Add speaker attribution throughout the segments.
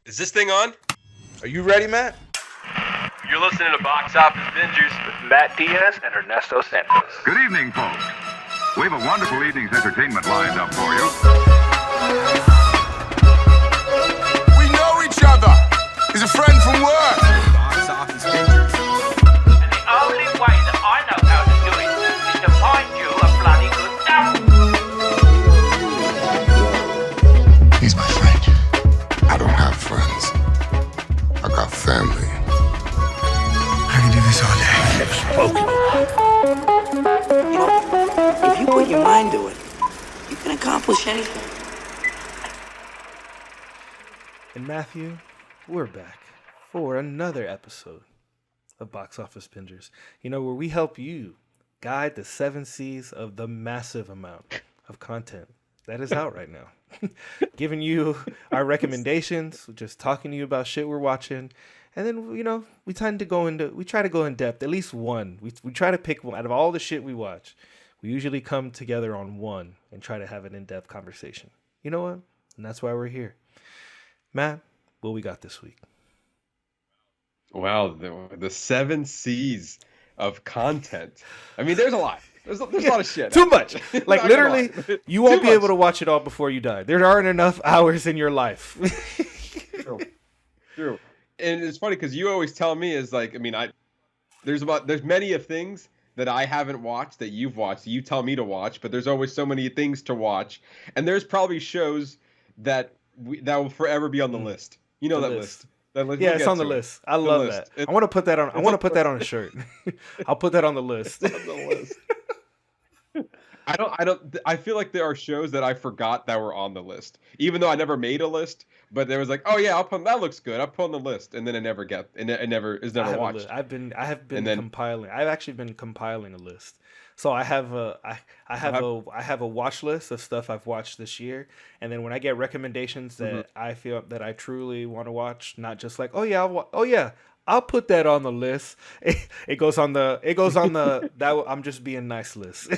Speaker 1: Is this thing on?
Speaker 2: Are you ready, Matt?
Speaker 1: You're listening to Box Office Bingers
Speaker 3: with Matt Diaz and Ernesto Santos.
Speaker 4: Good evening, folks. We have a wonderful evening's entertainment lined up for you.
Speaker 2: We know each other. He's a friend from work.
Speaker 5: Box Office Bingers.
Speaker 6: And the only way that I know how to do it is to find you a bloody good dump.
Speaker 7: He's my friend. I don't have friends. I got family.
Speaker 5: I can do this all day.
Speaker 8: You know, if you put your mind to it, you can accomplish anything.
Speaker 9: And Matthew, we're back for another episode of Box Office Bingers. You know, where we help you guide the 7 C's of the massive amount of content that is out right now. Giving you our recommendations, just talking to you about shit we're watching. And then, you know, we try to go in depth, at least one. We try to pick one out of all the shit we watch. We usually come together on one and try to have an in-depth conversation. You know what? And that's why we're here. Matt, what we got this week?
Speaker 1: Wow, the 7 C's of content. I mean, there's a lot. There's a lot of shit.
Speaker 9: Too much. Like, literally, you won't be able to watch it all before you die. There aren't enough hours in your life.
Speaker 1: True. And it's funny because you always tell me is like, I mean, there's many of things that I haven't watched that you've watched. That you tell me to watch, but there's always so many things to watch. And there's probably shows that will forever be on the list. You know, that list.
Speaker 9: Yeah, it's on the list. I love that. I want to put that on. I want to put that on a shirt. I'll put that on the list.
Speaker 1: It's on the list. I feel like there are shows that I forgot that were on the list, even though I never made a list. But there was like, oh yeah, that looks good. I'll put on the list, and then it never watched.
Speaker 9: I've actually been compiling a list. So I have a watch list of stuff I've watched this year, and then when I get recommendations that I feel that I truly want to watch, not just like, I'll put that on the list. It goes on the that I'm just being nice list.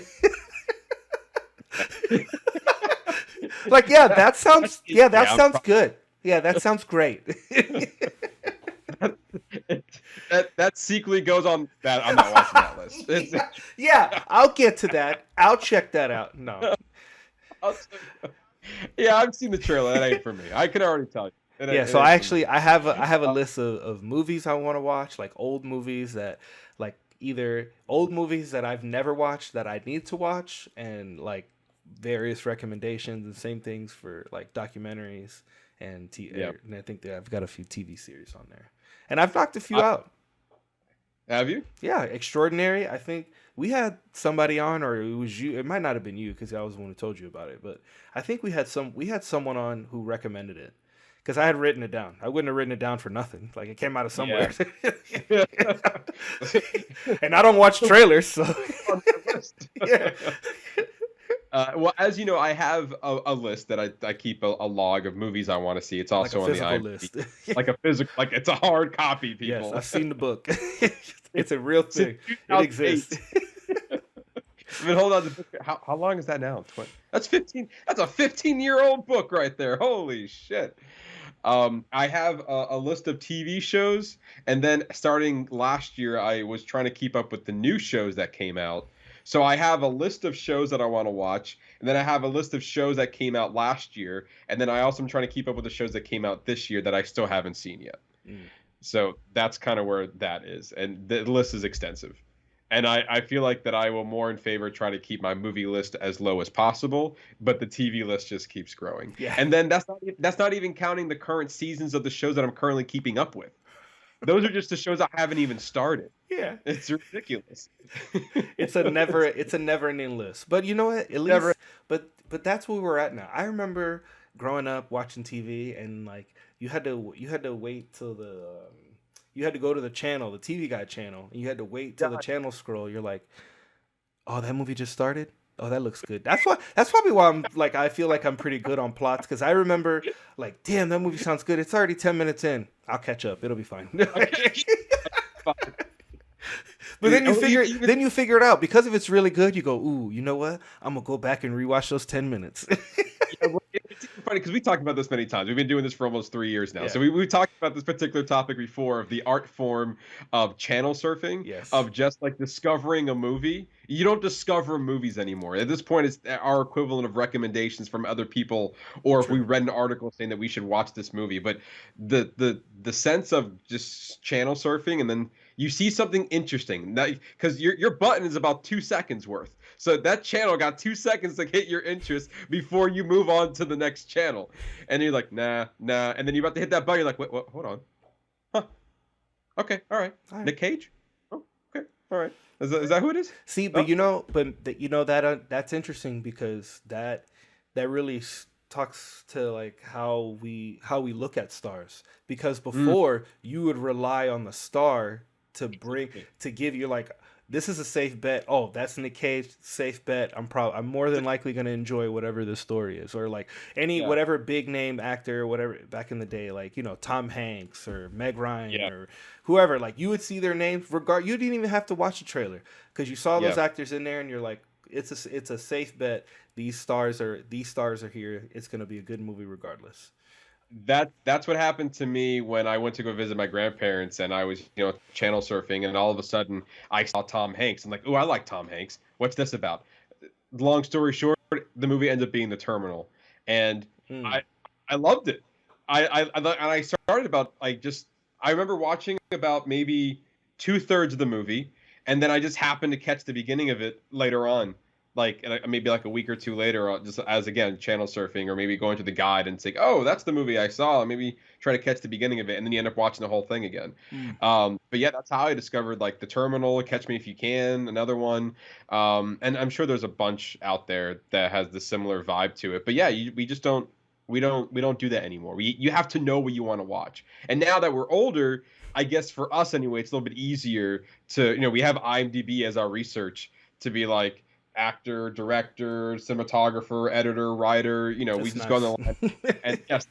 Speaker 9: Like, that sounds good. Yeah, that sounds great.
Speaker 1: that secretly goes on that. I'm not watching that list.
Speaker 9: Yeah, I'll get to that. I'll check that out. No.
Speaker 1: Yeah, I've seen the trailer. That ain't for me. I can already tell you.
Speaker 9: So I have a list of movies I want to watch, like old movies that, like, either old movies that I've never watched that I need to watch, and like various recommendations, and same things for like documentaries and and I think that I've got a few TV series on there, and I've knocked a few out.
Speaker 1: Have you?
Speaker 9: Yeah, Extraordinary. I think we had somebody on, or it was you. It might not have been you because I was the one who told you about it, but I think we had someone on who recommended it. Because I had written it down. I wouldn't have written it down for nothing. Like, it came out of somewhere. Yeah. And I don't watch trailers, so. Yeah.
Speaker 1: Well, as you know, I have a list that I keep a log of movies I want to see. It's also
Speaker 9: like
Speaker 1: on the
Speaker 9: list.
Speaker 1: Like a physical, like it's a hard copy, people.
Speaker 9: Yes, I've seen the book. It's a real thing. It exists.
Speaker 1: But hold on, the book, how long is that now? That's 15. That's a 15-year-old book right there. Holy shit. I have a list of TV shows, and then starting last year, I was trying to keep up with the new shows that came out. So I have a list of shows that I want to watch, and then I have a list of shows that came out last year, and then I also am trying to keep up with the shows that came out this year that I still haven't seen yet. So that's kind of where that is, and the list is extensive. And I feel like that I will more in favor try to keep my movie list as low as possible, but the TV list just keeps growing.
Speaker 9: Yeah.
Speaker 1: And then that's not even counting the current seasons of the shows that I'm currently keeping up with. Those are just the shows I haven't even started.
Speaker 9: Yeah.
Speaker 1: It's ridiculous.
Speaker 9: It's a never-ending list. But you know what? At least, but that's where we're at now. I remember growing up watching TV, and like you had to wait till you had to go to the channel, the TV Guide channel, and you had to wait till the channel scroll. You're like, oh, that movie just started? Oh, that looks good. That's probably why I'm like, I feel like I'm pretty good on plots, because I remember like, damn, that movie sounds good. It's already 10 minutes in. I'll catch up. It'll be fine. But then you figure it out, because if it's really good, you go, ooh, you know what? I'm gonna go back and rewatch those 10 minutes.
Speaker 1: It's funny because we talked about this many times. We've been doing this for almost 3 years now.
Speaker 9: Yeah.
Speaker 1: So we've talked about this particular topic before of the art form of channel surfing,
Speaker 9: Yes.
Speaker 1: of just like discovering a movie. You don't discover movies anymore. At this point, it's our equivalent of recommendations from other people, or if we read an article saying that we should watch this movie. But the sense of just channel surfing, and then you see something interesting, because your button is about 2 seconds worth. So that channel got 2 seconds to hit your interest before you move on to the next channel. And you're like, nah. And then you're about to hit that button. You're like, wait, hold on. Huh. Okay, all right. Nick Cage? Oh, okay, all right. Is that who it is?
Speaker 9: See, but that's interesting because that really talks to like how we look at stars. Because before you would rely on the star to give you like, this is a safe bet. Oh, that's Nick Cage, safe bet. I'm more than likely going to enjoy whatever the story is, or like whatever big name actor, whatever back in the day, like Tom Hanks or Meg Ryan or whoever. Like you would see their names. You didn't even have to watch the trailer because you saw those actors in there, and you're like, it's a safe bet. These stars are here. It's going to be a good movie regardless.
Speaker 1: That's what happened to me when I went to go visit my grandparents, and I was channel surfing, and all of a sudden I saw Tom Hanks. I'm like, oh, I like Tom Hanks. What's this about? Long story short, the movie ended up being The Terminal, and I loved it. I started about I remember watching about maybe 2/3 of the movie, and then I just happened to catch the beginning of it later on. Like maybe like a week or two later, just as again channel surfing, or maybe going to the guide and saying, "Oh, that's the movie I saw." Maybe try to catch the beginning of it, and then you end up watching the whole thing again. But yeah, that's how I discovered like The Terminal, Catch Me If You Can, another one, and I'm sure there's a bunch out there that has the similar vibe to it. But yeah, we don't do that anymore. You have to know what you want to watch, and now that we're older, I guess for us anyway, it's a little bit easier to we have IMDb as our research to be like, actor, director, cinematographer, editor, writer, we just go on the line and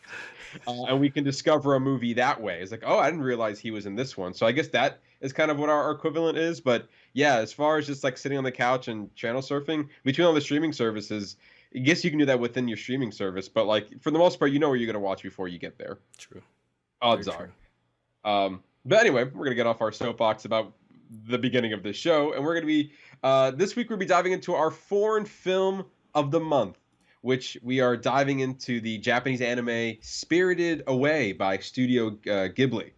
Speaker 1: and we can discover a movie that way. It's like, oh, I didn't realize he was in this one. So I guess that is kind of what our equivalent is. But yeah, as far as just like sitting on the couch and channel surfing between all the streaming services, I guess you can do that within your streaming service. But like for the most part, you know where you're going to watch before you get there.
Speaker 9: True.
Speaker 1: Odds
Speaker 9: Very
Speaker 1: are.
Speaker 9: True.
Speaker 1: But anyway, we're going to get off our soapbox about the beginning of this show, and we're going to be this week we'll be diving into our foreign film of the month, which we are diving into the Japanese anime Spirited Away by Studio Ghibli.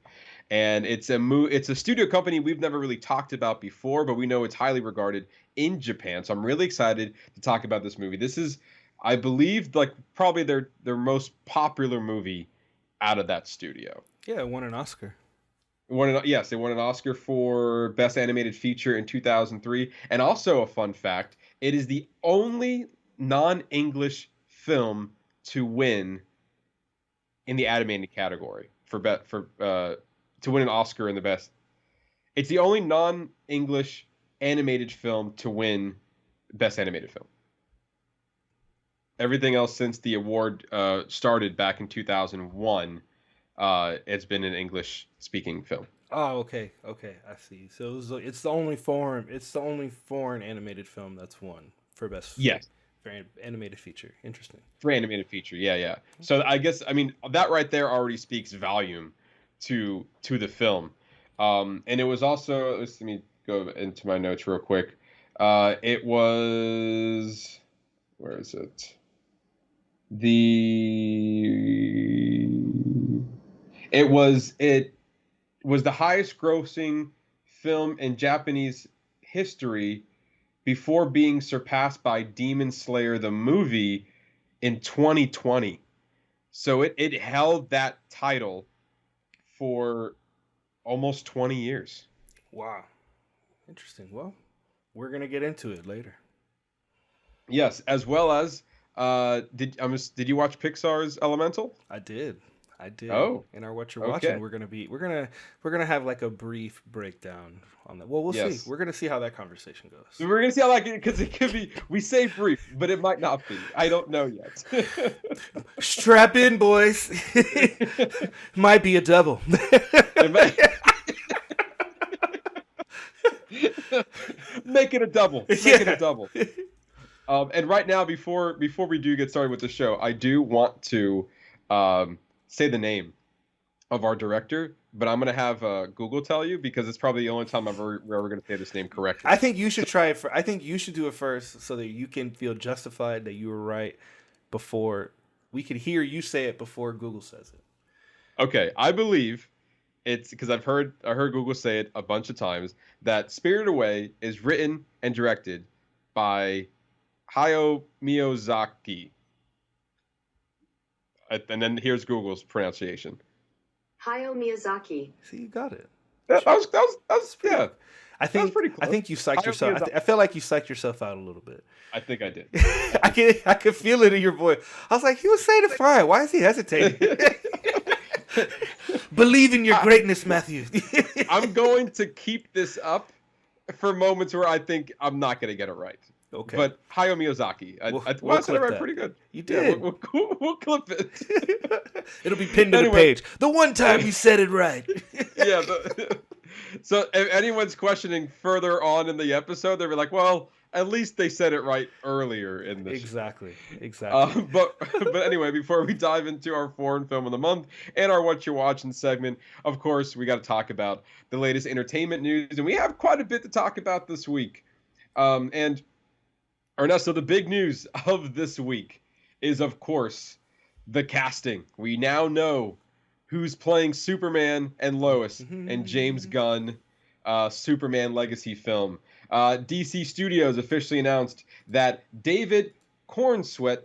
Speaker 1: And it's a studio company we've never really talked about before, but we know it's highly regarded in Japan. So I'm really excited to talk about this movie. This is, I believe, like probably their most popular movie out of that studio.
Speaker 9: Yeah, it won an Oscar.
Speaker 1: Yes, they won an Oscar for Best Animated Feature in 2003. And also a fun fact, it is the only non-English film to win in the animated category to win an Oscar in the best. It's the only non-English animated film to win Best Animated Film. Everything else since the award started back in 2001, it's been an English-speaking film.
Speaker 9: Oh, okay, I see. So it's the only foreign animated film that's won for best.
Speaker 1: Yes.
Speaker 9: For animated feature. Interesting.
Speaker 1: For animated feature, yeah. So I guess that right there already speaks volume to the film. And it was also, let me go into my notes real quick. It was, where is it? It was the highest grossing film in Japanese history before being surpassed by Demon Slayer the movie in 2020. So it held that title for almost 20 years.
Speaker 9: Wow. Interesting. Well, we're going to get into it later.
Speaker 1: Yes, as well as did you watch Pixar's Elemental?
Speaker 9: I did.
Speaker 1: Oh,
Speaker 9: in our Whatcha Watchin, we're gonna have like a brief breakdown on that. Well, we'll see. We're gonna see how that conversation goes.
Speaker 1: So we're gonna see how because it could be. We say brief, but it might not be. I don't know yet.
Speaker 9: Strap in, boys. Might be a double.
Speaker 1: Make it a double. Make it a double. And right now, before we do get started with the show, I do want to say the name of our director, but I'm gonna have Google tell you because it's probably the only time we're ever gonna say this name correctly.
Speaker 9: I think you should try it. I think you should do it first so that you can feel justified that you were right before we could hear you say it before Google says it.
Speaker 1: Okay, I believe it's because I heard Google say it a bunch of times that Spirited Away is written and directed by Hayao Miyazaki. And then here's Google's pronunciation.
Speaker 10: Hayao Miyazaki.
Speaker 9: See, you got it.
Speaker 1: That was yeah.
Speaker 9: I think
Speaker 1: pretty close.
Speaker 9: I think you psyched
Speaker 1: Hayao
Speaker 9: yourself.
Speaker 1: Miyazaki.
Speaker 9: I feel like you psyched yourself out a little bit.
Speaker 1: I think I did.
Speaker 9: I could feel it in your voice. I was like, he was saying it fine. Why is he hesitating? Believe in your greatness, Matthew.
Speaker 1: I'm going to keep this up for moments where I think I'm not going to get it right.
Speaker 9: Okay.
Speaker 1: But Hayao Miyazaki. I said it right pretty good.
Speaker 9: You did.
Speaker 1: Yeah, we'll clip it.
Speaker 9: It'll be pinned to the page. The one time you said it right.
Speaker 1: Yeah. So if anyone's questioning further on in the episode, they'll be like, well, at least they said it right earlier in the
Speaker 9: Exactly.
Speaker 1: But anyway, before we dive into our foreign film of the month and our What You Watching segment, of course, we got to talk about the latest entertainment news, and we have quite a bit to talk about this week. And Ernesto, the big news of this week is, of course, the casting. We now know who's playing Superman and Lois in James Gunn Superman Legacy film. DC Studios officially announced that David Cornsweet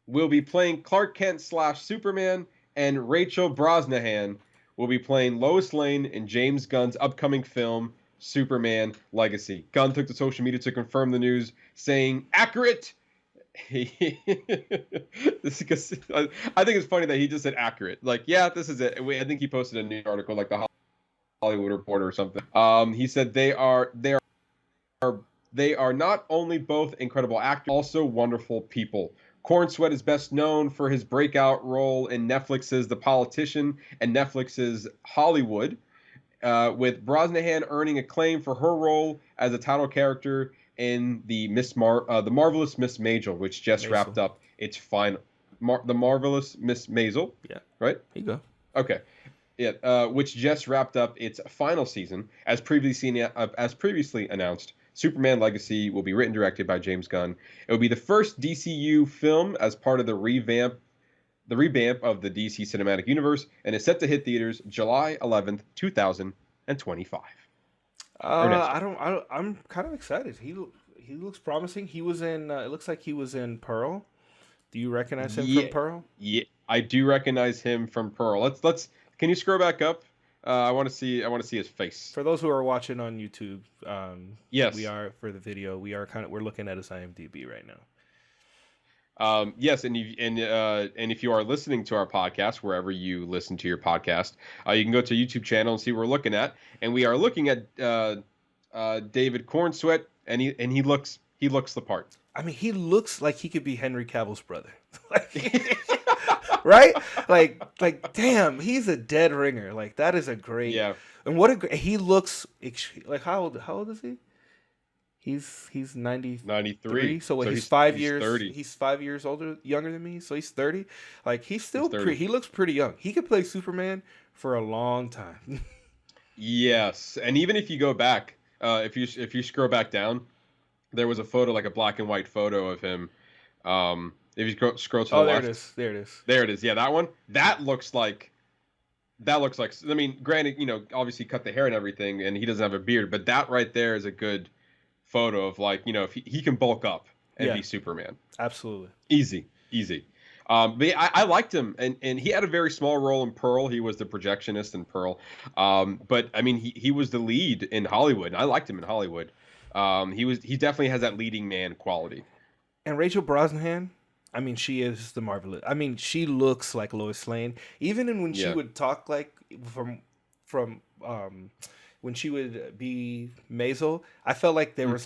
Speaker 1: will be playing Clark Kent / Superman, and Rachel Brosnahan will be playing Lois Lane in James Gunn's upcoming film, Superman Legacy. Gunn took to social media to confirm the news, saying, accurate! I think it's funny that he just said accurate. Like, yeah, this is it. I think he posted a news article, like the Hollywood Reporter or something. He said they are not only both incredible actors, also wonderful people. Cornsweet is best known for his breakout role in Netflix's The Politician and Netflix's Hollywood, with Brosnahan earning acclaim for her role as a title character in the Marvelous Miss Maisel, which just wrapped up its final. The Marvelous Miss Maisel.
Speaker 9: Yeah.
Speaker 1: Right?
Speaker 9: There you go.
Speaker 1: Okay. Yeah, which just wrapped up its final season. As previously announced, Superman Legacy will be written and directed by James Gunn. It will be the first DCU film as part of the revamp of the DC Cinematic Universe, and is set to hit theaters July 11th, 2025.
Speaker 9: I'm kind of excited. He looks promising. He was in. It looks like he was in Pearl. Do you recognize him from Pearl? Yeah,
Speaker 1: I do recognize him from Pearl. Let's. Can you scroll back up? I want to see his face.
Speaker 9: For those who are watching on YouTube,
Speaker 1: yes,
Speaker 9: we are for the video. We're looking at his IMDb right now.
Speaker 1: Yes, and if you are listening to our podcast wherever you listen to your podcast, you can go to YouTube channel and see what we're looking at. And we are looking at David Cornsweet, and he looks the part.
Speaker 9: I mean, he looks like he could be Henry Cavill's brother, right? Like, damn, he's a dead ringer. Like, that is a great.
Speaker 1: Yeah.
Speaker 9: And he looks like how old is he? He's 93. So he's 5 years.
Speaker 1: 30.
Speaker 9: He's 5 years younger than me. So he's 30. Like, he's still he looks pretty young. He could play Superman for a long time.
Speaker 1: Yes, and even if you go back, if you scroll back down, there was a photo, like a black and white photo of him. If you scroll to the left,
Speaker 9: there it is.
Speaker 1: There it is. Yeah, that one. That looks like. I mean, granted, obviously cut the hair and everything, and he doesn't have a beard, but that right there is a good photo of, like, if he can bulk up and be Superman.
Speaker 9: Absolutely.
Speaker 1: Easy. But I liked him, and he had a very small role in Pearl. He was the projectionist in Pearl. But I mean, he was the lead in Hollywood, and I liked him in Hollywood. He definitely has that leading man quality.
Speaker 9: And Rachel Brosnahan, I mean, she is the marvelous. I mean, she looks like Lois Lane, even when she would talk, like from when she would be Maisel. I felt like there was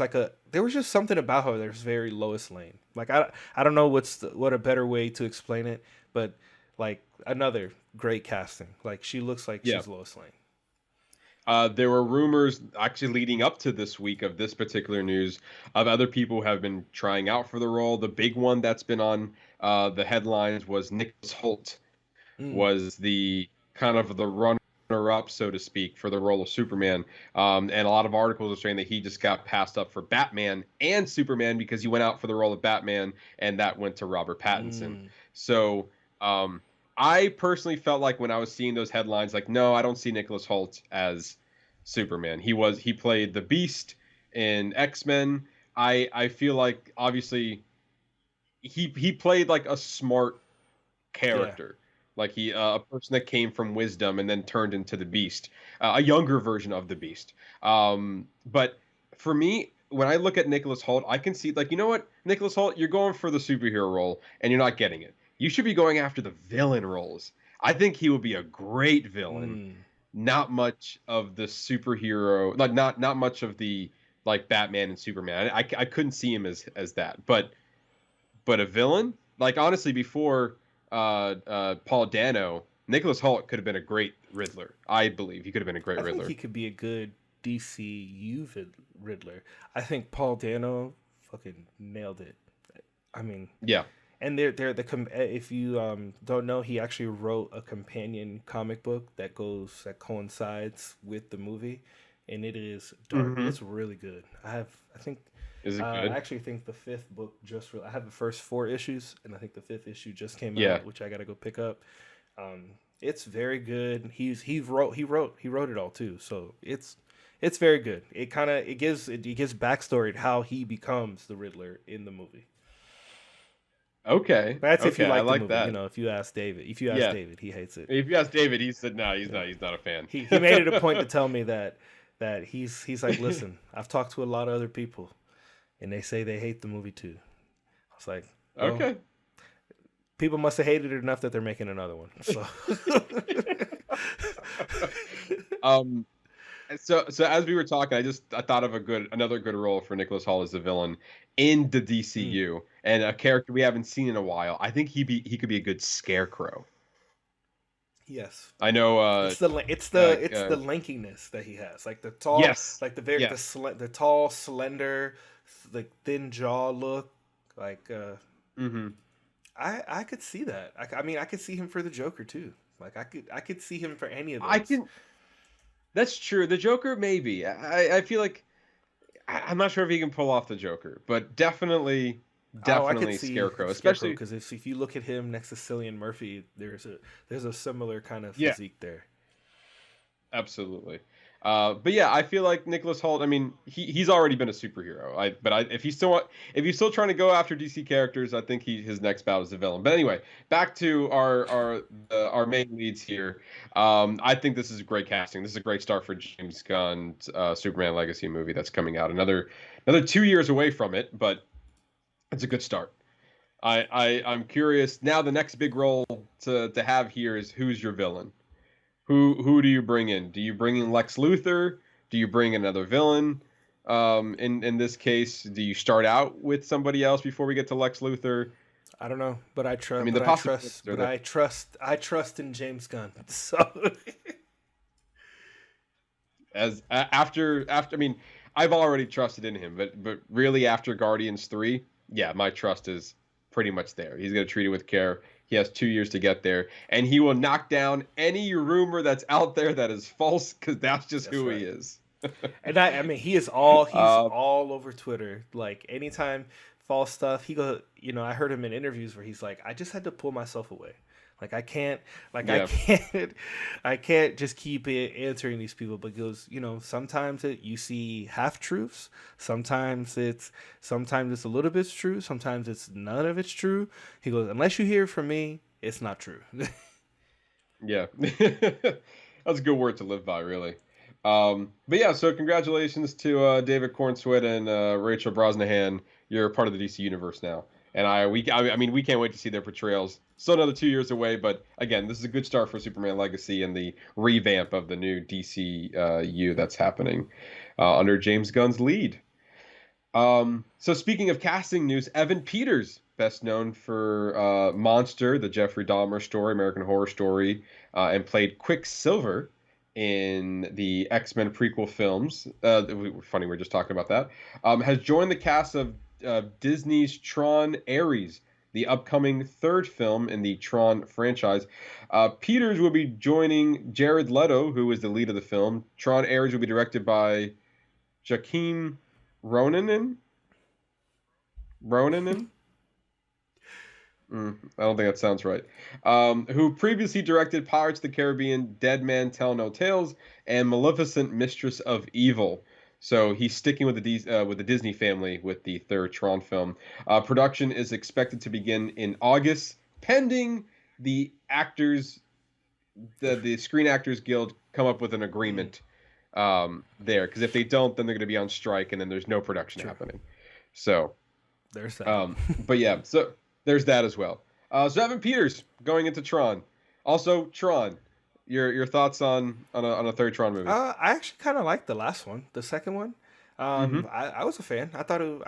Speaker 9: just something about her that was very Lois Lane. Like, I don't know what a better way to explain it, but like, another great casting. Like, she looks like she's Lois Lane.
Speaker 1: There were rumors actually leading up to this week of this particular news of other people who have been trying out for the role. The big one that's been on the headlines was Nicholas Hoult was the kind of the runner-up, so to speak, for the role of Superman. And a lot of articles are saying that he just got passed up for Batman and Superman because he went out for the role of Batman, and that went to Robert Pattinson. So I personally felt like when I was seeing those headlines, like, no, I don't see Nicholas Hoult as Superman. He played the Beast in X-Men. I feel like obviously he played like a smart character. Like a person that came from wisdom and then turned into the Beast, a younger version of the Beast. But for me, when I look at Nicholas Hoult, I can see, like, you know what, Nicholas Hoult, you're going for the superhero role and you're not getting it. You should be going after the villain roles. I think he would be a great villain. Not much of the superhero, like not much of the like Batman and Superman. I couldn't see him as that. But a villain, like honestly, before Paul Dano, Nicholas Hoult could have been a great Riddler. I believe he could have been a great Riddler.
Speaker 9: I think he could be a good DCU Riddler. I think Paul Dano fucking nailed it. I mean,
Speaker 1: yeah.
Speaker 9: And if you don't know, he actually wrote a companion comic book that coincides with the movie, and it is dark. It's really good. Is it good? I actually think the 5th book I have the first 4 issues, and I think the 5th issue just came out, which I got to go pick up. It's very good. He wrote it all too, so it's very good. It gives backstory to how he becomes the Riddler in the movie.
Speaker 1: Okay,
Speaker 9: that's if you like the movie.
Speaker 1: That.
Speaker 9: You know, if you ask David, David, he hates it.
Speaker 1: If you ask David, he said no, he's not a fan.
Speaker 9: He made it a point to tell me that he's like, listen, I've talked to a lot of other people, and they say they hate the movie too. I was like, well,
Speaker 1: okay.
Speaker 9: People must have hated it enough that they're making another one. So,
Speaker 1: so as we were talking, I thought of another good role for Nicholas Hoult as the villain in the DCU, and a character we haven't seen in a while. I think he could be a good Scarecrow.
Speaker 9: Yes,
Speaker 1: I know.
Speaker 9: It's the lankiness that he has, like the tall, like the tall, slender, like thin jaw look. Like, I could see that. I mean, I could see him for the Joker too. Like, I could see him for any of those.
Speaker 1: That's true. The Joker, maybe. I feel like I'm not sure if he can pull off the Joker, but definitely Scarecrow, especially
Speaker 9: because if you look at him next to Cillian Murphy, there's a similar kind of physique there.
Speaker 1: Absolutely. But yeah, I feel like Nicholas Hoult. I mean, he's already been a superhero. If he's still trying to go after DC characters, I think his next battle is the villain. But anyway, back to our main leads here. I think this is a great casting. This is a great start for James Gunn's Superman Legacy movie that's coming out. Another 2 years away from it, but it's a good start. I'm curious now. The next big role to have here is who's your villain. Who do you bring in? Do you bring in Lex Luthor? Do you bring another villain? In this case, do you start out with somebody else before we get to Lex Luthor?
Speaker 9: I don't know, but I trust.
Speaker 1: I mean,
Speaker 9: I trust in James Gunn. So
Speaker 1: after I mean, I've already trusted in him, but really after Guardians 3, yeah, my trust is pretty much there. He's going to treat it with care. He has 2 years to get there, and he will knock down any rumor that's out there that is false, because that's who he is.
Speaker 9: And I mean, he's all over Twitter. Like, anytime false stuff, he goes. You know, I heard him in interviews where he's like, "I just had to pull myself away. Like, I can't just keep answering these people." But he goes, you know, sometimes you see half truths. Sometimes it's a little bit true. Sometimes it's none of it's true. He goes, unless you hear from me, it's not true.
Speaker 1: Yeah, that's a good word to live by, really. But yeah, so congratulations to David Cornsweet and Rachel Brosnahan. You're a part of the DC universe now. And we can't wait to see their portrayals. Still another 2 years away, but again, this is a good start for Superman Legacy and the revamp of the new DCU that's happening under James Gunn's lead. So speaking of casting news, Evan Peters, best known for Monster, the Jeffrey Dahmer story, American Horror Story, and played Quicksilver in the X-Men prequel films. Funny, we're just talking about that. Has joined the cast of Disney's Tron Ares, the upcoming third film in the Tron franchise. Peters will be joining Jared Leto, who is the lead of the film. Tron Ares will be directed by Joaquin Ronanen. I don't think that sounds right. Who previously directed Pirates of the Caribbean, Dead Man Tell No Tales, and Maleficent, Mistress of Evil. So he's sticking with the Disney family with the third Tron film. Production is expected to begin in August, pending the Screen Actors Guild come up with an agreement there. Because if they don't, then they're going to be on strike, and then there's no production happening. So
Speaker 9: there's that.
Speaker 1: But yeah, so there's that as well. So Evan Peters going into Tron. Also, Tron. Your thoughts on a third Tron movie?
Speaker 9: I actually kind of liked the last one, the second one. I was a fan. I thought it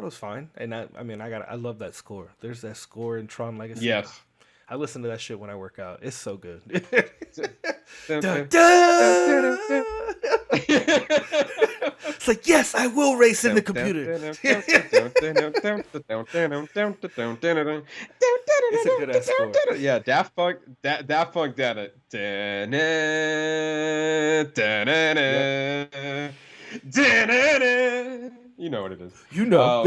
Speaker 9: was fine. And I love that score. There's that score in Tron Legacy.
Speaker 1: Yes.
Speaker 9: I listen to that shit when I work out. It's so good. It's like, yes, I will race in the computer. It's a good ass score.
Speaker 1: Yeah, Daft Punk did it. You know what it is.
Speaker 9: You know.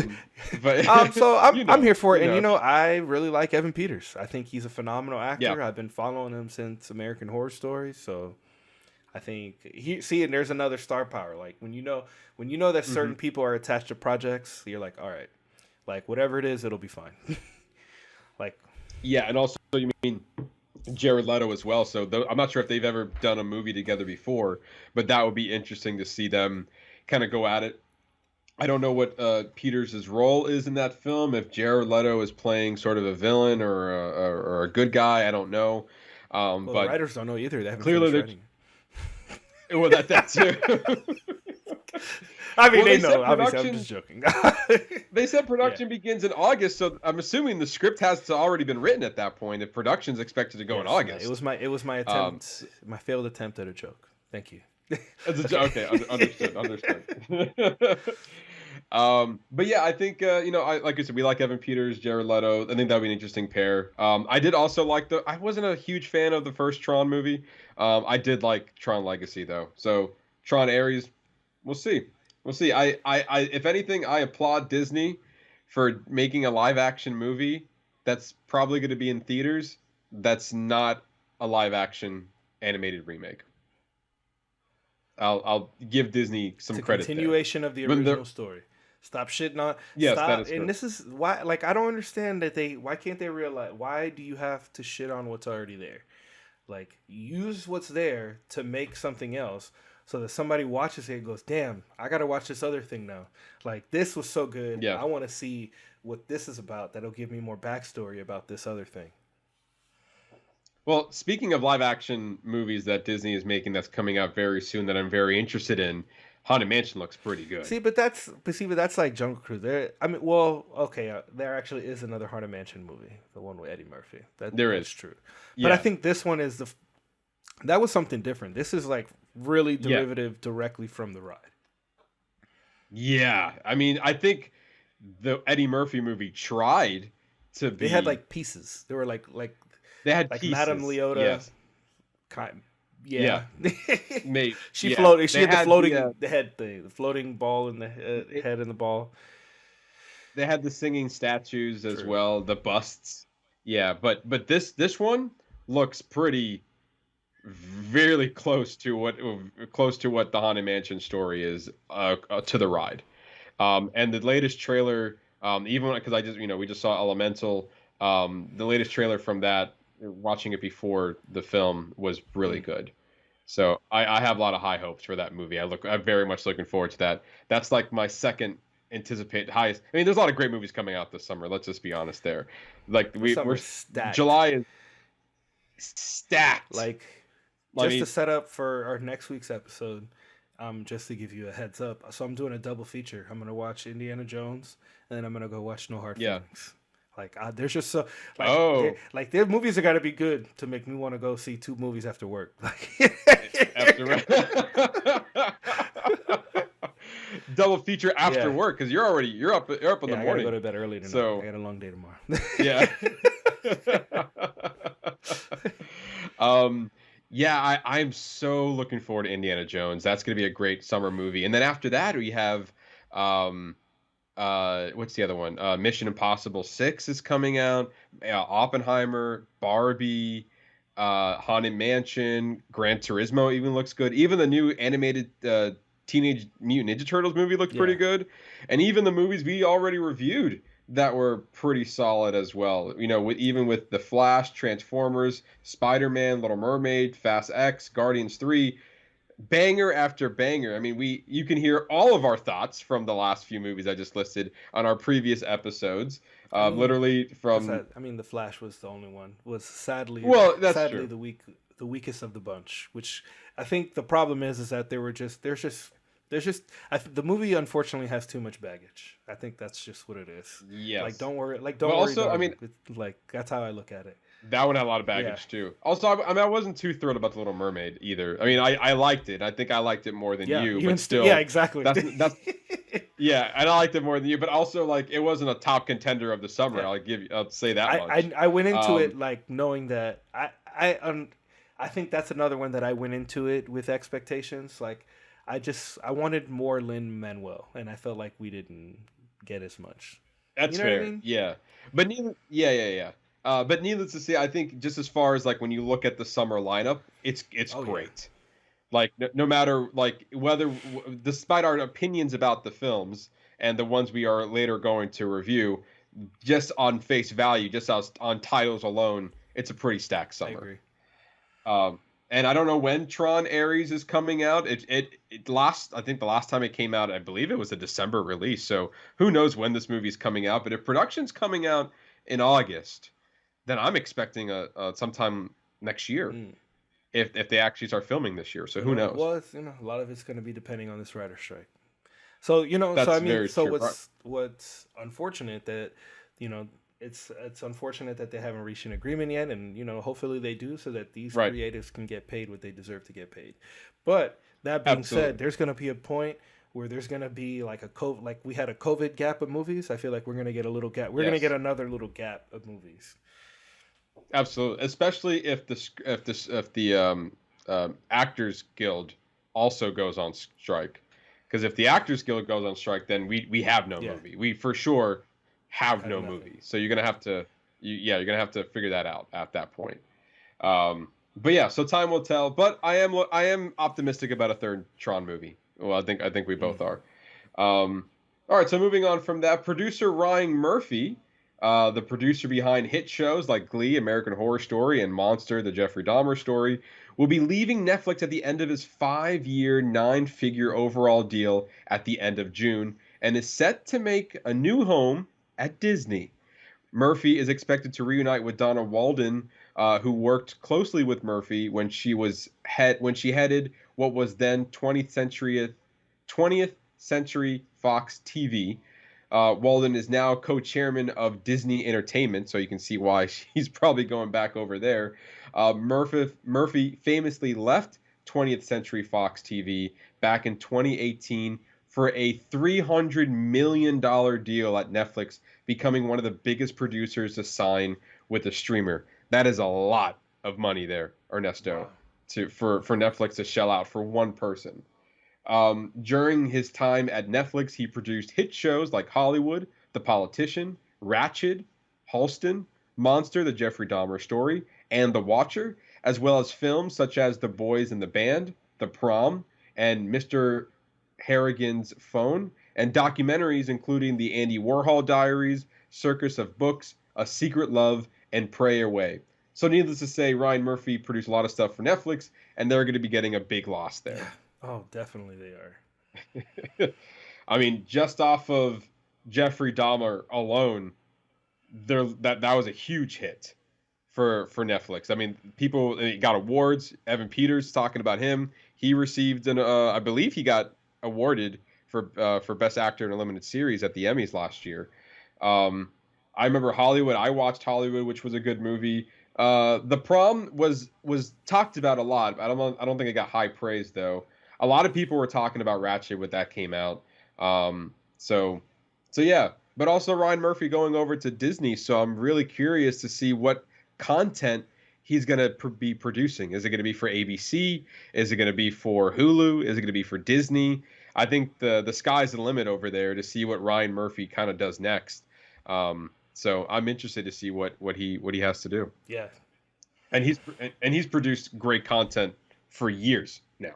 Speaker 1: But
Speaker 9: so I'm here for it. And I really like Evan Peters. I think he's a phenomenal actor.
Speaker 1: Yeah.
Speaker 9: I've been following him since American Horror Story. So I think and there's another star power. Like when you know that certain people are attached to projects, you're like, all right, like whatever it is, it'll be fine. Like,
Speaker 1: yeah, and also you mean Jared Leto as well. So I'm not sure if they've ever done a movie together before, but that would be interesting to see them kind of go at it. I don't know what Peters' role is in that film. If Jared Leto is playing sort of a villain or a good guy, I don't know. But
Speaker 9: the writers don't know either. They haven't
Speaker 1: clearly
Speaker 9: finished writing.
Speaker 1: Well, that too.
Speaker 9: I mean,
Speaker 1: well,
Speaker 9: they know. Obviously, I'm just joking.
Speaker 1: They said production begins in August, so I'm assuming the script has already been written at that point. If production's expected to go in August,
Speaker 9: it was my attempt, my failed attempt at a joke. Thank you.
Speaker 1: Okay, understood. But yeah, I think like I said, we like Evan Peters, Jared Leto. I think that would be an interesting pair. I did also like I wasn't a huge fan of the first Tron movie. I did like Tron Legacy though. So Tron Ares, we'll see. I if anything, I applaud Disney for making a live action movie that's probably going to be in theaters. That's not a live action animated remake. I'll give Disney some credit.
Speaker 9: Continuation of the original story. Stop shitting on.
Speaker 1: Yes,
Speaker 9: stop,
Speaker 1: that is
Speaker 9: and this is why. Like, I don't understand that why can't they realize? Why do you have to shit on what's already there? Like, use what's there to make something else, so that somebody watches it and goes, "Damn, I gotta watch this other thing now." Like, this was so good.
Speaker 1: Yeah.
Speaker 9: I want to see what this is about. That'll give me more backstory about this other thing.
Speaker 1: Well, speaking of live action movies that Disney is making that's coming out very soon that I'm very interested in, Haunted Mansion looks pretty good.
Speaker 9: But that's like Jungle Cruise. There actually is another Haunted Mansion movie, the one with Eddie Murphy. That's true.
Speaker 1: Yeah.
Speaker 9: But I think this one is that was something different. This is like really derivative directly from the ride.
Speaker 1: Yeah, I mean, I think the Eddie Murphy movie tried to be.
Speaker 9: They had like pieces. They were like
Speaker 1: they had
Speaker 9: like
Speaker 1: pieces.
Speaker 9: Madame Leota.
Speaker 1: Yes.
Speaker 9: Yeah.
Speaker 1: Mate.
Speaker 9: She floated. She had the floating
Speaker 1: the
Speaker 9: head thing, the floating ball in the head and the ball.
Speaker 1: They had the singing statues as well, the busts. Yeah, but this one looks pretty very close to what the Haunted Mansion story is to the ride. And the latest trailer, even because we just saw Elemental, the latest trailer from that, watching it before the film, was really good. So I have a lot of high hopes for that movie. I'm very much looking forward to that. That's like my second highest. I mean, there's a lot of great movies coming out this summer. Let's just be honest there. Like we're
Speaker 9: stacked.
Speaker 1: July is stacked.
Speaker 9: Like just to set up for our next week's episode, just to give you a heads up. So I'm doing a double feature. I'm gonna watch Indiana Jones, and then I'm gonna go watch No Hard Feelings. Like there's just so
Speaker 1: Oh.
Speaker 9: like their movies are got to be good to make me want to go see 2 movies after work. Like
Speaker 1: After double feature after
Speaker 9: Yeah.
Speaker 1: work because you're up in
Speaker 9: Yeah,
Speaker 1: the
Speaker 9: I gotta
Speaker 1: morning.
Speaker 9: go to bed early tonight.
Speaker 1: So
Speaker 9: I got a long day tomorrow.
Speaker 1: yeah. Yeah, I'm so looking forward to Indiana Jones. That's going to be a great summer movie. And then after that, we have what's the other one? Mission Impossible 6 is coming out. Oppenheimer, Barbie, Haunted Mansion, Gran Turismo even looks good. Even the new animated Teenage Mutant Ninja Turtles movie looked pretty good. And even the movies we already reviewed that were pretty solid as well. You know, even with The Flash, Transformers, Spider-Man, Little Mermaid, Fast X, Guardians 3, banger after banger. I mean, you can hear all of our thoughts from the last few movies I just listed on our previous episodes. Literally from
Speaker 9: The Flash was the only one. Was sadly
Speaker 1: that's
Speaker 9: sadly
Speaker 1: true.
Speaker 9: the weakest of the bunch, which I think the problem is that the movie unfortunately has too much baggage. I think that's just what it is.
Speaker 1: Yes.
Speaker 9: Like don't worry. Like
Speaker 1: But
Speaker 9: don't worry.
Speaker 1: also, I mean,
Speaker 9: like that's how I look at it.
Speaker 1: that one had a lot of baggage too. Also, I wasn't too thrilled about The Little Mermaid either. I mean, I liked it. I think I liked it more than you, but still.
Speaker 9: Yeah, exactly.
Speaker 1: That's yeah, and I liked it more than you, but also like it wasn't a top contender of the summer.
Speaker 9: Yeah.
Speaker 1: I'll say that much.
Speaker 9: I went into it like knowing that I think that's another one that I went into it with expectations. Like I wanted more Lin-Manuel, and I felt like we didn't get as much.
Speaker 1: That's
Speaker 9: You know what I
Speaker 1: fair.
Speaker 9: mean?
Speaker 1: Yeah. But yeah. But needless to say, I think just as far as like when you look at the summer lineup, it's great. Like no matter like whether despite our opinions about the films and the ones we are later going to review, just on face value, just on titles alone, it's a pretty stacked summer.
Speaker 9: I agree.
Speaker 1: And I don't know when Tron Ares is coming out. I think the last time it came out, I believe it was a December release. So who knows when this movie is coming out? But if production's coming out in August, then I'm expecting a sometime next year. If they actually start filming this year. So who knows?
Speaker 9: Well, a lot of it's going to be depending on this writer strike. So
Speaker 1: That's true.
Speaker 9: what's unfortunate that it's unfortunate that they haven't reached an agreement yet, and hopefully they do, so that these creatives can get paid what they deserve to get paid. But that being said, there's going to be a point where there's going to be like like we had a COVID gap of movies. I feel like we're going to get a little gap. We're going to get another little gap of movies.
Speaker 1: Absolutely, especially if the Actors Guild also goes on strike. Because if the Actors Guild goes on strike, then we have no movie. We for sure have no movie. So you're gonna have to figure that out at that point. But yeah, so time will tell. But I am optimistic about a third Tron movie. Well, I think we both are. All right, so moving on from that, producer Ryan Murphy, the producer behind hit shows like Glee, American Horror Story, and Monster, the Jeffrey Dahmer story, will be leaving Netflix at the end of his 5-year, 9-figure overall deal at the end of June, and is set to make a new home at Disney. Murphy is expected to reunite with Donna Walden, who worked closely with Murphy when she headed what was then 20th Century Fox TV. Walden is now co-chairman of Disney Entertainment, so you can see why she's probably going back over there. Murphy famously left 20th Century Fox TV back in 2018 for a $300 million deal at Netflix, becoming one of the biggest producers to sign with a streamer. That is a lot of money there, Ernesto, for Netflix to shell out for one person. During his time at Netflix, he produced hit shows like Hollywood, The Politician, Ratched, Halston, Monster, the Jeffrey Dahmer story, and The Watcher, as well as films such as The Boys and the Band, The Prom, and Mr. Harrigan's Phone, and documentaries including The Andy Warhol Diaries, Circus of Books, A Secret Love, and Pray Away. So needless to say, Ryan Murphy produced a lot of stuff for Netflix, and they're going to be getting a big loss there.
Speaker 9: Oh, definitely they are.
Speaker 1: I mean, just off of Jeffrey Dahmer alone, that was a huge hit for Netflix. I mean, people got awards. Evan Peters talking about him. He received I believe he got awarded for Best Actor in a Limited Series at the Emmys last year. I remember Hollywood. I watched Hollywood, which was a good movie. The Prom was talked about a lot. I don't think it got high praise though. A lot of people were talking about Ratchet when that came out. So yeah. But also Ryan Murphy going over to Disney, so I'm really curious to see what content he's going to be producing. Is it going to be for ABC? Is it going to be for Hulu? Is it going to be for Disney? I think the sky's the limit over there to see what Ryan Murphy kind of does next. So I'm interested to see what he has to do.
Speaker 9: Yeah.
Speaker 1: And he's produced great content for years now.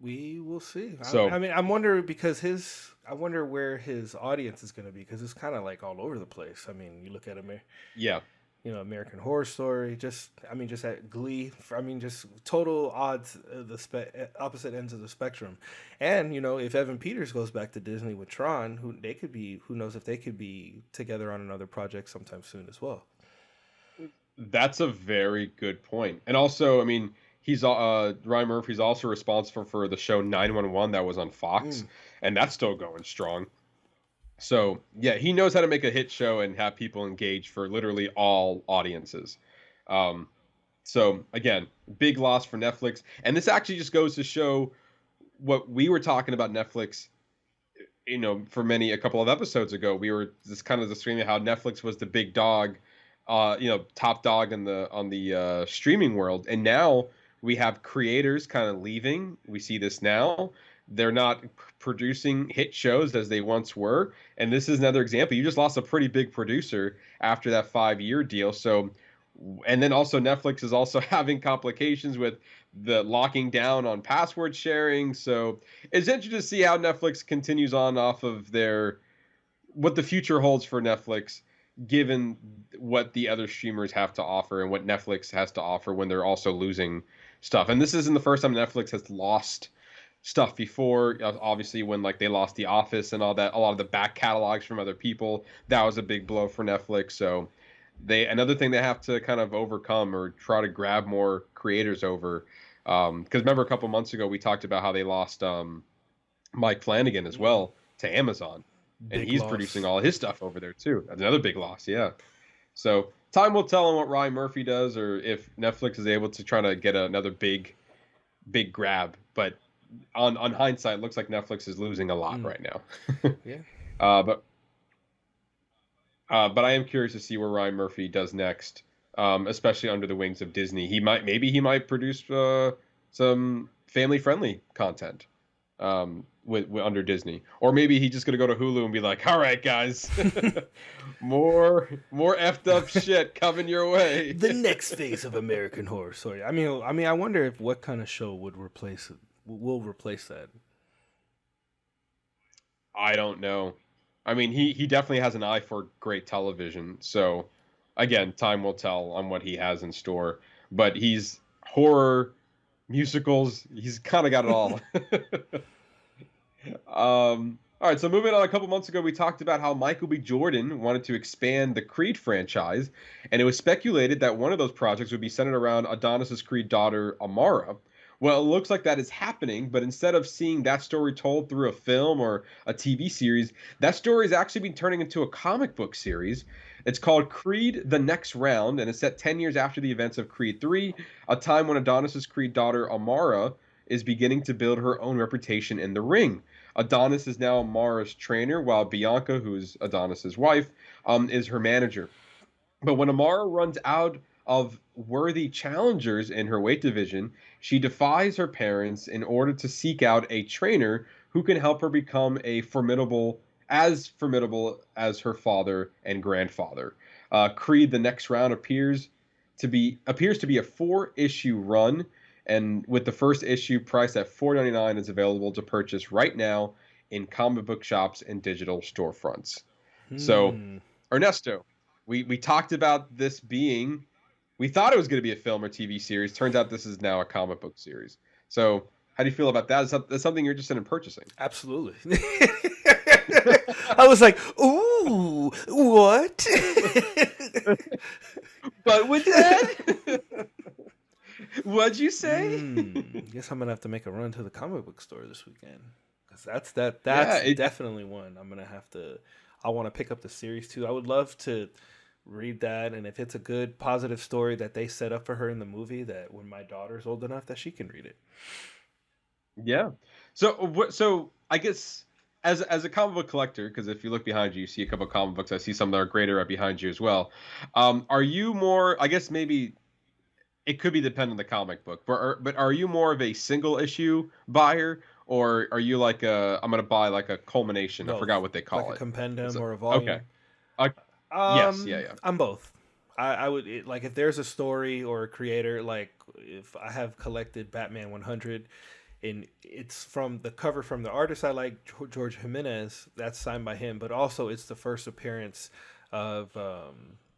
Speaker 9: We will see.
Speaker 1: So
Speaker 9: I mean, I'm wondering because I wonder where his audience is going to be because it's kind of like all over the place. I mean, you look at American Horror Story, just at Glee. Just total odds, opposite ends of the spectrum. And if Evan Peters goes back to Disney with Tron, who knows if they could be together on another project sometime soon as well.
Speaker 1: That's a very good point. And also, I mean, he's Ryan Murphy's also responsible for the show 911 that was on Fox, and that's still going strong. So yeah, he knows how to make a hit show and have people engage for literally all audiences. So again, big loss for Netflix, and this actually just goes to show what we were talking about Netflix. For a couple of episodes ago, we were just kind of screaming how Netflix was the big dog, top dog on the streaming world, and now we have creators kind of leaving. We see this now. They're not producing hit shows as they once were. And this is another example. You just lost a pretty big producer after that 5-year deal. So, and then also Netflix is also having complications with the locking down on password sharing. So it's interesting to see how Netflix continues on off of what the future holds for Netflix, given what the other streamers have to offer and what Netflix has to offer when they're also losing stuff. And this isn't the first time Netflix has lost stuff before. Obviously, when they lost The Office and all that, a lot of the back catalogs from other people, that was a big blow for Netflix. So another thing they have to kind of overcome or try to grab more creators over. Because remember a couple months ago we talked about how they lost Mike Flanagan as well to Amazon, and he's producing all his stuff over there too. That's another big loss. Yeah. So time will tell on what Ryan Murphy does, or if Netflix is able to try to get another big grab. But on hindsight, it looks like Netflix is losing a lot right now.
Speaker 9: Yeah.
Speaker 1: But I am curious to see where Ryan Murphy does next, especially under the wings of Disney. He might produce some family-friendly content with under Disney, or maybe he's just gonna go to Hulu and be like, "All right, guys, more effed up shit coming your way."
Speaker 9: The next phase of American Horror Story. I mean, I wonder if what kind of show will replace that.
Speaker 1: I don't know. I mean, he definitely has an eye for great television. So, again, time will tell on what he has in store. But he's horror, musicals. He's kind of got it all. All right, so moving on, a couple months ago, we talked about how Michael B. Jordan wanted to expand the Creed franchise, and it was speculated that one of those projects would be centered around Adonis's Creed daughter, Amara. Well, it looks like that is happening, but instead of seeing that story told through a film or a TV series, that story is actually being turning into a comic book series. It's called Creed: The Next Round, and it's set 10 years after the events of Creed 3, a time when Adonis's Creed daughter, Amara, is beginning to build her own reputation in the ring. Adonis is now Amara's trainer, while Bianca, who's Adonis's wife, is her manager. But when Amara runs out of worthy challengers in her weight division, she defies her parents in order to seek out a trainer who can help her become as formidable as her father and grandfather. Creed: The Next Round appears to be a 4-issue run, and with the first issue priced at $4.99 is available to purchase right now in comic book shops and digital storefronts. So, Ernesto, we talked about this being. We thought it was going to be a film or TV series. Turns out this is now a comic book series. So how do you feel about that? Is that something you're interested in purchasing?
Speaker 9: Absolutely. I was like, ooh, what?
Speaker 1: But with that? What'd you say?
Speaker 9: Guess I'm going to have to make a run to the comic book store this weekend. Because that's definitely one I'm going to have to... I want to pick up the series too. I would love to read that, and if it's a good positive story that they set up for her in the movie, that when my daughter's old enough that she can read it.
Speaker 1: Yeah. So so I guess as a comic book collector, because if you look behind you, you see a couple of comic books. I see some that are greater right behind you as well. Are you more? I guess maybe it could be dependent on the comic book, but are you more of a single issue buyer, or are you like I'm gonna buy like a culmination? I
Speaker 9: Both,
Speaker 1: forgot what they
Speaker 9: like
Speaker 1: call
Speaker 9: a
Speaker 1: it.
Speaker 9: compendium or a
Speaker 1: Okay.
Speaker 9: volume.
Speaker 1: Uh, yes. Yeah.
Speaker 9: I'm both. I would like if there's a story or a creator, like if I have collected Batman 100 and it's from the cover from the artist I like, George Jimenez, that's signed by him, but also it's the first appearance of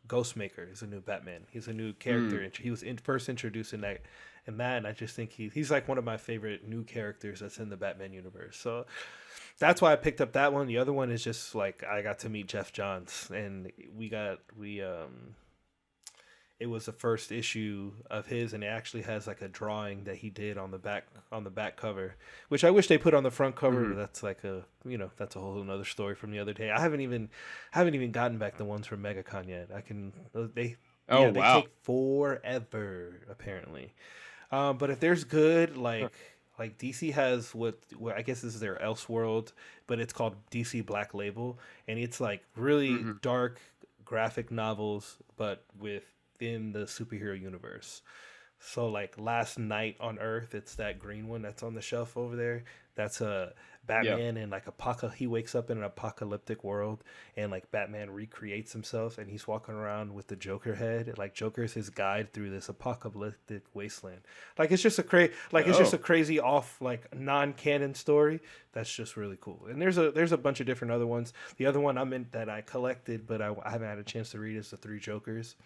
Speaker 9: Ghostmaker is a new Batman. He's a new character. He was first introduced in that, and I just think he's like one of my favorite new characters that's in the Batman universe. So that's why I picked up that one. The other one is just like I got to meet Jeff Johns, and it was the first issue of his, and it actually has like a drawing that he did on the back cover, which I wish they put on the front cover. But that's like that's a whole another story from the other day. I haven't even gotten back the ones from MegaCon yet. They take forever apparently. But if there's good like DC has what I guess this is their Elseworld, but it's called DC Black Label, and it's like really dark graphic novels, but within the superhero universe. So like Last Night on Earth, it's that green one that's on the shelf over there. That's a Batman and like he wakes up in an apocalyptic world, and like Batman recreates himself, and he's walking around with the Joker head. Like Joker's his guide through this apocalyptic wasteland. Like it's just a crazy off like non-canon story that's just really cool. And there's a bunch of different other ones. The other one that I collected but I haven't had a chance to read is The Three Jokers.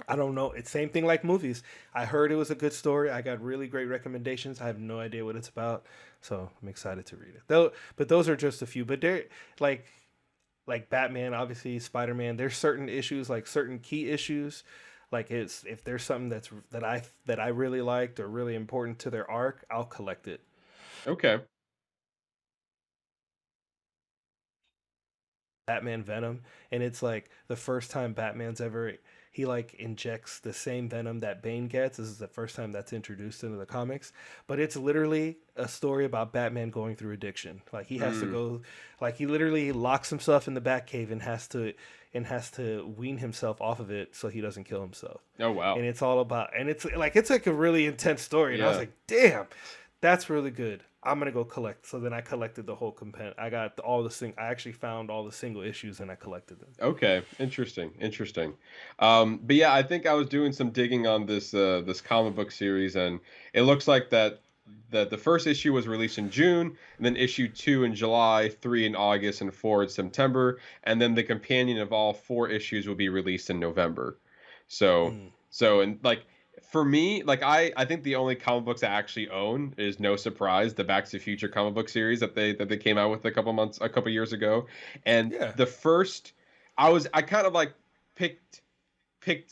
Speaker 9: I don't know. It's same thing like movies. I heard it was a good story. I got really great recommendations. I have no idea what it's about, so I'm excited to read it. But those are just a few. But they're like Batman, obviously Spider-Man. There's certain issues, like certain key issues. Like if there's something that I really liked or really important to their arc, I'll collect it.
Speaker 1: Okay.
Speaker 9: Batman Venom, and it's like the first time Batman's ever he like injects the same venom that Bane gets. This is the first time that's introduced into the comics, but it's literally a story about Batman going through addiction. Like he has to go, like he literally locks himself in the Batcave and has to wean himself off of it so he doesn't kill himself.
Speaker 1: Oh wow!
Speaker 9: And it's all about, and it's like a really intense story. And I was like, damn, that's really good. I'm gonna go collect. So then I collected the whole compendium. I got I actually found all the single issues and I collected them.
Speaker 1: Okay, interesting. But yeah, I think I was doing some digging on this comic book series, and it looks like that the first issue was released in June, and then issue 2 in July, 3 in August, and 4 in September, and then the companion of all 4 issues will be released in November. So and like. For me, like I think the only comic books I actually own is No Surprise, the Back to the Future comic book series that they came out with a couple years ago. And the first I kind of like picked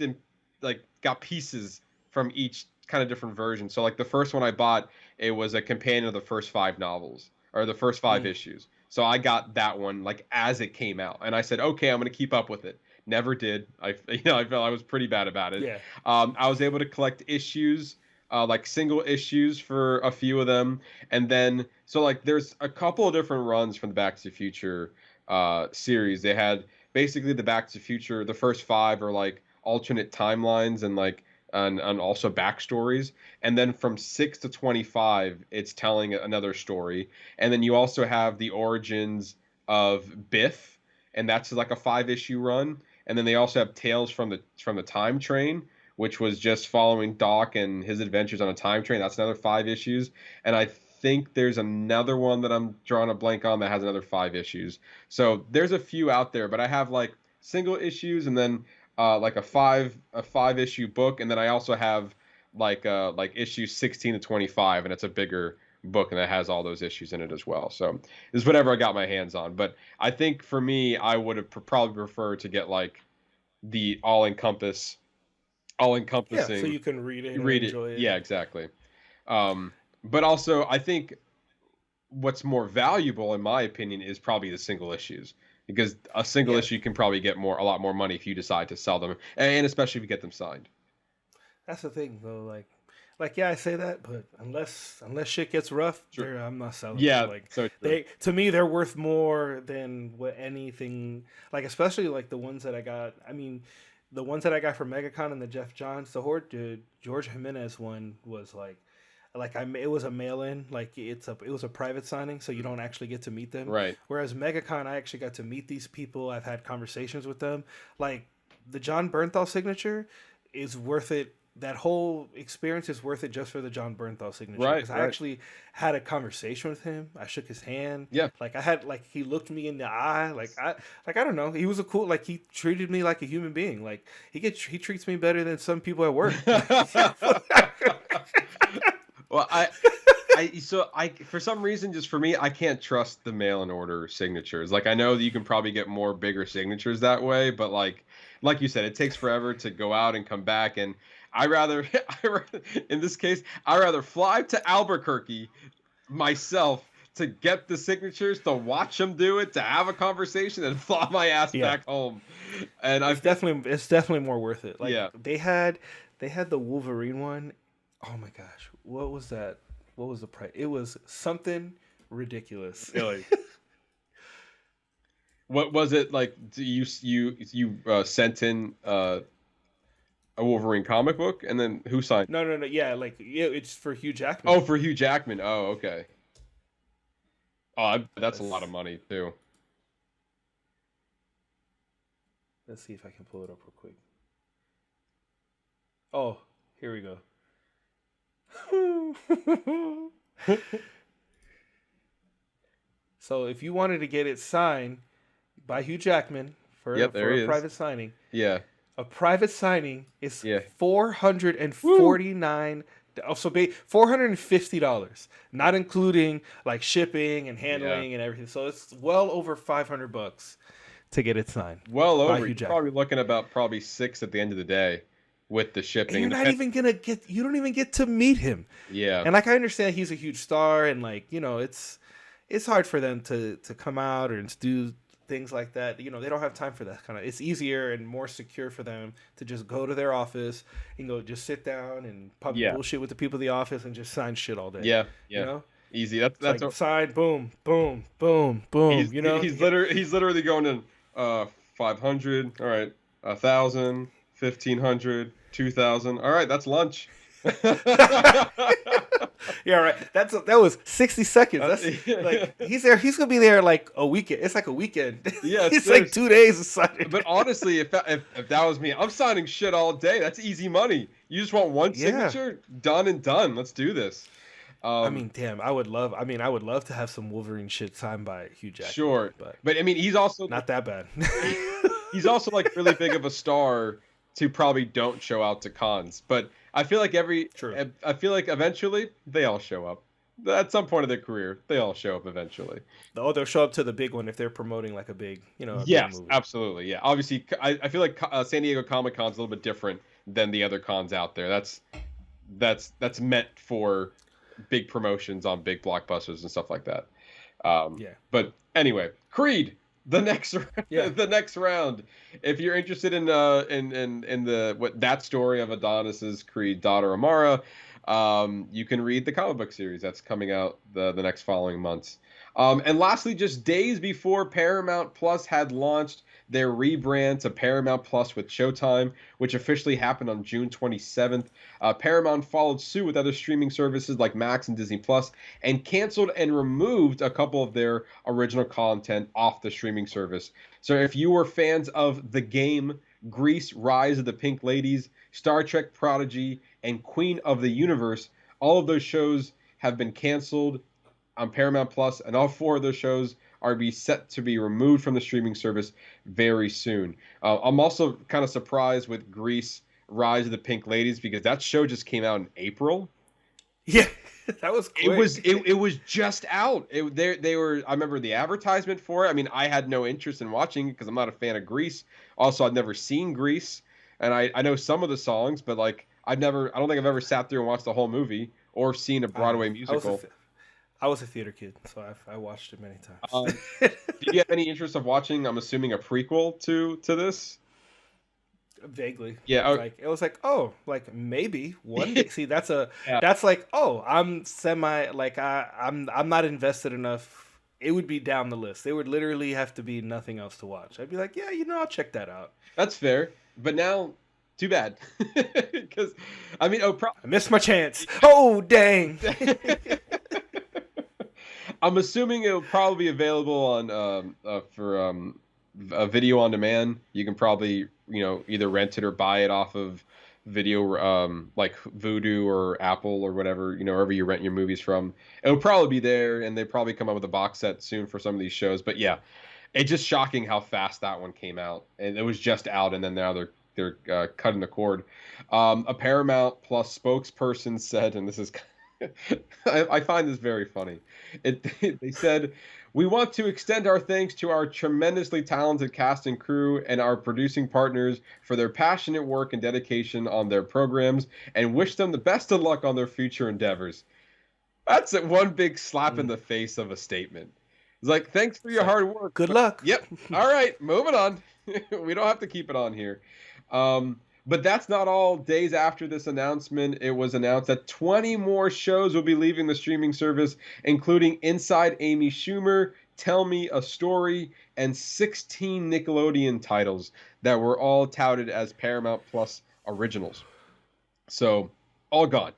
Speaker 1: and like got pieces from each kind of different version. So like the first one I bought, it was a companion of the first 5 novels or the first 5 issues. So I got that one like as it came out, and I said, okay, I'm going to keep up with it. Never did. I felt I was pretty bad about it.
Speaker 9: Yeah.
Speaker 1: I was able to collect issues, like single issues for a few of them, and then so like there's a couple of different runs from the Back to the Future series. They had basically the Back to the Future. The first 5 are like alternate timelines and like and also backstories, and then from 6 to 25, it's telling another story, and then you also have the origins of Biff, and that's like a 5-issue run. And then they also have Tales from the Time Train, which was just following Doc and his adventures on a time train. That's another 5 issues. And I think there's another one that I'm drawing a blank on that has another 5 issues. So there's a few out there, but I have like single issues and then like a 5-issue book, and then I also have like issues 16 to 25, and it's a bigger book and that has all those issues in it as well. So it's whatever I got my hands on. But I think for me, I would have probably preferred to get like the all-encompassing.
Speaker 9: Yeah, so you can read it and enjoy it.
Speaker 1: Yeah, exactly. But also I think what's more valuable in my opinion is probably the single issues, because a single
Speaker 9: Yeah.
Speaker 1: issue can probably get a lot more money if you decide to sell them, and especially if you get them signed.
Speaker 9: That's the thing, though. Like yeah, I say that, but unless shit gets rough, I'm not selling.
Speaker 1: Yeah,
Speaker 9: them. Like
Speaker 1: so true.
Speaker 9: to me, they're worth more than what anything. Like especially like the ones that I got. I mean, the ones that I got from MegaCon and the Jeff Johns, the George Jimenez one was it was a mail-in, like it was a private signing, so you don't actually get to meet them.
Speaker 1: Right.
Speaker 9: Whereas MegaCon, I actually got to meet these people. I've had conversations with them. Like the John Bernthal signature is worth it. That whole experience is worth it just for the John Bernthal signature.
Speaker 1: Right.
Speaker 9: Because I actually had a conversation with him. I shook his hand.
Speaker 1: Yeah.
Speaker 9: He looked me in the eye. I don't know. He was he treated me like a human being. Like he treats me better than some people at work.
Speaker 1: Well, I for some reason, just for me, I can't trust the mail-in order signatures. Like I know that you can probably get more bigger signatures that way, but like you said, it takes forever to go out and come back. And I rather in this case, I rather fly to Albuquerque myself to get the signatures, to watch them do it, to have a conversation, and fly my ass back home. And
Speaker 9: it's definitely more worth it. Like
Speaker 1: yeah.
Speaker 9: they had the Wolverine one. Oh my gosh, what was that? What was the price? It was something ridiculous.
Speaker 1: Really? What was it like? You sent in a Wolverine comic book, and then who signed?
Speaker 9: No. Yeah, it's for Hugh Jackman.
Speaker 1: Oh, for Hugh Jackman. Oh, okay. Oh, that's a lot of money too.
Speaker 9: Let's see if I can pull it up real quick. Oh, here we go. So if you wanted to get it signed by Hugh Jackman for a private signing, a private signing is $449. So $450, not including like shipping and handling and everything. So it's well over $500 to get it signed.
Speaker 1: Well over. You're probably looking about $6 at the end of the day. With the shipping,
Speaker 9: and you don't even get to meet him.
Speaker 1: Yeah,
Speaker 9: and like I understand he's a huge star, and like it's hard for them to come out and do things like that. They don't have time for that kind of. It's easier and more secure for them to just go to their office and go just sit down and bullshit with the people in the office and just sign shit all day.
Speaker 1: Yeah. Easy. That's
Speaker 9: like sign, boom, boom, boom, boom.
Speaker 1: He's literally going in 500. All right, 1,000. 1,500, 2,000. All right, that's lunch.
Speaker 9: Yeah, right. That was 60 seconds. That's like he's there. He's gonna be there like a weekend. It's like a weekend.
Speaker 1: Yeah,
Speaker 9: it's like 2 days of signing.
Speaker 1: But honestly, if that was me, I'm signing shit all day. That's easy money. You just want one signature, done and done. Let's do this.
Speaker 9: I mean, damn, I would love to have some Wolverine shit signed by Hugh Jackman.
Speaker 1: Sure, but I mean, he's also
Speaker 9: not that bad.
Speaker 1: He's also like really big of a star. Who probably don't show out to cons, but I feel like eventually they all show up. At some point of their career, they all show up eventually.
Speaker 9: Oh, they'll show up to the big one if they're promoting like a big,
Speaker 1: Yes,
Speaker 9: big movie.
Speaker 1: Absolutely. Yeah, obviously, I feel like San Diego Comic-Con's a little bit different than the other cons out there. That's meant for big promotions on big blockbusters and stuff like that. But anyway, Creed. The next round. If you're interested in that story of Adonis's Creed daughter Amara, you can read the comic book series that's coming out the next following months. And lastly, just days before Paramount Plus had launched their rebrand to Paramount Plus with Showtime, which officially happened on June 27th. Paramount followed suit with other streaming services like Max and Disney Plus and canceled and removed a couple of their original content off the streaming service. So if you were fans of The Game, Grease, Rise of the Pink Ladies, Star Trek Prodigy, and Queen of the Universe, all of those shows have been canceled on Paramount Plus, and all 4 of those shows are set to be removed from the streaming service very soon. I'm also kind of surprised with Grease, Rise of the Pink Ladies, because that show just came out in April.
Speaker 9: Yeah, that was quick.
Speaker 1: It was just out. They were. I remember the advertisement for it. I mean, I had no interest in watching it because I'm not a fan of Grease. Also, I'd never seen Grease, and I know some of the songs, but like I don't think I've ever sat through and watched the whole movie or seen a Broadway musical.
Speaker 9: I was a theater kid, so I watched it many times.
Speaker 1: Do you have any interest of watching? I'm assuming a prequel to this.
Speaker 9: Vaguely,
Speaker 1: Yeah.
Speaker 9: Like it was like, oh, like maybe one day. See, that's
Speaker 1: Yeah.
Speaker 9: that's like, oh, I'm semi like I'm not invested enough. It would be down the list. There would literally have to be nothing else to watch. I'd be like, yeah, I'll check that out.
Speaker 1: That's fair, but now, too bad, because I mean,
Speaker 9: I missed my chance. Oh dang!
Speaker 1: I'm assuming it'll probably be available on for a video on demand. You can probably either rent it or buy it off of video like Vudu or Apple or whatever, wherever you rent your movies from. It'll probably be there, and they probably come up with a box set soon for some of these shows. But yeah, it's just shocking how fast that one came out, and it was just out, and then now they're cutting the cord. A Paramount Plus spokesperson said, and this is I find this very funny. They said, "We want to extend our thanks to our tremendously talented cast and crew and our producing partners for their passionate work and dedication on their programs, and wish them the best of luck on their future endeavors." That's one big slap in the face of a statement. It's like, thanks for your hard work.
Speaker 9: Good luck.
Speaker 1: Yep. All right, moving on. We don't have to keep it on here. But that's not all. Days after this announcement, it was announced that 20 more shows will be leaving the streaming service, including Inside Amy Schumer, Tell Me a Story, and 16 Nickelodeon titles that were all touted as Paramount Plus originals. So, all gone.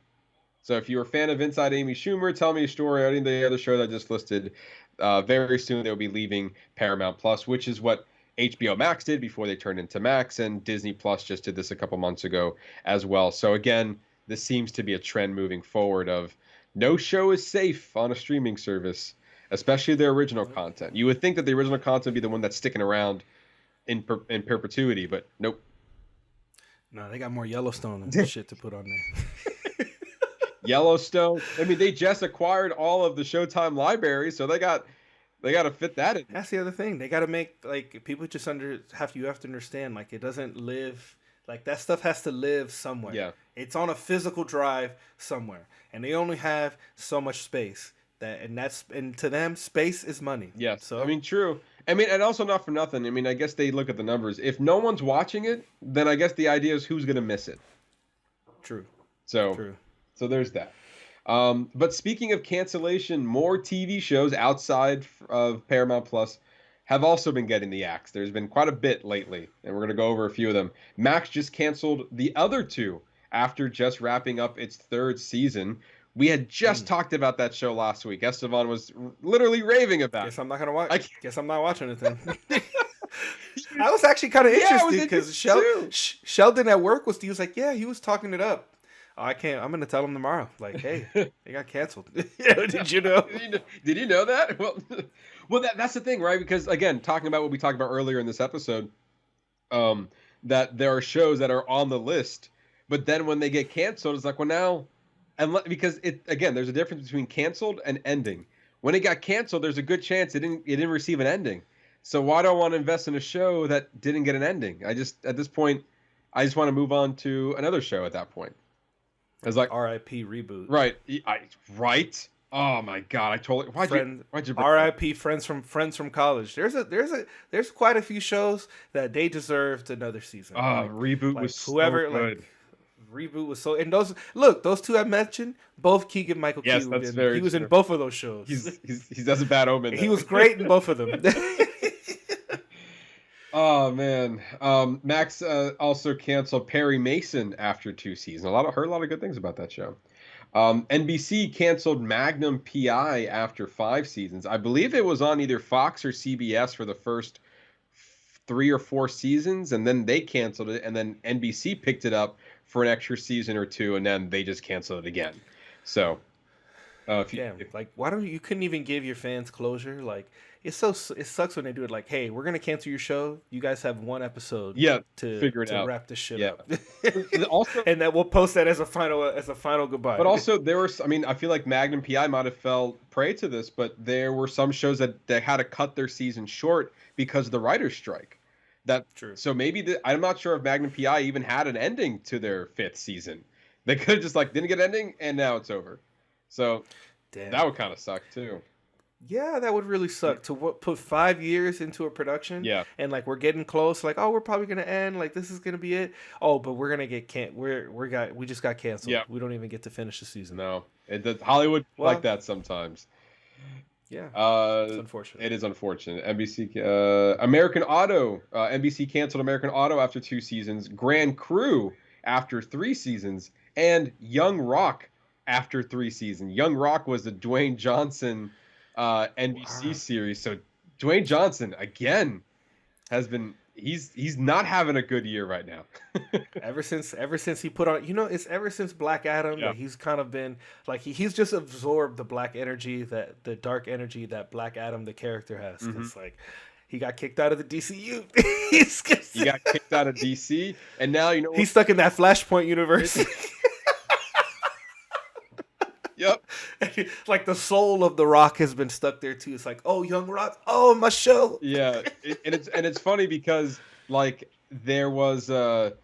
Speaker 1: So if you're a fan of Inside Amy Schumer, Tell Me a Story, or any of the other shows I just listed, very soon they'll be leaving Paramount Plus, which is what HBO Max did before they turned into Max, and Disney Plus just did this a couple months ago as well. So again, this seems to be a trend moving forward of no show is safe on a streaming service, especially their original content. You would think that the original content would be the one that's sticking around in perpetuity, but nope.
Speaker 9: No, they got more Yellowstone and shit to put on there.
Speaker 1: Yellowstone. I mean, they just acquired all of the Showtime library, so they got to fit that in.
Speaker 9: That's the other thing. They got to make, like, people just you have to understand, like, it doesn't live, like, that stuff has to live somewhere.
Speaker 1: Yeah.
Speaker 9: It's on a physical drive somewhere, and they only have so much space. And to them, space is money.
Speaker 1: Yes.
Speaker 9: So
Speaker 1: I mean, true. I mean, and also not for nothing. I mean, I guess they look at the numbers. If no one's watching it, then I guess the idea is who's going to miss it.
Speaker 9: True.
Speaker 1: So there's that. But speaking of cancellation, more TV shows outside of Paramount Plus have also been getting the axe. There's been quite a bit lately, and we're going to go over a few of them. Max just canceled the other two after just wrapping up its third season. We had just talked about that show last week. Esteban was literally raving about it.
Speaker 9: Guess I'm not going to watch. Guess I'm not watching it then. I was actually kind of interested because Sheldon at work he was like, yeah, he was talking it up. Oh, I can't. I'm going to tell him tomorrow. Like, hey, they got canceled. Did you know?
Speaker 1: Did you know that? Well, that's the thing, right? Because, again, talking about what we talked about earlier in this episode, that there are shows that are on the list, but then when they get canceled, it's like, well, now, because there's a difference between canceled and ending. When it got canceled, there's a good chance it didn't receive an ending. So why do I want to invest in a show that didn't get an ending? At this point, I just want to move on to another show at that point. It's like
Speaker 9: R.I.P. reboot.
Speaker 1: Right. Right. Oh my God! I totally. Why'd you
Speaker 9: R.I.P. Friends from college. There's quite a few shows that they deserved another season.
Speaker 1: Reboot was
Speaker 9: whoever
Speaker 1: so good.
Speaker 9: Reboot was so. And those two I mentioned, both Keegan Michael Key.
Speaker 1: That's very
Speaker 9: He was
Speaker 1: true.
Speaker 9: in both of those shows.
Speaker 1: He does a bad omen.
Speaker 9: He was great in both of them.
Speaker 1: Oh man, Max also canceled Perry Mason after 2 seasons. Heard a lot of good things about that show. NBC canceled Magnum PI after 5 seasons. I believe it was on either Fox or CBS for the first 3 or 4 seasons, and then they canceled it, and then NBC picked it up for an extra season or 2, and then they just canceled it again. So,
Speaker 9: why don't you couldn't even give your fans closure? Like, it sucks when they do it. Like, hey, we're gonna cancel your show. You guys have 1 episode,
Speaker 1: to figure it out,
Speaker 9: wrap this shit up.
Speaker 1: Also,
Speaker 9: and that we'll post that as a final goodbye.
Speaker 1: But also, I feel like Magnum PI might have fell prey to this, but there were some shows that they had to cut their season short because of the writer's strike. That's
Speaker 9: true.
Speaker 1: So maybe I'm not sure if Magnum PI even had an ending to their 5th season. They could have just didn't get an ending, and now it's over. So
Speaker 9: Damn.
Speaker 1: That would kind of suck too.
Speaker 9: Yeah, that would really suck to put 5 years into a production.
Speaker 1: Yeah.
Speaker 9: And like we're getting close, like, oh, we're probably gonna end, like this is gonna be it. Oh, but we're gonna get we just got canceled.
Speaker 1: Yeah.
Speaker 9: We don't even get to finish the season.
Speaker 1: No, Hollywood
Speaker 9: Well,
Speaker 1: like that sometimes.
Speaker 9: Yeah, it's unfortunate.
Speaker 1: It is unfortunate. NBC, American Auto, NBC canceled American Auto after 2 seasons, Grand Crew after 3 seasons, and Young Rock after 3 seasons. Young Rock was the Dwayne Johnson NBC series. So Dwayne Johnson again has been he's not having a good year right now.
Speaker 9: ever since he put on, it's ever since Black Adam that he's kind of been like he's just absorbed the black energy, the dark energy that Black Adam the character has. It's like he got kicked out of the DCU.
Speaker 1: He got kicked out of DC, and now
Speaker 9: he's stuck in that Flashpoint universe.
Speaker 1: Yep.
Speaker 9: Like the soul of the Rock has been stuck there too. It's like, oh, Young Rock, oh, my show.
Speaker 1: Yeah, and it's funny because like there was a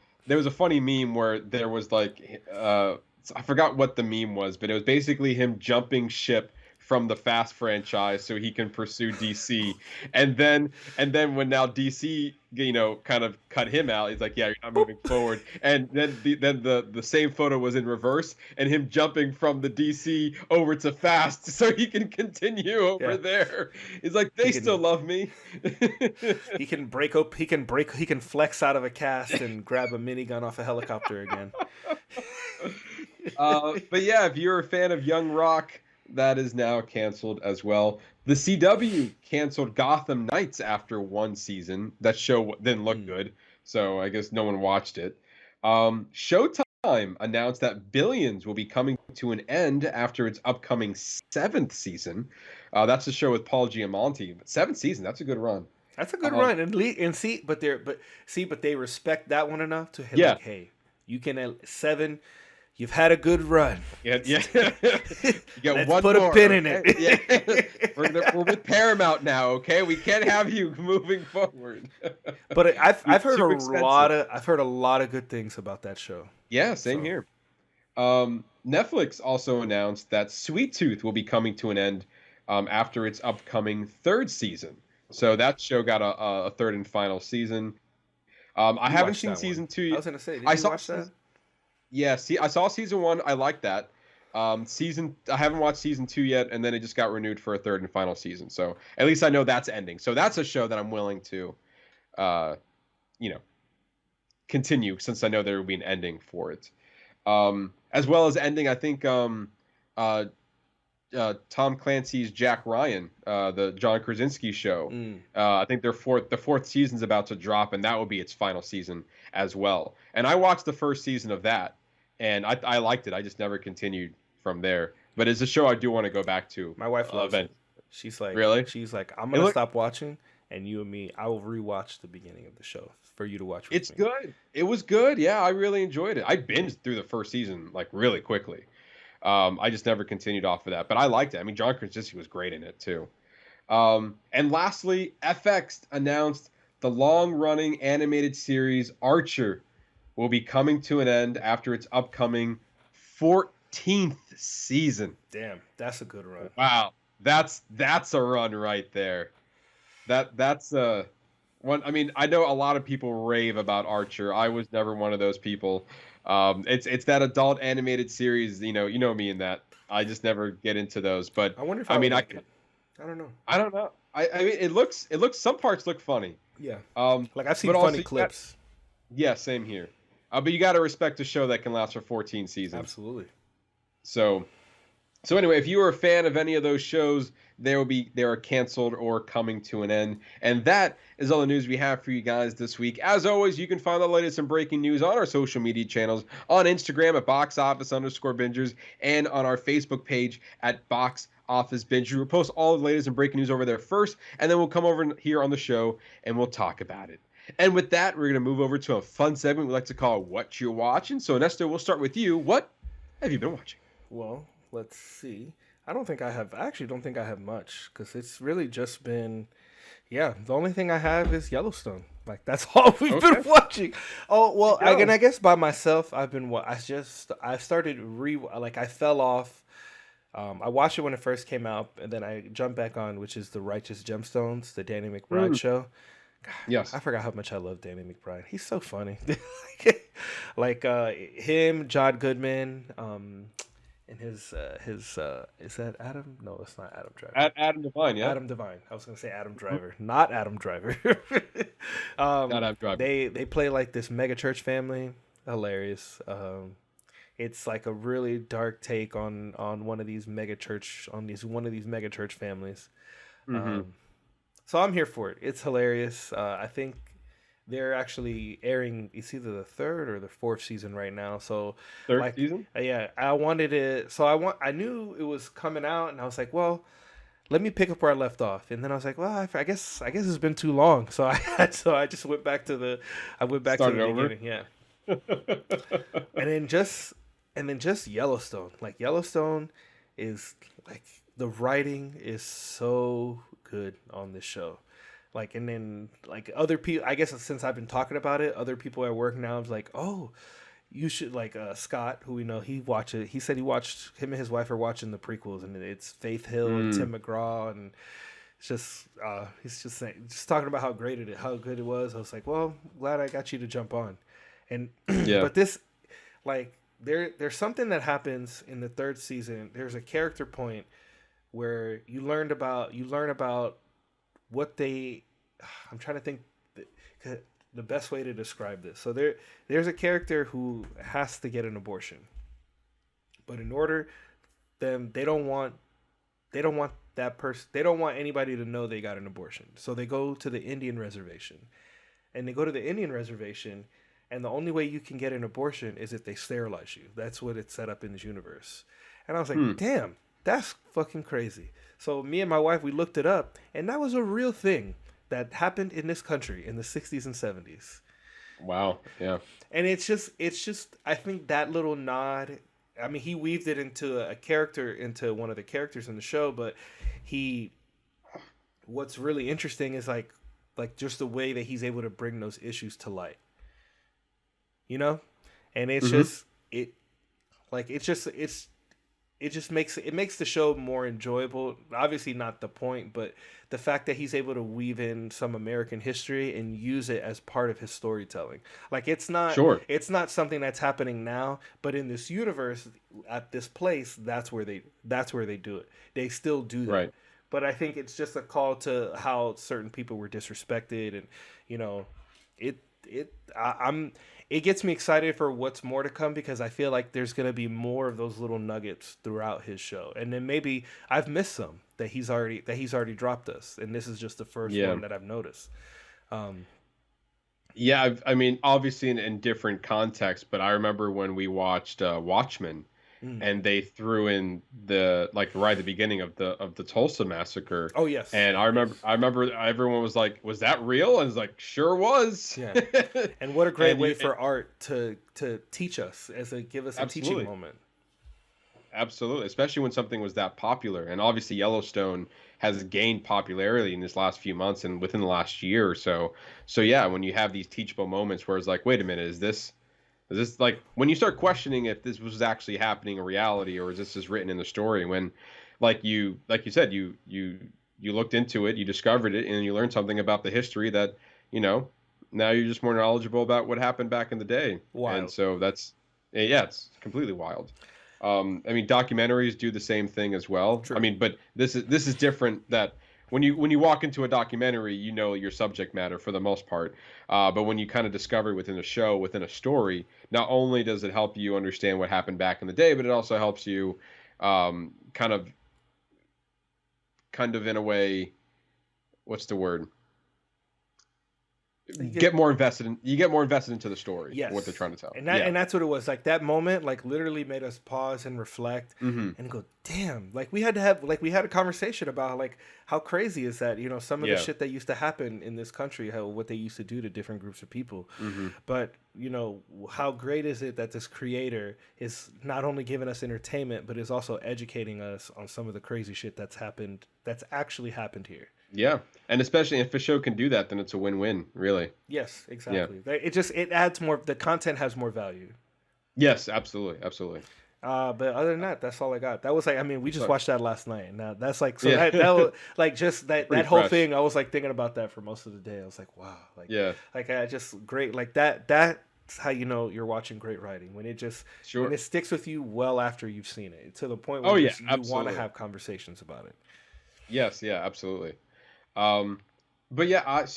Speaker 1: funny meme where there was like I forgot what the meme was, but it was basically him jumping ship from the Fast franchise so he can pursue DC, and then when now DC kind of cut him out, he's like, yeah, you're not moving forward, and then the same photo was in reverse and him jumping from the DC over to Fast so he can continue over there. He's like, they still love me.
Speaker 9: He can flex out of a cast and grab a minigun off a helicopter again.
Speaker 1: But yeah, if you're a fan of Young Rock, that is now canceled as well. The CW canceled Gotham Knights after 1 season. That show didn't look good, so I guess no one watched it. Showtime announced that Billions will be coming to an end after its upcoming 7th season. That's a show with Paul Giamatti. But 7th season, that's a good run.
Speaker 9: That's a good run, but they respect that one enough to like, hey, you can 7. You've had a good run.
Speaker 1: Yeah. You got
Speaker 9: Let's
Speaker 1: one
Speaker 9: put
Speaker 1: more,
Speaker 9: a pin in it.
Speaker 1: Yeah. We're with Paramount now, okay? We can't have you moving forward.
Speaker 9: But I've heard a lot of good things about that show.
Speaker 1: Yeah, same here. Netflix also announced that Sweet Tooth will be coming to an end after its upcoming 3rd season. So that show got a 3rd and final season. I haven't seen season 2 yet.
Speaker 9: I was gonna say, did you watch that?
Speaker 1: Yeah, I saw season 1. I liked that. I haven't watched season 2 yet, and then it just got renewed for a 3rd and final season. So at least I know that's ending. So that's a show that I'm willing to, continue, since I know there will be an ending for it. As well as ending, I think Tom Clancy's Jack Ryan, the John Krasinski show. I think the 4th season's about to drop, and that will be its final season as well. And I watched the 1st season of that, and I liked it. I just never continued from there. But it's a show I do want to go back to.
Speaker 9: My wife loves it. She's like,
Speaker 1: really?
Speaker 9: She's like, I'm gonna stop watching, and you and me, I will rewatch the beginning of the show for you to watch.
Speaker 1: It's good. It was good. Yeah, I really enjoyed it. I binged through the 1st season like really quickly. I just never continued off of that, but I liked it. I mean, John Krasinski was great in it too. And lastly, FX announced the long-running animated series Archer will be coming to an end after its upcoming 14th season.
Speaker 9: Damn, that's a good run.
Speaker 1: Wow, that's a run right there. That's one. I mean, I know a lot of people rave about Archer. I was never one of those people. It's that adult animated series, you know me in that. I just never get into those. But
Speaker 9: I wonder if
Speaker 1: I don't
Speaker 9: know.
Speaker 1: I don't know. I mean, it looks. Some parts look funny.
Speaker 9: Yeah. Like I've seen funny clips.
Speaker 1: Yeah, same here. But you got to respect a show that can last for 14 seasons.
Speaker 9: Absolutely.
Speaker 1: So anyway, if you are a fan of any of those shows, they are canceled or coming to an end. And that is all the news we have for you guys this week. As always, you can find the latest and breaking news on our social media channels, on Instagram at boxoffice_bingers, and on our Facebook page at Box Office Binge. We'll post all the latest and breaking news over there first, and then we'll come over here on the show and we'll talk about it. And with that, we're going to move over to a fun segment we like to call Whatcha Watchin. So, Ernesto, we'll start with you. What have you been watching?
Speaker 9: Well, let's see. I don't think I have much, because it's really just been, the only thing I have is Yellowstone. Like, that's all we've been watching. Oh, well, I guess by myself, I've been, I fell off. I watched it when it first came out, and then I jumped back on, which is the Righteous Gemstones, the Danny McBride show. God,
Speaker 1: Yes.
Speaker 9: I forgot how much I love Danny McBride. He's so funny. Him, John Goodman, and his is that Adam? No, it's not Adam Driver.
Speaker 1: Adam Devine, yeah.
Speaker 9: Adam Devine. I was gonna say Adam Driver, not Adam Driver.
Speaker 1: Not Adam Driver.
Speaker 9: They play like this mega church family. Hilarious. It's like a really dark take on one of these mega church families. So I'm here for it. It's hilarious. I think they're actually airing. It's either the third or the fourth season right now. So
Speaker 1: Third season?
Speaker 9: Yeah, I wanted it. So I knew it was coming out, and I was like, well, let me pick up where I left off. And then I was like, well, I guess it's been too long. So I just went back to the beginning. Yeah. and then just Yellowstone. Like Yellowstone is like the writing is so good on this show. Like, and then like other people, I guess since I've been talking about it, other people at work now is like, oh, you should like Scott, who we know, he watched it. He said him and his wife are watching the prequels, and it's Faith Hill and Tim McGraw, and it's just he's just talking about how great how good it was. I was like, well, glad I got you to jump on. And but this, like, there's something that happens in the third season. There's a character point where you learn about what they. I'm trying to think the best way to describe this. So there's a character who has to get an abortion, but in order, they don't want that person. They don't want anybody to know they got an abortion. So they go to the Indian reservation, and and the only way you can get an abortion is if they sterilize you. That's what it's set up in this universe. And I was like, damn, that's fucking crazy. So me and my wife, we looked it up, and that was a real thing that happened in this country in the 60s and 70s.
Speaker 1: Wow. Yeah. And
Speaker 9: it's just, I think that little nod, I mean, he weaved it into into one of the characters in the show, but what's really interesting is like just the way that he's able to bring those issues to light. You know? And it's it makes the show more enjoyable. Obviously not the point, but the fact that he's able to weave in some American history and use it as part of his storytelling. Like it's not something that's happening now, but in this universe, at this place, that's where they do it. They still do that.
Speaker 1: Right.
Speaker 9: But I think it's just a call to how certain people were disrespected, and you know, it gets me excited for what's more to come, because I feel like there's going to be more of those little nuggets throughout his show. And then maybe I've missed some that he's already dropped us, and this is just the first one that I've noticed.
Speaker 1: I mean, obviously in different contexts, but I remember when we watched Watchmen, and they threw in right at the beginning of the Tulsa massacre.
Speaker 9: Oh yes.
Speaker 1: And I remember everyone was like, "Was that real?" And it's like, "Sure was."
Speaker 9: Yeah. And what a great way for art to teach us, give us a teaching moment.
Speaker 1: Absolutely, especially when something was that popular. And obviously Yellowstone has gained popularity in this last few months and within the last year or so. So yeah, when you have these teachable moments where it's like, wait a minute, is this like when you start questioning if this was actually happening in reality, or is this just written in the story? When like you said, you looked into it, you discovered it, and you learned something about the history that, you know, now you're just more knowledgeable about what happened back in the day.
Speaker 9: Wild.
Speaker 1: And so it's completely wild. I mean, documentaries do the same thing as well. True. I mean, but this is different, that when you walk into a documentary, you know your subject matter for the most part. But when you kind of discover within a show, within a story, not only does it help you understand what happened back in the day, but it also helps you kind of in a way, what's the word? You get more invested into the story.
Speaker 9: Yes.
Speaker 1: What they're trying to tell.
Speaker 9: And that's what it was. Like that moment, like literally made us pause and reflect and go, damn, like we had a conversation about like how crazy is that, you know, some of the shit that used to happen in this country, what they used to do to different groups of people. But, you know, how great is it that this creator is not only giving us entertainment, but is also educating us on some of the crazy shit that's actually happened here.
Speaker 1: Yeah, and especially if a show can do that, then it's a win-win, really.
Speaker 9: Yes, exactly. Yeah. It adds more. The content has more value.
Speaker 1: Yes, absolutely.
Speaker 9: But other than that, that's all I got. That was like, I mean, we just
Speaker 1: Sorry.
Speaker 9: watched that last night. Now that's like, so
Speaker 1: Yeah.
Speaker 9: that was like just that
Speaker 1: Pretty
Speaker 9: whole
Speaker 1: fresh.
Speaker 9: thing. I was like thinking about that for most of the day. I was like, wow, like
Speaker 1: Yeah.
Speaker 9: like I just great like that. That's how you know you're watching great writing when it just
Speaker 1: Sure.
Speaker 9: when it sticks with you well after you've seen it to the point
Speaker 1: Oh,
Speaker 9: where
Speaker 1: yeah,
Speaker 9: you want to
Speaker 1: absolutely.
Speaker 9: have conversations about it.
Speaker 1: Yes, yeah, absolutely. But yeah, I've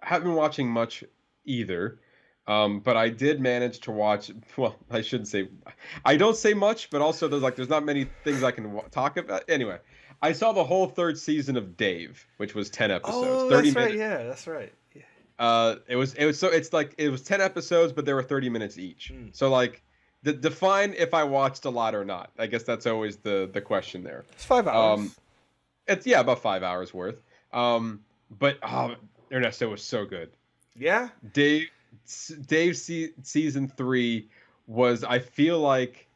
Speaker 1: haven't been watching much either. But I did manage to watch. Well, I shouldn't say. I don't say much, but also there's not many things I can talk about. Anyway, I saw the whole third season of Dave, which was 10 episodes,
Speaker 9: Oh,
Speaker 1: 30
Speaker 9: that's right.
Speaker 1: minutes.
Speaker 9: Yeah, that's right. Yeah.
Speaker 1: It was 10 episodes, but there were 30 minutes each.
Speaker 9: Mm.
Speaker 1: So like, define if I watched a lot or not. I guess that's always the question there.
Speaker 9: It's 5 hours.
Speaker 1: It's about 5 hours worth. But Ernesto was so good.
Speaker 9: Yeah.
Speaker 1: Dave season 3 was, I feel like,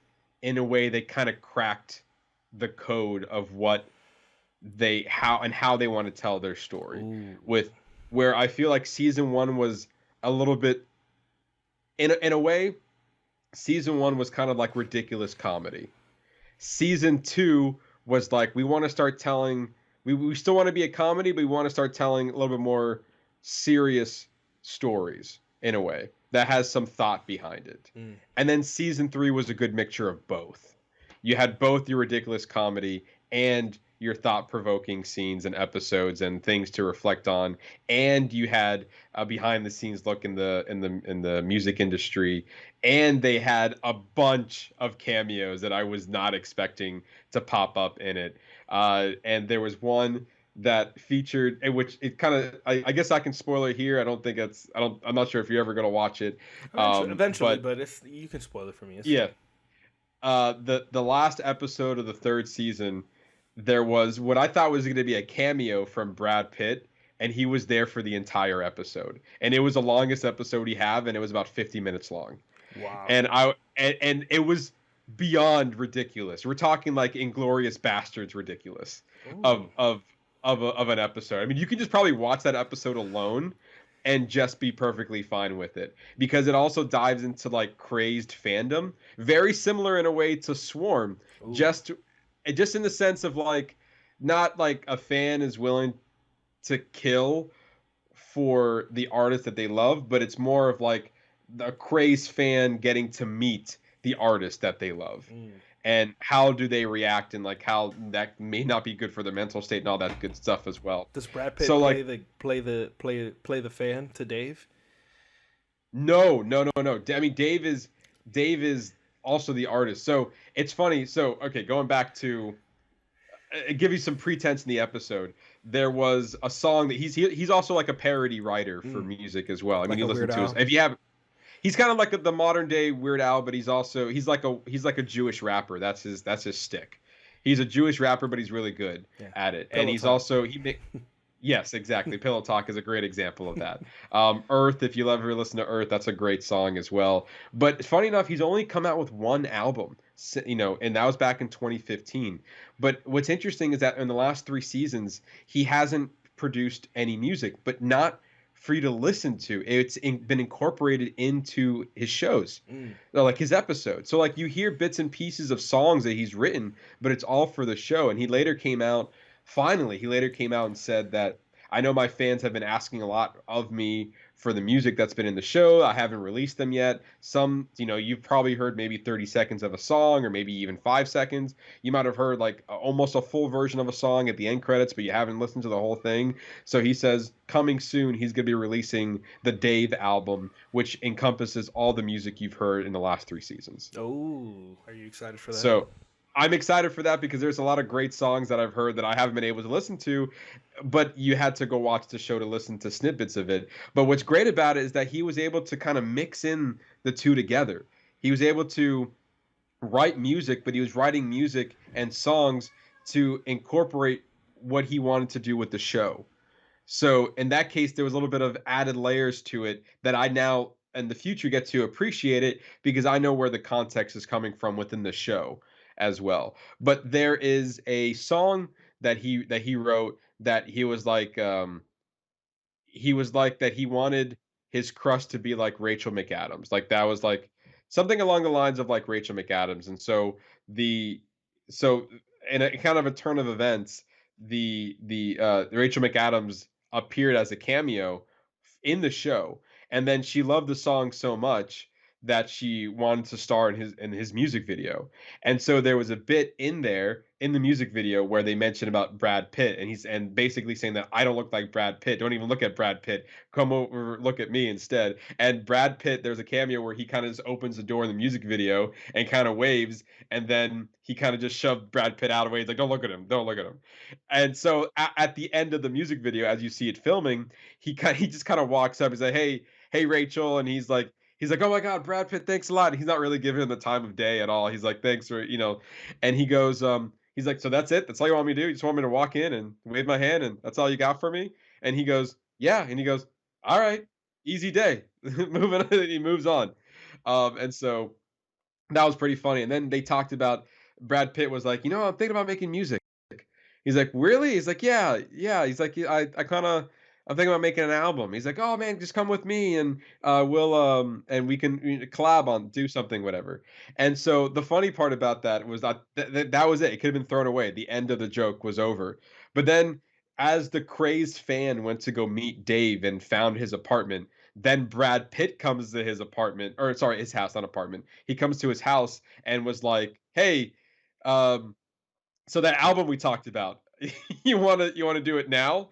Speaker 1: in a way they kind of cracked the code of what how they want to tell their story.
Speaker 9: Ooh.
Speaker 1: With where I feel like season 1 was a little bit in a way, season 1 was kind of like ridiculous comedy. Season 2 was like, we want to start telling, we still want to be a comedy, but we want to start telling a little bit more serious stories in a way that has some thought behind it.
Speaker 9: Mm.
Speaker 1: And then season 3 was a good mixture of both. You had both your ridiculous comedy and your thought-provoking scenes and episodes and things to reflect on, and you had a behind-the-scenes look in the music industry, and they had a bunch of cameos that I was not expecting to pop up in it. And there was one that featured, which it kind of, I guess I can spoil it here. I'm not sure if you're ever gonna watch it.
Speaker 9: Eventually, but you can spoil it for me. It's
Speaker 1: Yeah. The last episode of the third season, there was what I thought was going to be a cameo from Brad Pitt, and he was there for the entire episode. And it was the longest episode he had, and it was about 50 minutes long.
Speaker 9: Wow.
Speaker 1: And it was beyond ridiculous. We're talking like Inglorious Bastards ridiculous of an episode. I mean, you can just probably watch that episode alone and just be perfectly fine with it, because it also dives into like crazed fandom, very similar in a way to Swarm.
Speaker 9: Ooh.
Speaker 1: Just in the sense of like, not like a fan is willing to kill for the artist that they love, but it's more of like the crazed fan getting to meet the artist that they love. And how do they react, and like how that may not be good for their mental state and all that good stuff as well.
Speaker 9: Does Brad Pitt play the fan to Dave?
Speaker 1: No. I mean, Dave is also the artist. So it's funny. So okay, going back to give you some pretense in the episode. There was a song that he's also like a parody writer for music as well. I mean,
Speaker 9: Like
Speaker 1: you
Speaker 9: a
Speaker 1: listen
Speaker 9: Weird
Speaker 1: to his,
Speaker 9: Al?
Speaker 1: if you have. He's kind of like the modern day Weird Al, but he's like a Jewish rapper. That's his stick. He's a Jewish rapper, but he's really good at it.
Speaker 9: Pillow
Speaker 1: And he's
Speaker 9: Talk.
Speaker 1: also yes, exactly. Pillow Talk is a great example of that. Earth, if you ever listen to Earth, that's a great song as well. But funny enough, he's only come out with one album, and that was back in 2015. But what's interesting is that in the last 3 seasons, he hasn't produced any music, but not for you to listen to. It's been incorporated into his shows, like his episodes. So like you hear bits and pieces of songs that he's written, but it's all for the show. And he later came out and said that, I know my fans have been asking a lot of me for the music that's been in the show. I haven't released them yet. Some, you've probably heard maybe 30 seconds of a song, or maybe even 5 seconds. You might have heard like almost a full version of a song at the end credits, but you haven't listened to the whole thing. So he says coming soon, he's going to be releasing the Dave album, which encompasses all the music you've heard in the last 3 seasons.
Speaker 9: Oh, are you excited for that?
Speaker 1: So I'm excited for that, because there's a lot of great songs that I've heard that I haven't been able to listen to, but you had to go watch the show to listen to snippets of it. But what's great about it is that he was able to kind of mix in the two together. He was able to write music, but he was writing music and songs to incorporate what he wanted to do with the show. So in that case, there was a little bit of added layers to it that I now in the future get to appreciate it, because I know where the context is coming from within the show as well. But there is a song that he wrote that he was like that he wanted his crush to be like Rachel McAdams. Like that was like something along the lines of like Rachel McAdams. And so in a kind of a turn of events, the Rachel McAdams appeared as a cameo in the show, and then she loved the song so much that she wanted to star in his music video. And so there was a bit in there in the music video where they mention about Brad Pitt, and he's and basically saying that I don't look like Brad Pitt. Don't even look at Brad Pitt. Come over, look at me instead. And Brad Pitt, there's a cameo where he kind of just opens the door in the music video and kind of waves, and then he kind of just shoved Brad Pitt out of the way. He's like, "Don't look at him. Don't look at him." And so at the end of the music video, as you see it filming, he just kind of walks up. He's like, hey, Rachel," and he's like, "Oh my God, Brad Pitt, thanks a lot." And he's not really giving him the time of day at all. He's like, "Thanks for," and he goes, he's like, "So that's it? That's all you want me to do? You just want me to walk in and wave my hand, and that's all you got for me?" And he goes, "Yeah." And he goes, "All right, easy day." Moving on, he moves on. And so that was pretty funny. And then they talked about Brad Pitt was like, "I'm thinking about making music." He's like, "Really?" He's like, "Yeah, yeah." He's like, "I kind of, I'm thinking about making an album." He's like, "Oh man, just come with me and and we can collab on do something, whatever." And so the funny part about that was that was it. It could have been thrown away. The end of the joke was over. But then, as the crazed fan went to go meet Dave and found his apartment, then Brad Pitt comes to his apartment, or sorry, his house, not apartment. He comes to his house and was like, "Hey, um." So that album we talked about, you want to do it now?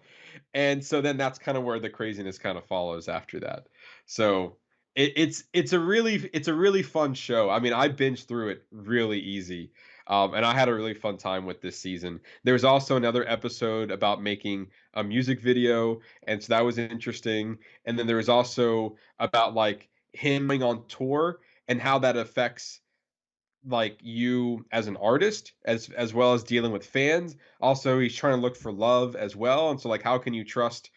Speaker 1: And so then that's kind of where the craziness kind of follows after that. So it's a really fun show. I mean, I binged through it really easy, and I had a really fun time with this season. There's also another episode about making a music video, and so that was interesting. And then there was also about like him going on tour and how that affects like you as an artist as well as dealing with fans. Also, he's trying to look for love as well, and so like how can you trust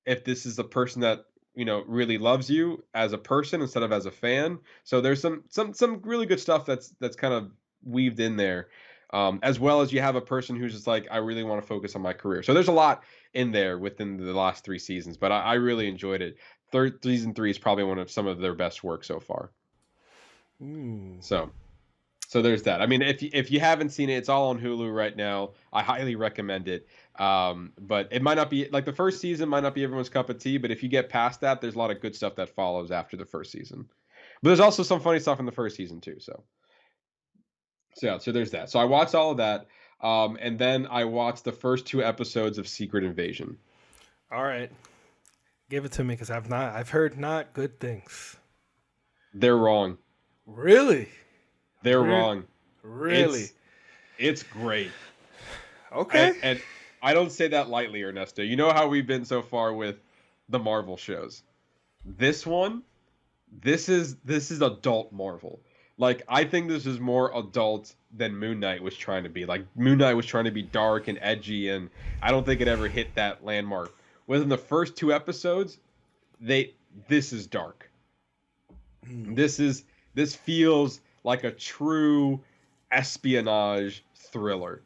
Speaker 1: if this is the person that really loves you as a person instead of as a fan. So there's some really good stuff that's kind of weaved in there, as well as you have a person who's just like, I really want to focus on my career. So there's a lot in there within the last 3 seasons, but I really enjoyed it. Season 3 is probably one of some of their best work so far. So there's that. I mean, if you haven't seen it, it's all on Hulu right now. I highly recommend it. But it might not be like the first season might not be everyone's cup of tea, but if you get past that, there's a lot of good stuff that follows after the first season. But there's also some funny stuff in the first season too. So there's that. So I watched all of that, and then I watched the first 2 episodes of Secret Invasion.
Speaker 9: All right, give it to me because I've heard not good things.
Speaker 1: They're wrong.
Speaker 9: Really?
Speaker 1: They're wrong.
Speaker 9: Really?
Speaker 1: It's great.
Speaker 9: Okay.
Speaker 1: And I don't say that lightly, Ernesto. You know how we've been so far with the Marvel shows. This is adult Marvel. Like, I think this is more adult than Moon Knight was trying to be. Like, Moon Knight was trying to be dark and edgy, and I don't think it ever hit that landmark. Within the first 2 episodes, this is dark. This feels like a true espionage thriller.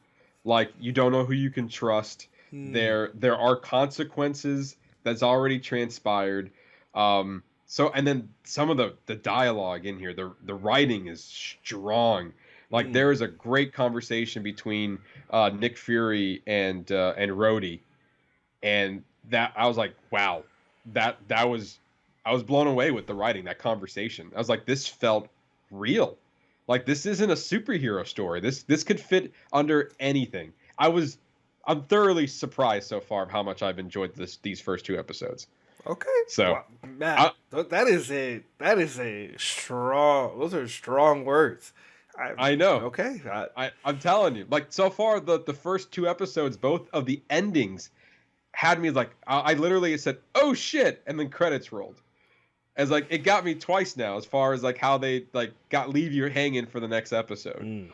Speaker 1: Like, you don't know who you can trust. There are consequences that's already transpired. And then some of the dialogue in here, the writing is strong. Like, there is a great conversation between Nick Fury and Rhodey, and that I was like, wow, I was blown away with the writing, that conversation. I was like, this felt real. Like, this isn't a superhero story. This could fit under anything. I'm thoroughly surprised so far of how much I've enjoyed these first 2 episodes.
Speaker 9: Okay.
Speaker 1: So,
Speaker 9: well, Matt, that is a strong. Those are strong words.
Speaker 1: I know.
Speaker 9: Okay.
Speaker 1: I'm telling you. Like, so far, the first 2 episodes, both of the endings, had me like, I literally said, "Oh shit," and then credits rolled. As like, it got me twice now, as far as like how they like leave you hanging for the next episode.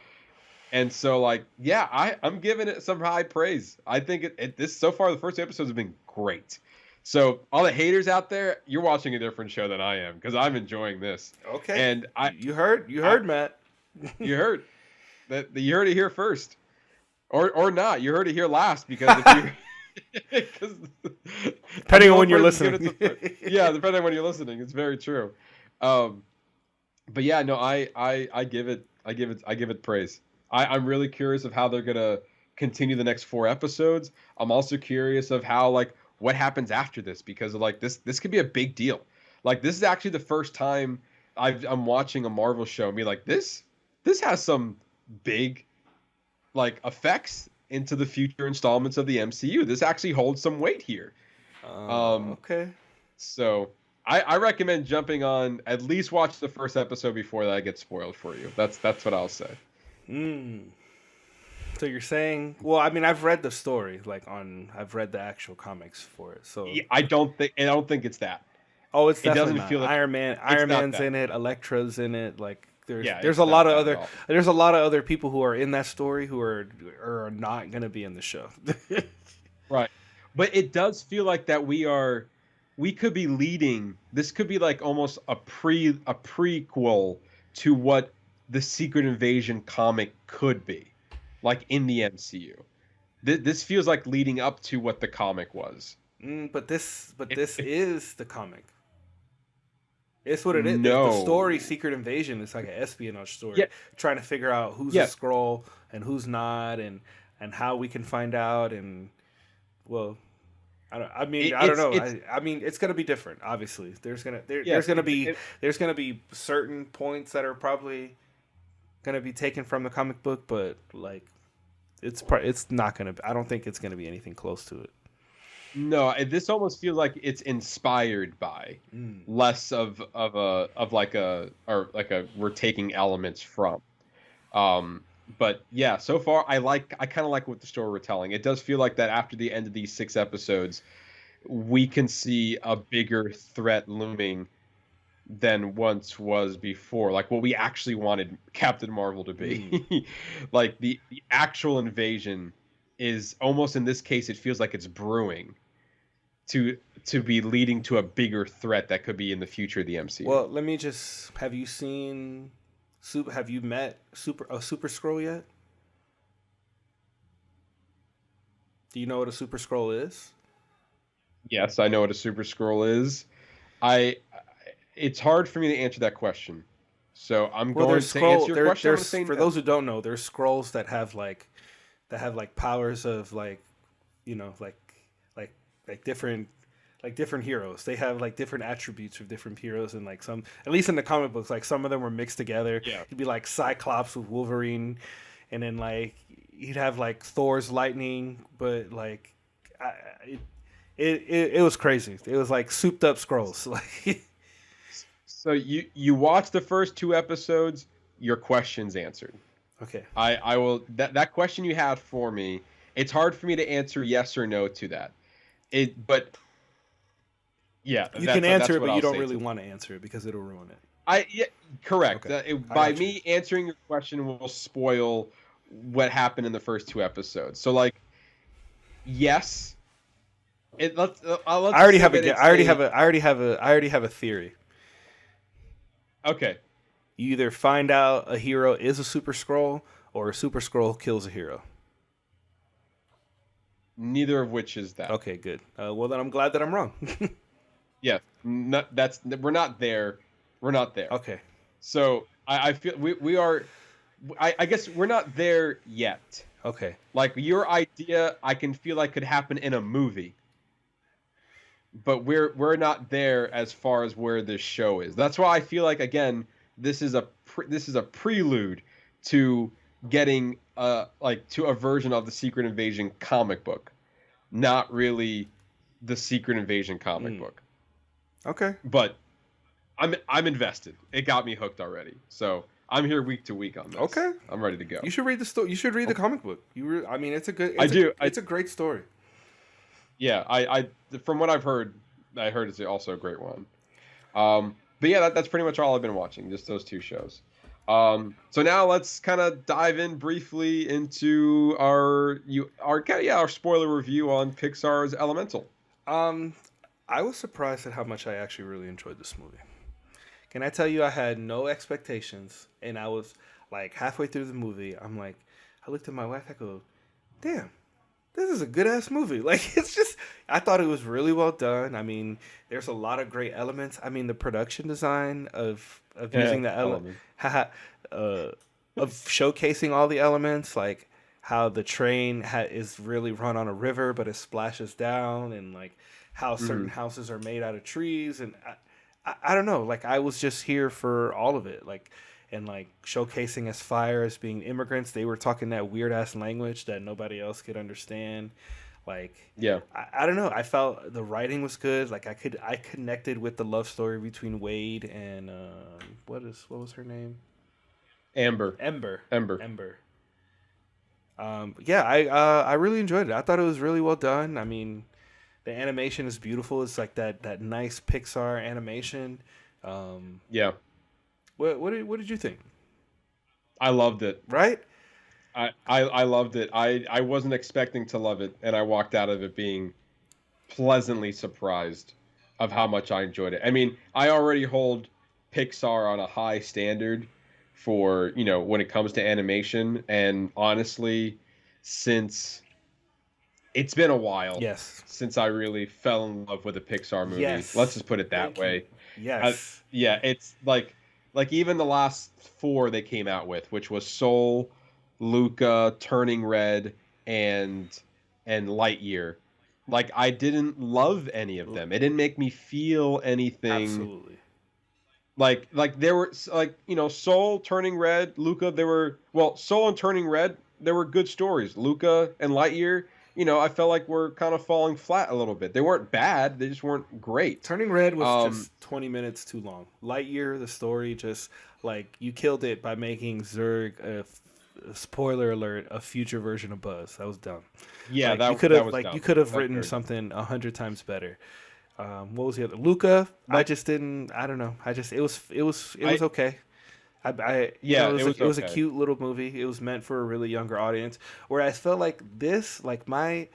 Speaker 1: And so, like, yeah, I'm giving it some high praise. I think this so far, the first 2 episodes have been great. So all the haters out there, you're watching a different show than I am, because I'm enjoying this.
Speaker 9: Okay.
Speaker 1: And
Speaker 9: you heard, Matt.
Speaker 1: You heard you heard it here first, or not. You heard it here last, because if you.
Speaker 9: Depending on when you're listening.
Speaker 1: Yeah, depending on when you're listening. It's very true. but yeah, no, I give it praise. I'm really curious of how they're gonna continue the next 4 episodes. I'm also curious of how like what happens after this because of, like this could be a big deal. Like this is actually the first time I'm watching a Marvel show and be like this has some big like effects into the future installments of the MCU. This actually holds some weight here.
Speaker 9: Okay.
Speaker 1: So I recommend jumping on, at least watch the first episode before that gets spoiled for you. That's what I'll say.
Speaker 9: So you're saying, well, I mean, I've read the story, I've read the actual comics for it. So
Speaker 1: Yeah, I don't think it's that.
Speaker 9: oh, it's
Speaker 1: It
Speaker 9: definitely
Speaker 1: doesn't
Speaker 9: not.
Speaker 1: feel like
Speaker 9: Iron Man.
Speaker 1: it's
Speaker 9: Iron
Speaker 1: not
Speaker 9: Man's
Speaker 1: that.
Speaker 9: in it. Elektra's in it. Like
Speaker 1: Yeah,
Speaker 9: there's
Speaker 1: it's
Speaker 9: a
Speaker 1: not
Speaker 9: lot of
Speaker 1: that at
Speaker 9: other
Speaker 1: all.
Speaker 9: there's a lot of other people who are in that story who are not going to be in the show.
Speaker 1: Right. But it does feel like that we could be leading. This could be like almost a prequel to what the Secret Invasion comic could be, like in the MCU. This feels like leading up to what the comic was.
Speaker 9: But this is the comic. It's what it is.
Speaker 1: No.
Speaker 9: The story, Secret Invasion, is like an espionage story.
Speaker 1: Yeah.
Speaker 9: Trying to figure out who's a Skrull and who's not, and how we can find out. And well, I don't know. I mean, it's gonna be different. Obviously, there's gonna be certain points that are probably gonna be taken from the comic book, but like, it's not gonna. I don't think it's gonna be anything close to it.
Speaker 1: No, this almost feels like it's inspired by less of like a we're taking elements from. But yeah, so far I kind of like what the story we're telling. It does feel like that after the end of these 6 episodes, we can see a bigger threat looming than once was before. Like what we actually wanted Captain Marvel to be. Like the actual invasion is almost, in this case, it feels like it's brewing to be leading to a bigger threat that could be in the future of the MCU.
Speaker 9: Well, let me just, have you met Super Skrull yet? Do you know what a Super Skrull is?
Speaker 1: Yes, I know what a Super Skrull is. It's hard for me to answer that question. So I'm going to answer your question.
Speaker 9: For those who don't know, there's Skrulls that have like powers of like different heroes. They have like different attributes of different heroes, and like some, at least in the comic books, like some of them were mixed together.
Speaker 1: Yeah.
Speaker 9: It'd be like Cyclops with Wolverine, and then like you'd have like Thor's lightning, but like it was crazy. It was like souped up Skrulls. Like
Speaker 1: so you watch the first 2 episodes, your question's answered.
Speaker 9: Okay.
Speaker 1: I will that question you had for me. It's hard for me to answer yes or no to that. But yeah,
Speaker 9: you can answer it, but you don't really want to answer it because it'll ruin it.
Speaker 1: Correct.
Speaker 9: Okay.
Speaker 1: By me answering your question will spoil what happened in the first 2 episodes. So like, yes. I already have a theory. Okay.
Speaker 9: You either find out a hero is a Super Skrull, or a Super Skrull kills a hero.
Speaker 1: Neither of which is that.
Speaker 9: Okay, good. Well, then I'm glad that I'm wrong.
Speaker 1: Yeah, we're not there. We're not there.
Speaker 9: Okay.
Speaker 1: So I feel we are. I guess we're not there yet.
Speaker 9: Okay.
Speaker 1: Like your idea, I can feel like could happen in a movie, but we're not there as far as where this show is. That's why I feel like, again, this is a prelude to getting to a version of the Secret Invasion comic book, not really the Secret Invasion comic book.
Speaker 9: Okay.
Speaker 1: But I'm invested. It got me hooked already. So I'm here week to week on this.
Speaker 9: Okay.
Speaker 1: I'm ready to go.
Speaker 9: You should read the story. You should read the comic book. I mean, it's a good. It's a great story.
Speaker 1: Yeah, I from what I've heard, it's also a great one. But yeah, that's pretty much all I've been watching. Just those 2 shows. So now let's kind of dive in briefly into our spoiler review on Pixar's Elemental.
Speaker 9: I was surprised at how much I actually really enjoyed this movie. Can I tell you, I had no expectations, and I was like halfway through the movie, I looked at my wife, I go, damn, this is a good ass movie. Like, it's just, I thought it was really well done. I mean, there's a lot of great elements. I mean, the production design of using the of showcasing all the elements, like how the train is really run on a river, but it splashes down, and like how certain houses are made out of trees, and I don't know. Like, I was just here for all of it. Like, and like showcasing as fire as being immigrants. They were talking that weird ass language that nobody else could understand. Like,
Speaker 1: yeah,
Speaker 9: I don't know. I felt the writing was good. Like, I connected with the love story between Wade and what was her name?
Speaker 1: Ember.
Speaker 9: Yeah, I really enjoyed it. I thought it was really well done. I mean, the animation is beautiful. It's like that nice Pixar animation.
Speaker 1: Yeah.
Speaker 9: What did you think?
Speaker 1: I loved it.
Speaker 9: Right?
Speaker 1: I loved it. I wasn't expecting to love it, and I walked out of it being pleasantly surprised of how much I enjoyed it. I mean, I already hold Pixar on a high standard for, when it comes to animation, and honestly, since it's been a while since I really fell in love with a Pixar movie.
Speaker 9: Yes.
Speaker 1: Let's just put it that way.
Speaker 9: Yes.
Speaker 1: Yeah, it's like even the last 4 they came out with, which was Soul, Luca, Turning Red, and Lightyear. Like, I didn't love any of them. It didn't make me feel anything.
Speaker 9: Absolutely.
Speaker 1: Like there were, like, Soul, Turning Red, Luca, Soul and Turning Red, there were good stories. Luca and Lightyear, I felt like we're kind of falling flat a little bit. They weren't bad, they just weren't great.
Speaker 9: Turning Red was just 20 minutes too long. Lightyear, the story, just like, you killed it by making Zurg spoiler alert, a future version of Buzz. That was dumb.
Speaker 1: Yeah,
Speaker 9: like,
Speaker 1: that
Speaker 9: you could have written something 100 times better. What was the other? Luca. I just didn't. I don't know. It was okay. It was a cute little movie. It was meant for a really younger audience. Where I felt like this, like my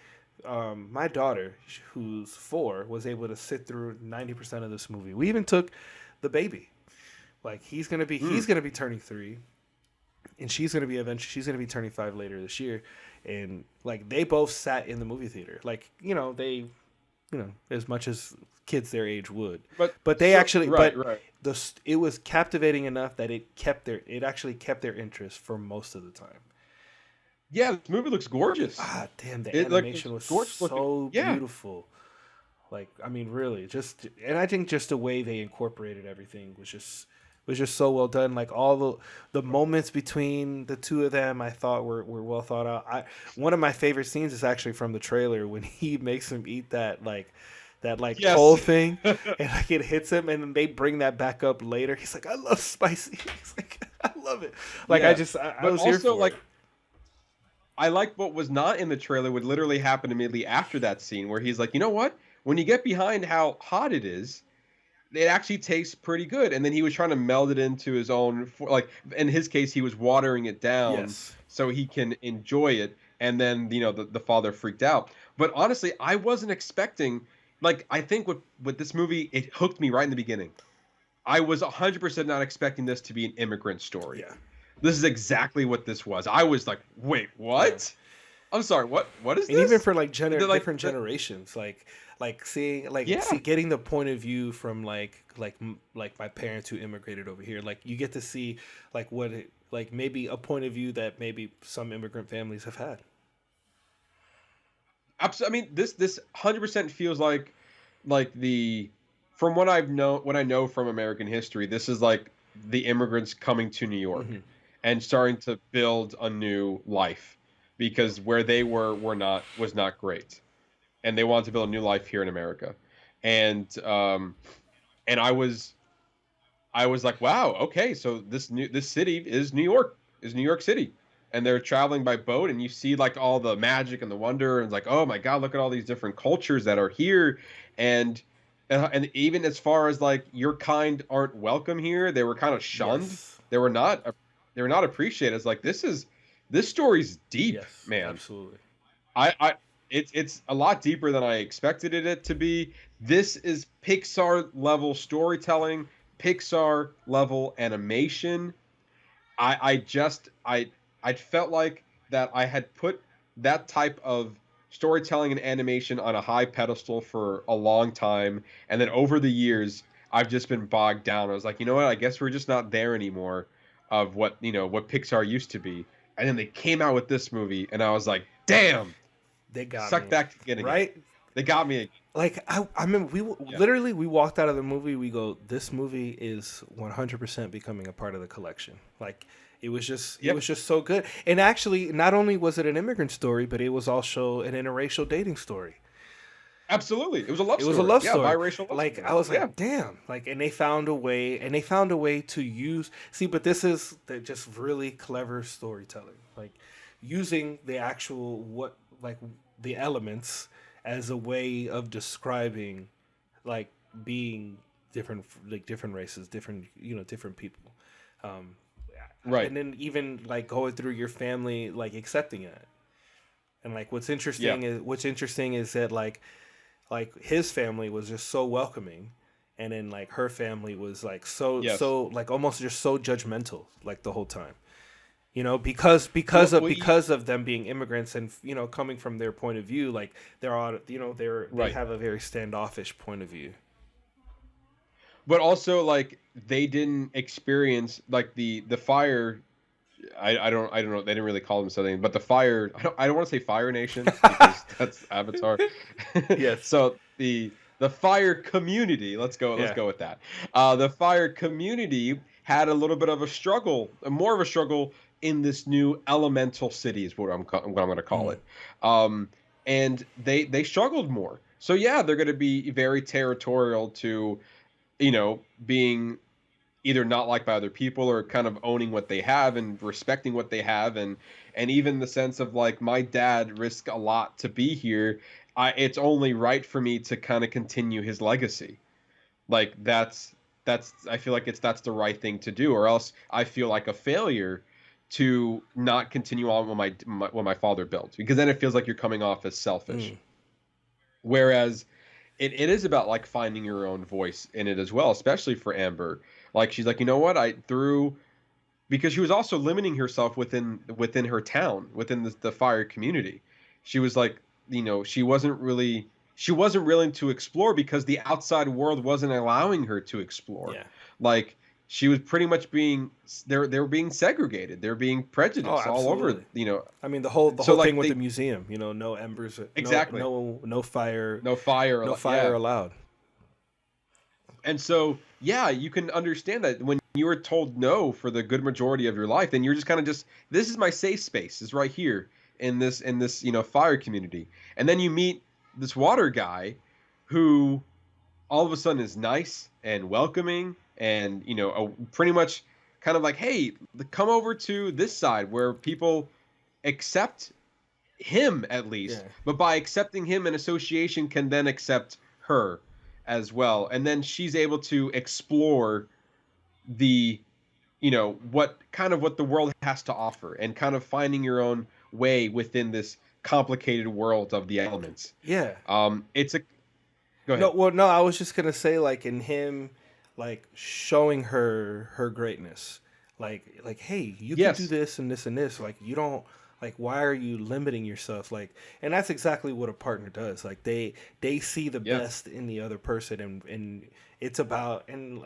Speaker 9: daughter, who's 4, was able to sit through 90% of this movie. We even took the baby. Like, he's gonna be turning 3. And she's gonna be turning 5 later this year, and like, they both sat in the movie theater, like, as much as kids their age would, but they actually, it was captivating enough that it actually kept their interest for most of the time.
Speaker 1: Yeah, this movie looks gorgeous.
Speaker 9: Damn, the animation was so beautiful. Like, I mean, really, and I think just the way they incorporated everything was just so well done. Like, all the moments between the two of them, I thought were well thought out. One of my favorite scenes is actually from the trailer, when he makes him eat that whole thing, and like, it hits him, and then they bring that back up later. He's like, I love spicy. He's like, I love it. Like, I was here for it.
Speaker 1: I like what was not in the trailer would literally happen immediately after that scene, where he's like, you know what? When you get behind how hot it is, it actually tastes pretty good. And then he was trying to meld it into his own, like, in his case, he was watering it down so he can enjoy it. And then, the father freaked out. But honestly, I wasn't expecting, like, I think with this movie, it hooked me right in the beginning. I was 100% not expecting this to be an immigrant story.
Speaker 9: Yeah.
Speaker 1: This is exactly what this was. I was like, wait, what? Yeah. I'm sorry, what is this?
Speaker 9: And even for, like, different generations, seeing, getting the point of view from like my parents who immigrated over here. Like, you get to see like what it, like, maybe a point of view that maybe some immigrant families have had.
Speaker 1: Absolutely. I mean, this 100% feels like from what I know from American history, this is like the immigrants coming to New York and starting to build a new life, because where they was not great. And they wanted to build a new life here in America. And I was like, wow, okay, so this city is New York City. And they're traveling by boat, and you see like all the magic and the wonder, and it's like, oh my God, look at all these different cultures that are here. And even as far as like, your kind aren't welcome here, they were kind of shunned. Yes. They were not appreciated. It's like, this story's deep, man.
Speaker 9: Absolutely.
Speaker 1: It's a lot deeper than I expected it to be. This is Pixar level storytelling, Pixar level animation. I felt like that I had put that type of storytelling and animation on a high pedestal for a long time, and then over the years, I've just been bogged down. I was like, you know what? I guess we're just not there anymore of what what Pixar used to be. And then they came out with this movie, and I was like, damn,
Speaker 9: They got
Speaker 1: suck
Speaker 9: me.
Speaker 1: back to getting
Speaker 9: Right?
Speaker 1: it. They got me.
Speaker 9: Like I mean, literally we walked out of the movie. We go, this movie is 100% becoming a part of the collection. Like it was just so good. And actually, not only was it an immigrant story, but it was also an interracial dating story.
Speaker 1: Absolutely, it was a love story.
Speaker 9: It was a love story.
Speaker 1: Biracial love
Speaker 9: like
Speaker 1: story.
Speaker 9: I was like, damn. Like, and they found a way to use. See, but this is just really clever storytelling. Like using the actual the elements as a way of describing, like, being different, like different races, different different people,
Speaker 1: right?
Speaker 9: And then even like going through your family, like accepting it, and like what's interesting is that like his family was just so welcoming, and then like her family was like so like almost just so judgmental like the whole time. Because of them being immigrants and coming from their point of view, like they have a very standoffish point of view.
Speaker 1: But also, like, they didn't experience like the fire. I don't know. They didn't really call them something, but the fire. I don't want to say Fire Nation because that's Avatar.
Speaker 9: Yes.
Speaker 1: So the fire community. Let's go with that. The fire community had a little bit of a struggle, more of a struggle in this new elemental city is what I'm going to call it. And they struggled more. So yeah, they're going to be very territorial to, being either not liked by other people or kind of owning what they have and respecting what they have. And even the sense of like, my dad risked a lot to be here. It's only right for me to kind of continue his legacy. Like that's I feel like that's the right thing to do, or else I feel like a failure to not continue on what my father built, because then it feels like you're coming off as selfish. Whereas it is about like finding your own voice in it as well, especially for Amber. Like she's like, you know what, because she was also limiting herself within her town, within the fire community. She was like, she wasn't willing to explore because the outside world wasn't allowing her to explore.
Speaker 9: Yeah.
Speaker 1: Like she was pretty much they were being segregated. They're being prejudiced all over.
Speaker 9: I mean, the whole thing with the museum. No embers.
Speaker 1: Exactly.
Speaker 9: No fire.
Speaker 1: No fire.
Speaker 9: No fire allowed.
Speaker 1: And so, yeah, you can understand that when you were told no for the good majority of your life, then you're just kind of this is my safe space. Is right here in this fire community, and then you meet this water guy, who all of a sudden is nice and welcoming. And, pretty much kind of like, hey, come over to this side where people accept him at least. Yeah. But by accepting him, an association can then accept her as well. And then she's able to explore the, what the world has to offer, and kind of finding your own way within this complicated world of the elements.
Speaker 9: Yeah.
Speaker 1: Go ahead.
Speaker 9: No, I was just going to say, like, in him, like showing her greatness, like hey, you can do this and this and this. Like you don't, like, why are you limiting yourself? Like, and that's exactly what a partner does. Like they see the best in the other person, and it's about and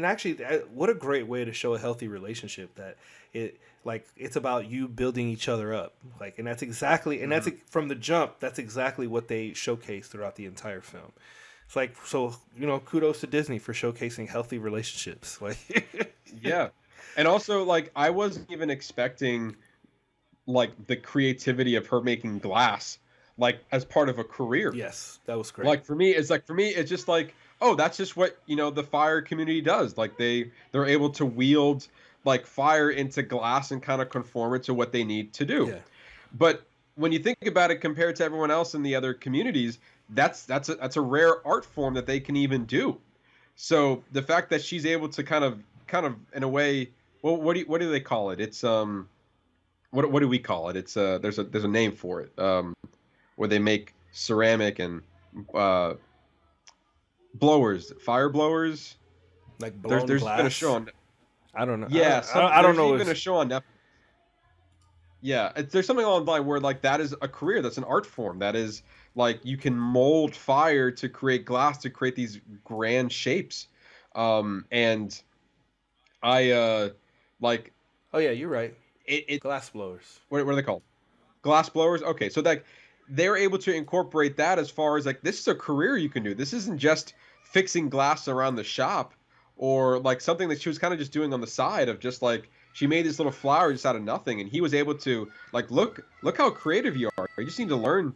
Speaker 9: actually, what a great way to show a healthy relationship, that it's about you building each other up. Like, and that's exactly that's from the jump. That's exactly what they showcase throughout the entire film. It's like, so, kudos to Disney for showcasing healthy relationships. Like,
Speaker 1: yeah. And also, like, I wasn't even expecting, like, the creativity of her making glass, like, as part of a career.
Speaker 9: Yes, that was great.
Speaker 1: Like, for me, it's just like, oh, that's just what, the fire community does. Like, they're able to wield, like, fire into glass and kind of conform it to what they need to do.
Speaker 9: Yeah.
Speaker 1: But when you think about it compared to everyone else in the other communities, that's a rare art form that they can even do. So the fact that she's able to kind of in a way, well, what do they call it? It's what do we call it? It's there's a name for it, where they make ceramic and blowers, fire blowers.
Speaker 9: Like there's
Speaker 1: been a show on.
Speaker 9: I don't know.
Speaker 1: Yeah,
Speaker 9: I don't know.
Speaker 1: There's even a show on Netflix. Yeah, there's something along the line where like that is a career, that's an art form, that is like you can mold fire to create glass to create these grand shapes. And I like
Speaker 9: Oh yeah, you're right.
Speaker 1: it
Speaker 9: Glass blowers.
Speaker 1: what are they called? Glass blowers. Okay, so like they're able to incorporate that as far as like this is a career you can do. This isn't just fixing glass around the shop or like something that she was kind of just doing on the side of just like she made this little flower just out of nothing, and he was able to like look how creative you are. You just need to learn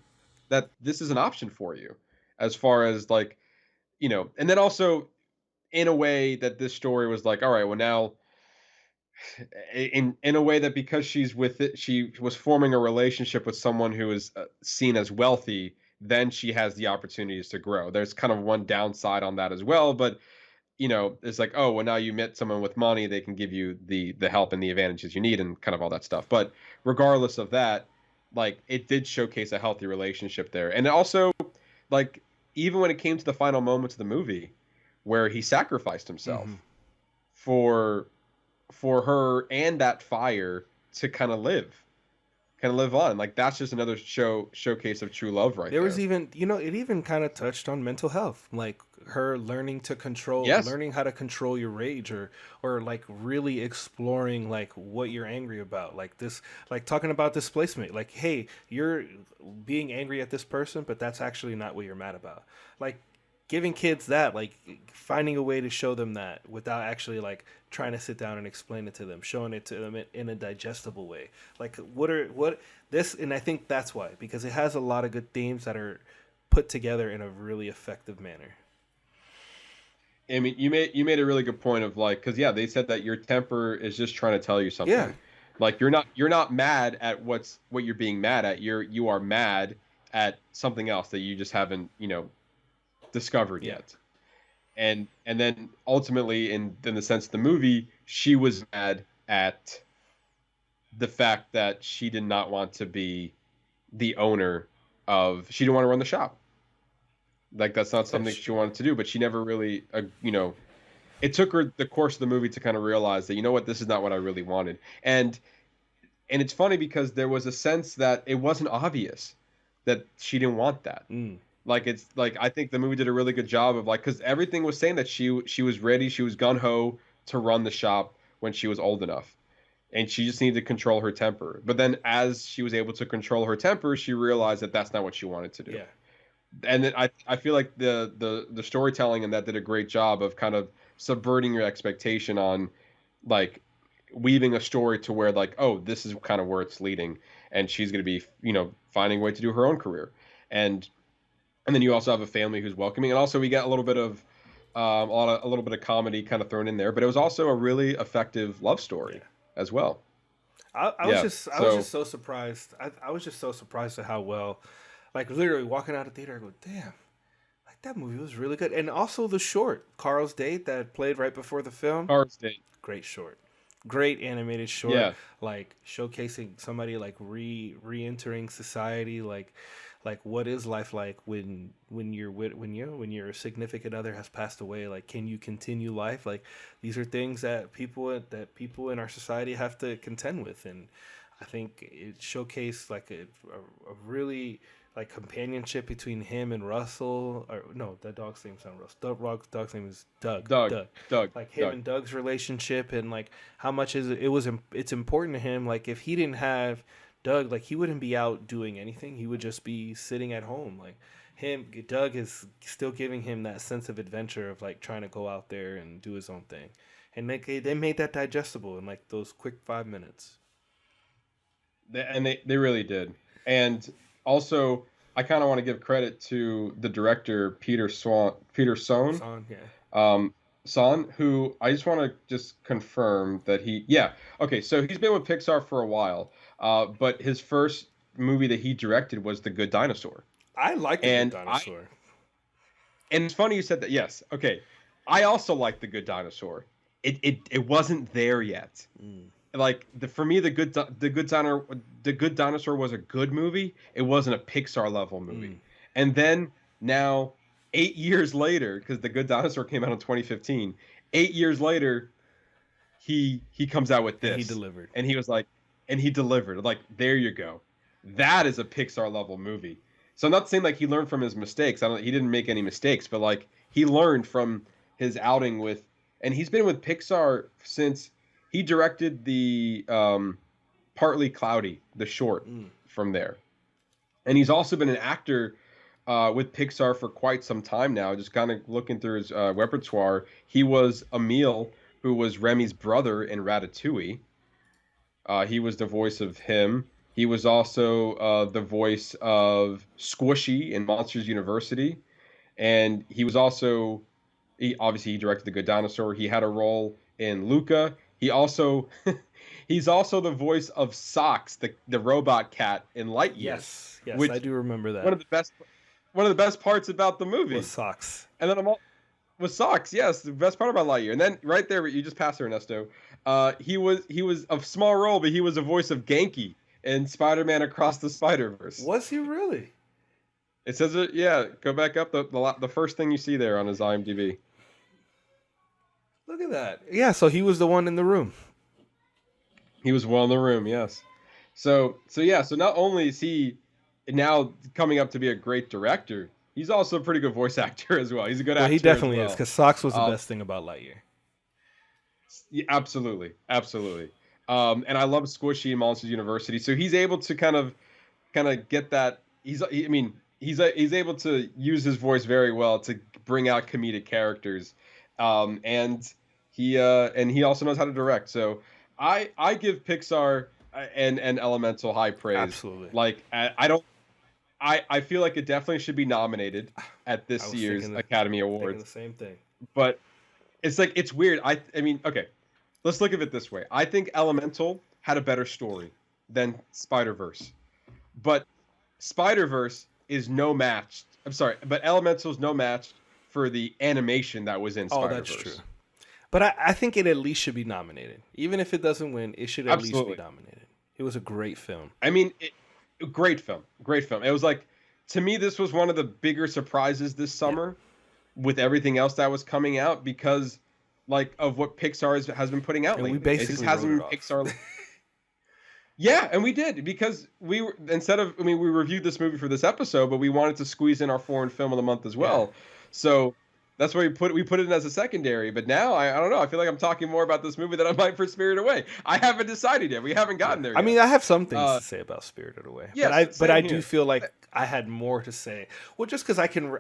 Speaker 1: that this is an option for you as far as like, and then also in a way that this story was like, all right, well now in a way that because she's with it, she was forming a relationship with someone who is seen as wealthy, then she has the opportunities to grow. There's kind of one downside on that as well, but it's like, oh, well now you met someone with money, they can give you the help and the advantages you need and kind of all that stuff. But regardless of that, like it did showcase a healthy relationship there. And also like even when it came to the final moments of the movie where he sacrificed himself for her and that fire to kind of live on, like that's just another showcase of true love right there.
Speaker 9: There was even, it even kind of touched on mental health, like her learning to control, learning how to control your rage, or like really exploring like what you're angry about, like this, like talking about displacement, like, hey, you're being angry at this person, but that's actually not what you're mad about. Like giving kids that, like finding a way to show them that without actually like trying to sit down and explain it to them, showing it to them in a digestible way. Like and I think that's why, because it has a lot of good themes that are put together in a really effective manner.
Speaker 1: I mean, you made a really good point of like, because they said that your temper is just trying to tell you something.
Speaker 9: Yeah.
Speaker 1: Like you're not mad at what you're being mad at. You are mad at something else that you just haven't discovered yet. And then ultimately in the sense of the movie, she was mad at the fact that she did not want to be the owner of, she didn't want to run the shop. Like that's not something she wanted to do, but she never really it took her the course of the movie to kind of realize that, this is not what I really wanted. And it's funny because there was a sense that it wasn't obvious that she didn't want that. Like it's like I think the movie did a really good job of like, because everything was saying that she was ready, she was gun ho to run the shop when she was old enough, and she just needed to control her temper. But then as she was able to control her temper, she realized that that's not what she wanted to do.
Speaker 9: Yeah.
Speaker 1: And then I feel like the storytelling in that did a great job of kind of subverting your expectation on like weaving a story to where like, oh, this is kind of where it's leading, and she's going to be finding a way to do her own career. And then you also have a family who's welcoming, and also we get a little bit of a little bit of comedy kind of thrown in there, but it was also a really effective love story as well.
Speaker 9: I was just so surprised. I was just so surprised at how well, like literally walking out of the theater, I go, damn, like that movie was really good. And also the short, Carl's Date, that played right before the film.
Speaker 1: Carl's Date, great
Speaker 9: short. Great animated short, like showcasing somebody like re-entering society, like what is life like when your significant other has passed away? Like, can you continue life? Like, these are things that people in our society have to contend with, and I think it showcased like a really like companionship between him and Russell. Or no, that dog's name's not Russell. Dog's name is Doug.
Speaker 1: Doug.
Speaker 9: Like him and Doug's relationship, and like how much it's important to him. Like if he didn't have Doug, like he wouldn't be out doing anything. He would just be sitting at home. Like Doug is still giving him that sense of adventure of like trying to go out there and do his own thing. And they made that digestible in like those quick 5 minutes.
Speaker 1: They really did. And also, I kind of want to give credit to the director Peter Sohn, who I just want to just confirm that so he's been with Pixar for a while, but his first movie that he directed was The Good Dinosaur.
Speaker 9: I like The Good Dinosaur.
Speaker 1: And it's funny you said that. Yes, okay. I also like The Good Dinosaur. It wasn't there yet. Like for me, the good Dinosaur was a good movie. It wasn't a Pixar level movie. And then now, 8 years later, because The Good Dinosaur came out in 2015, 8 years later, he comes out with this.
Speaker 9: And he delivered.
Speaker 1: And he was like, and he delivered. Like, there you go. That is a Pixar level movie. So I'm not saying like he learned from his mistakes. He didn't make any mistakes, but like he learned from his outing with, and he's been with Pixar since he directed the Partly Cloudy, the short from there. And he's also been an actor with Pixar for quite some time now. Just kind of looking through his repertoire, he was Emile, who was Remy's brother in Ratatouille. He was the voice of him. He was also the voice of Squishy in Monsters University. And he was also, obviously he directed The Good Dinosaur. He had a role in Luca. He also, he's also the voice of Socks, the robot cat in Lightyear.
Speaker 9: Yes,
Speaker 1: which,
Speaker 9: I do remember that.
Speaker 1: One of the best parts about the movie
Speaker 9: was Socks.
Speaker 1: And then with Socks, yes, the best part about Lightyear. And then right there, you just passed Ernesto. He was a small role, but he was a voice of Genki in Spider-Man Across the Spider-Verse.
Speaker 9: Was he really?
Speaker 1: It says it. Yeah, go back up the first thing you see there on his IMDb.
Speaker 9: Look at that. Yeah, so he was the one in the room.
Speaker 1: He was one in the room. Yes. So not only is he now coming up to be a great director, he's also a pretty good voice actor as well. He's a good actor.
Speaker 9: He definitely
Speaker 1: as well.
Speaker 9: is, because Socks was the best thing about Lightyear.
Speaker 1: Yeah, absolutely. And I love Squishy in Monsters University, so he's able to kind of get that. He's able to use his voice very well to bring out comedic characters, and he also knows how to direct. So I give Pixar and Elemental high praise.
Speaker 9: Absolutely.
Speaker 1: Like I feel like it definitely should be nominated at this year's Academy Awards.
Speaker 9: The same thing.
Speaker 1: But it's like, it's weird. I mean, okay, let's look at it this way. I think Elemental had a better story than Spider-Verse. But Spider-Verse is no match. I'm sorry, but Elemental is no match for the animation that was in Spider-Verse.
Speaker 9: Oh, that's true. But I think it at least should be nominated. Even if it doesn't win, it should at least be nominated. It was a great film.
Speaker 1: I mean, great film. It was like, to me, this was one of the bigger surprises this summer with everything else that was coming out, because like of what Pixar has been putting out lately.
Speaker 9: We basically wrote it
Speaker 1: Pixar. Yeah, and we did, because we reviewed this movie for this episode, but we wanted to squeeze in our foreign film of the month as well. Yeah. So that's why we put it in as a secondary. But now I don't know. I feel like I'm talking more about this movie than I might for Spirited Away. I haven't decided yet. We haven't gotten there yet.
Speaker 9: I mean, I have some things to say about Spirited Away.
Speaker 1: Yeah,
Speaker 9: but I do feel like I had more to say. Well, just because I can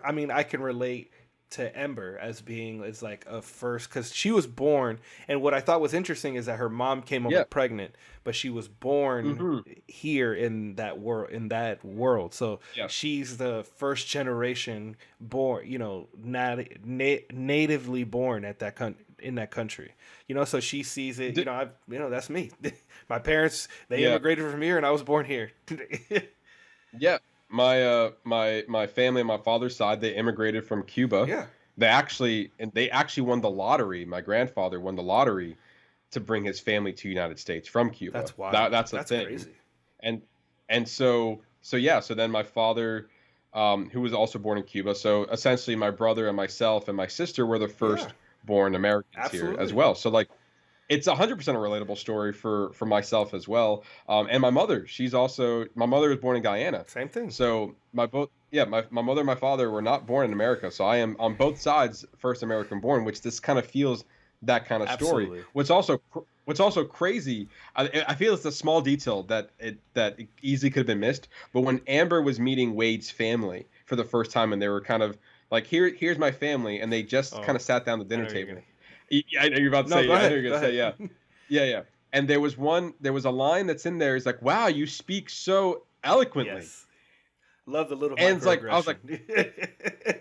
Speaker 9: relate to Ember as being like a first, because she was born, and what I thought was interesting is that her mom came over pregnant, but she was born here in that world. So she's the first generation born, natively born at in that country. So she sees it. That's me. My parents, they immigrated from here, and I was born here.
Speaker 1: Yeah. My family on my father's side, they immigrated from Cuba.
Speaker 9: Yeah.
Speaker 1: They actually won the lottery. My grandfather won the lottery to bring his family to the United States from Cuba.
Speaker 9: That's wild.
Speaker 1: That's a thing.
Speaker 9: Crazy.
Speaker 1: And so then my father, who was also born in Cuba. So essentially my brother and myself and my sister were the first born Americans here as well. So like, it's 100% a relatable story for myself as well. And my mother, my mother was born in Guyana.
Speaker 9: Same thing.
Speaker 1: So my mother and my father were not born in America. So I am on both sides first American born, which this kind of feels that kind of story. What's also crazy, I feel it's a small detail that easily could have been missed. But when Amber was meeting Wade's family for the first time, and they were kind of like, here's my family, and they just kind of sat down at the dinner table. I know you're about to say.
Speaker 9: Go ahead,
Speaker 1: I know you're gonna say yeah. And there was a line that's in there. It's like, wow, you speak so eloquently.
Speaker 9: Yes. Love the little.
Speaker 1: And it's like, I was like,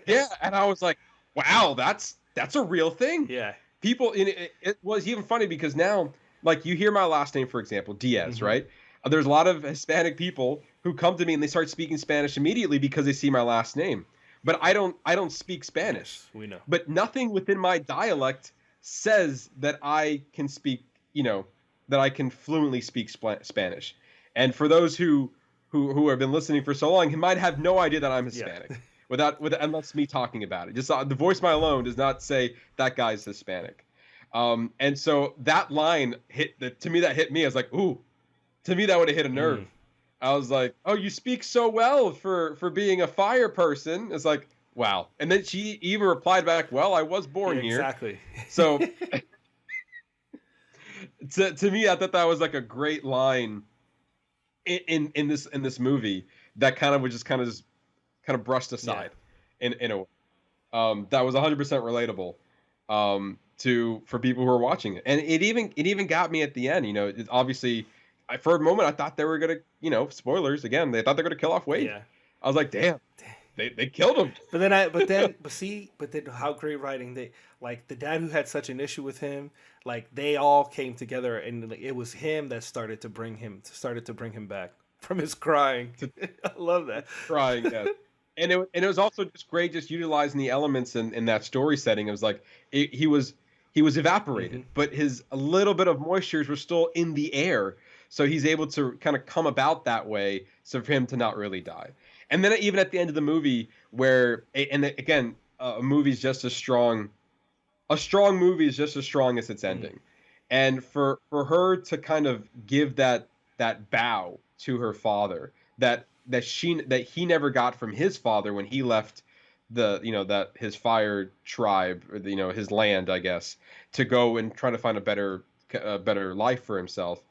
Speaker 1: yeah, and I was like, wow, that's a real thing.
Speaker 9: Yeah.
Speaker 1: People, it was even funny because now, like, you hear my last name, for example, Diaz, right? There's a lot of Hispanic people who come to me and they start speaking Spanish immediately because they see my last name. But I don't speak Spanish.
Speaker 9: Yes, we know.
Speaker 1: But nothing within my dialect says that I can speak, that I can fluently speak Spanish. And for those who have been listening for so long, he might have no idea that I'm Hispanic unless me talking about it. Just the voice my alone does not say that guy's Hispanic. And so that line hit me. I was like, ooh, to me that would have hit a nerve. I was like, "Oh, you speak so well for being a fire person." It's like, wow. And then she even replied back, "Well, I was born here."
Speaker 9: Exactly.
Speaker 1: So to me, I thought that was like a great line in this movie that kind of was just kind of brushed aside in a way. That was 100% relatable for people who are watching it. And it even got me at the end, it obviously for a moment I thought they were going to, spoilers again, they thought they're going to kill off Wade.
Speaker 9: Yeah.
Speaker 1: I was like, damn. They killed him.
Speaker 9: But then how great writing. They, like, the dad who had such an issue with him, like, they all came together, and like, it was him that started to bring him back from his crying. I love that.
Speaker 1: Crying, yeah. And it was also just great, just utilizing the elements in that story setting. It was like he was evaporated, but a little bit of moistures were still in the air, so he's able to kind of come about that way, so for him to not really die. And then even at the end of the movie, where, and again, a movie's just as strong. A strong movie is just as strong as its ending, and for her to kind of give that bow to her father that he never got from his father when he left that his fire tribe, or his land, I guess, to go and try to find a better life for himself.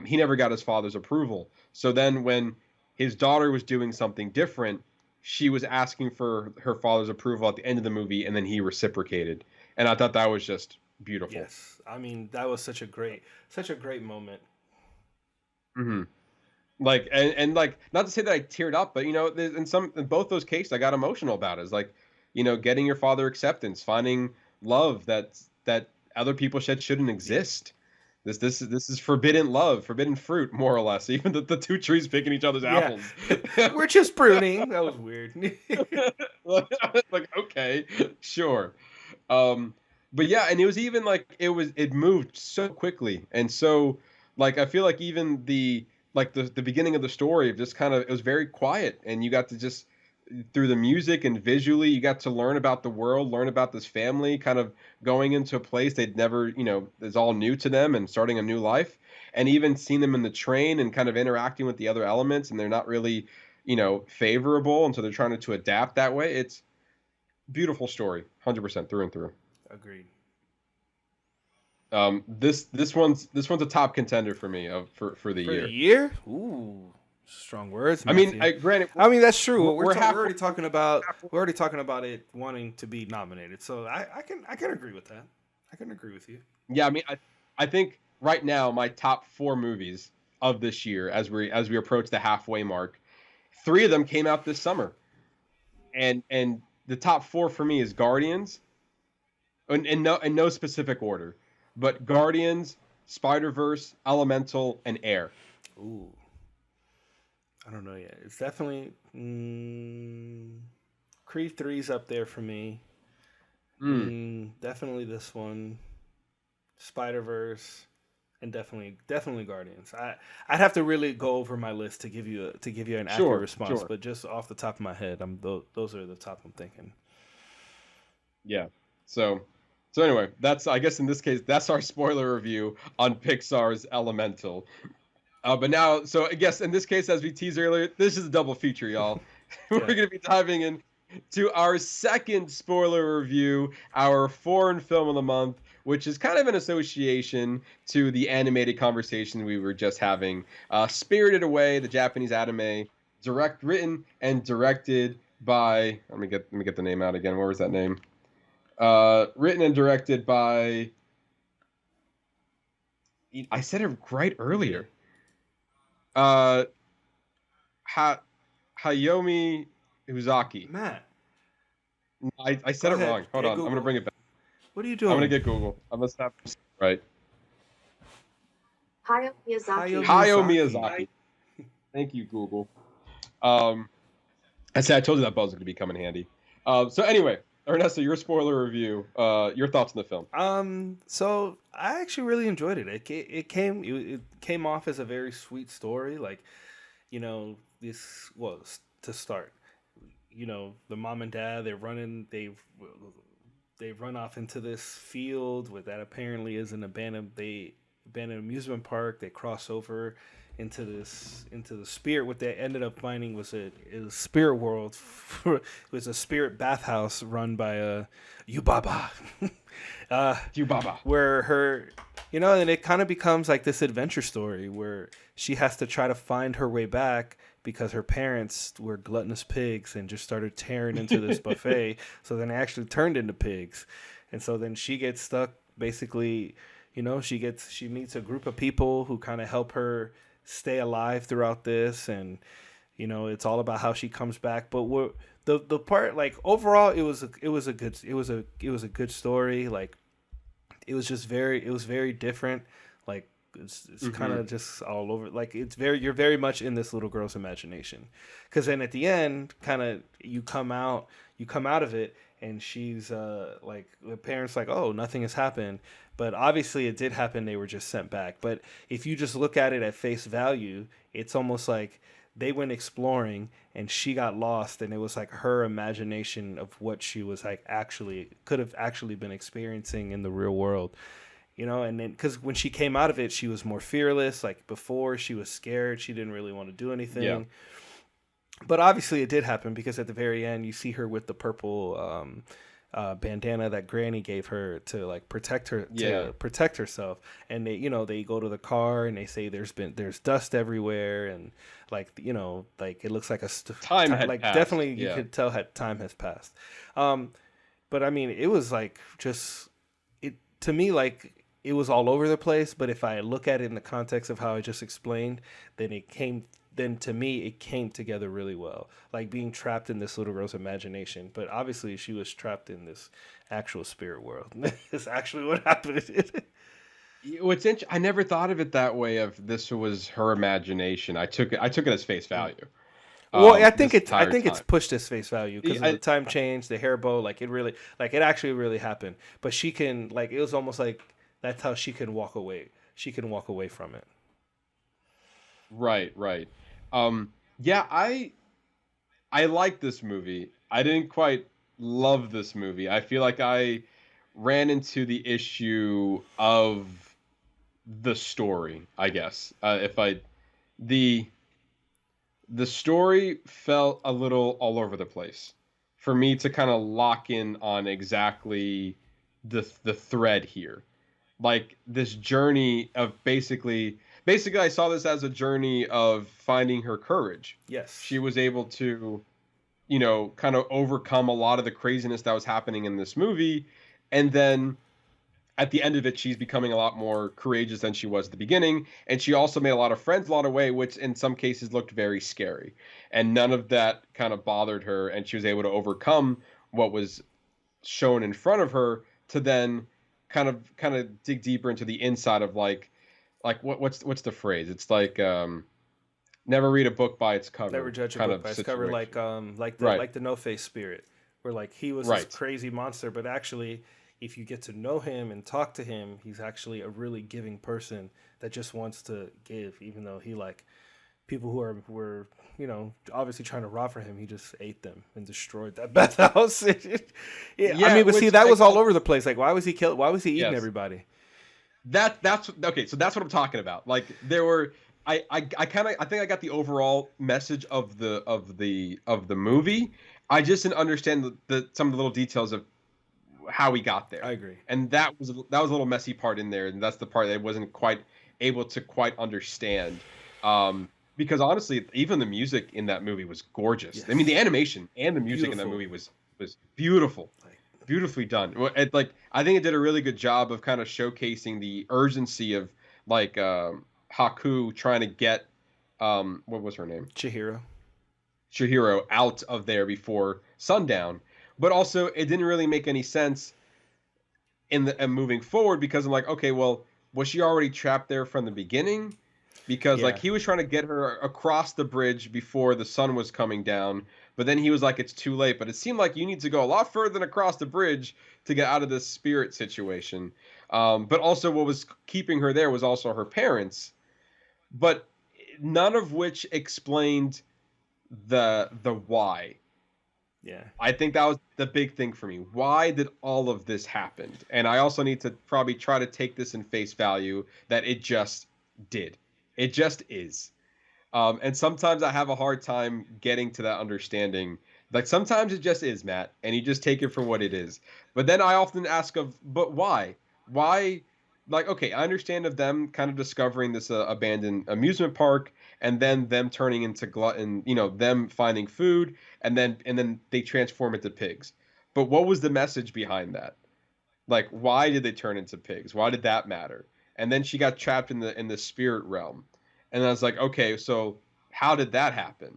Speaker 1: He never got his father's approval. So then when his daughter was doing something different, she was asking for her father's approval at the end of the movie, and then he reciprocated. And I thought that was just beautiful.
Speaker 9: Yes, I mean, that was such a great moment.
Speaker 1: Mm-hmm. Like, and like, not to say that I teared up, but in both those cases I got emotional about it. It's like, getting your father acceptance, finding love that other people shouldn't exist. This is forbidden love, forbidden fruit, more or less. Even the two trees picking each other's apples.
Speaker 9: We're just pruning. That was weird.
Speaker 1: Like, okay, sure. But yeah, and it was even like it moved so quickly, and so like I feel like even the beginning of the story just kind of, it was very quiet, and you got to just, through the music and visually, you got to learn about the world, learn about this family, kind of going into a place they'd never, is all new to them and starting a new life, and even seeing them in the train and kind of interacting with the other elements, and they're not really, favorable, and so they're trying to adapt that way. It's beautiful story, 100% through and through.
Speaker 9: Agreed.
Speaker 1: This one's a top contender for me for the year.
Speaker 9: For the year? Ooh, strong words.
Speaker 1: I mean, granted,
Speaker 9: I mean, that's true.
Speaker 1: We're
Speaker 9: already talking about it wanting to be nominated, so I can agree with that. I can agree with you.
Speaker 1: Yeah, I mean, I think right now my top 4 movies of this year, as we approach the halfway mark, 3 of them came out this summer, and the top 4 for me is Guardians, in no specific order, but Guardians, Spider-Verse, Elemental, and Air.
Speaker 9: Ooh, I don't know yet. It's definitely Creed 3's up there for me. Definitely this one, Spider-Verse, and definitely Guardians. I'd have to really go over my list to give you an accurate response,
Speaker 1: sure.
Speaker 9: But just off the top of my head, those are the top I'm thinking.
Speaker 1: Yeah. So anyway, I guess in this case, that's our spoiler review on Pixar's Elemental. But now, so I guess in this case, as we teased earlier, this is a double feature, y'all. We're going to be diving in to our second spoiler review, our foreign film of the month, which is kind of an association to the animated conversation we were just having. Spirited Away, the Japanese anime, written and directed by, let me get the name out again. Where was that name? Written and directed by, I said it right earlier. Hayao Miyazaki.
Speaker 9: Matt,
Speaker 1: I said it wrong. Hold on, Google. I'm gonna bring it back.
Speaker 9: What are you doing?
Speaker 1: I'm gonna get Google. I must have right.
Speaker 10: Hayao Miyazaki.
Speaker 1: Hayao Miyazaki. Thank you, Google. I told you that buzz was gonna be coming handy. So anyway, Ernesto, your spoiler review. Your thoughts on the film?
Speaker 9: So I actually really enjoyed it. It came off as a very sweet story. Like, this was to start. The mom and dad, they run off into this field where that apparently is an abandoned. They abandoned amusement park. They cross over into the spirit. What they ended up finding was a spirit world. It was a spirit bathhouse run by a Yubaba.
Speaker 1: Yubaba.
Speaker 9: Where her, and it kind of becomes like this adventure story where she has to try to find her way back because her parents were gluttonous pigs and just started tearing into this buffet. So then they actually turned into pigs. And so then she gets stuck basically, she meets a group of people who kind of help her stay alive throughout this. And, it's all about how she comes back. But the part, like, overall, it was a good story. Like, it was very different. Like, it's kind of just all over. Like, you're very much in this little girl's imagination. Because then at the end, kind of you come out of it, and she's like, the parents like, oh, nothing has happened. But obviously it did happen. They were just sent back. But if you just look at it at face value, it's almost like they went exploring and she got lost, and it was like her imagination of what she was like could have actually been experiencing in the real world. And then because when she came out of it, she was more fearless. Like before, she was scared. She didn't really want to do anything. Yeah. But obviously it did happen, because at the very end, you see her with the purple bandana that Granny gave her to like protect her, to protect herself. And they go to the car and they say there's dust everywhere, and like it looks like
Speaker 1: time had passed.
Speaker 9: Definitely you could tell time has passed. But I mean, it was like to me, like, it was all over the place. But if I look at it in the context of how I just explained, then to me it came together really well, like being trapped in this little girl's imagination. But obviously she was trapped in this actual spirit world. It's actually what happened.
Speaker 1: What's interesting, I never thought of it that way, of this was her imagination. I took it as face value.
Speaker 9: Well, I think it's pushed as face value because of the time change, the hair bow, like it actually really happened. But she can, like, it was almost like that's how she can walk away. She can walk away from it.
Speaker 1: Right. Yeah, I like this movie. I didn't quite love this movie. I feel like I ran into the issue of the story, I guess. The story felt a little all over the place for me to kind of lock in on exactly the thread here. Like this journey of basically I saw this as a journey of finding her courage.
Speaker 9: Yes.
Speaker 1: She was able to, kind of overcome a lot of the craziness that was happening in this movie. And then at the end of it, she's becoming a lot more courageous than she was at the beginning. And she also made a lot of friends along the way, which in some cases looked very scary. And none of that kind of bothered her. And she was able to overcome what was shown in front of her to then kind of dig deeper into the inside of like what's the phrase? It's like never read a book by its cover.
Speaker 9: Never judge a book by its cover, like the No Face spirit, where like he was this crazy monster, but actually, if you get to know him and talk to him, he's actually a really giving person that just wants to give, even though he like people who were obviously trying to rob for him, he just ate them and destroyed that bathhouse. Yeah, I mean, but see, that was all over the place. Like, why was he eating everybody?
Speaker 1: That's okay. So that's what I'm talking about. Like there were, I think I got the overall message of the movie. I just didn't understand some of the little details of how we got there.
Speaker 9: I agree.
Speaker 1: And that was a little messy part in there, and that's the part that I wasn't quite able to quite understand. Because honestly, even the music in that movie was gorgeous. Yes. I mean, the animation and the music in that movie was beautiful. Beautifully done. I think it did a really good job of kind of showcasing the urgency of like Haku trying to get what was her name? Chihiro out of there before sundown. But also it didn't really make any sense in moving forward, because I'm like, okay, well, was she already trapped there from the beginning? Because like he was trying to get her across the bridge before the sun was coming down. But then he was like, it's too late. But it seemed like you need to go a lot further than across the bridge to get out of this spirit situation. But also what was keeping her there was also her parents. But none of which explained the why.
Speaker 9: Yeah.
Speaker 1: I think that was the big thing for me. Why did all of this happen? And I also need to probably try to take this in face value that it just did. It just is. And sometimes I have a hard time getting to that understanding. Like sometimes it just is, Matt, and you just take it for what it is. But then I often ask but why? Why? Like, okay, I understand of them kind of discovering this abandoned amusement park, and then them turning into glutton, them finding food, and then they transform into pigs. But what was the message behind that? Like, why did they turn into pigs? Why did that matter? And then she got trapped in the spirit realm. And I was like, okay, so how did that happen?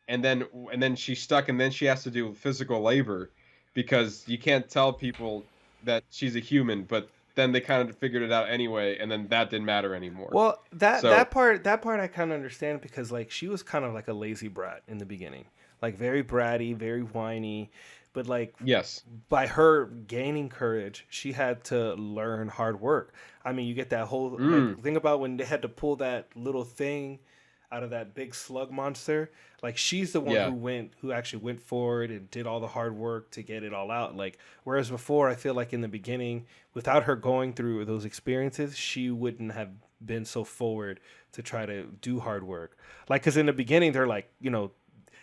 Speaker 1: And then she's stuck, and then she has to do physical labor because you can't tell people that she's a human, but then they kind of figured it out anyway, and then that didn't matter anymore.
Speaker 9: Well, that part I kind of understand because like she was kind of like a lazy brat in the beginning, like very bratty, very whiny, but like
Speaker 1: yes,
Speaker 9: by her gaining courage, she had to learn hard work. I mean, you get that whole like, think about when they had to pull that little thing out of that big slug monster. Like she's the one who actually went forward and did all the hard work to get it all out. Like whereas before, I feel like in the beginning, without her going through those experiences, she wouldn't have been so forward to try to do hard work. Like because in the beginning, they're like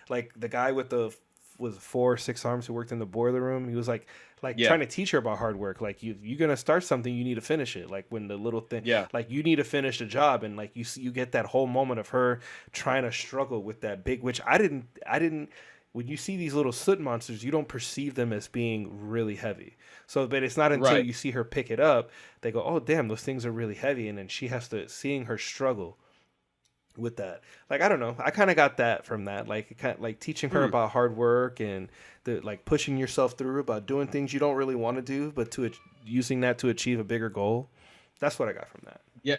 Speaker 9: like the guy with the 4 or 6 arms who worked in the boiler room. He was like trying to teach her about hard work. Like you're gonna start something, you need to finish it. Like when the little thing, like you need to finish the job, and like you get that whole moment of her trying to struggle with that big. Which I didn't. When you see these little soot monsters, you don't perceive them as being really heavy. So, but it's not until you see her pick it up, they go, "Oh, damn, those things are really heavy," and then she has to seeing her struggle with that. Like I don't know, I kind of got that from that, like kind of like teaching her about hard work and the like pushing yourself through, about doing things you don't really want to do, but using that to achieve a bigger goal. That's what I got from that.
Speaker 1: Yeah.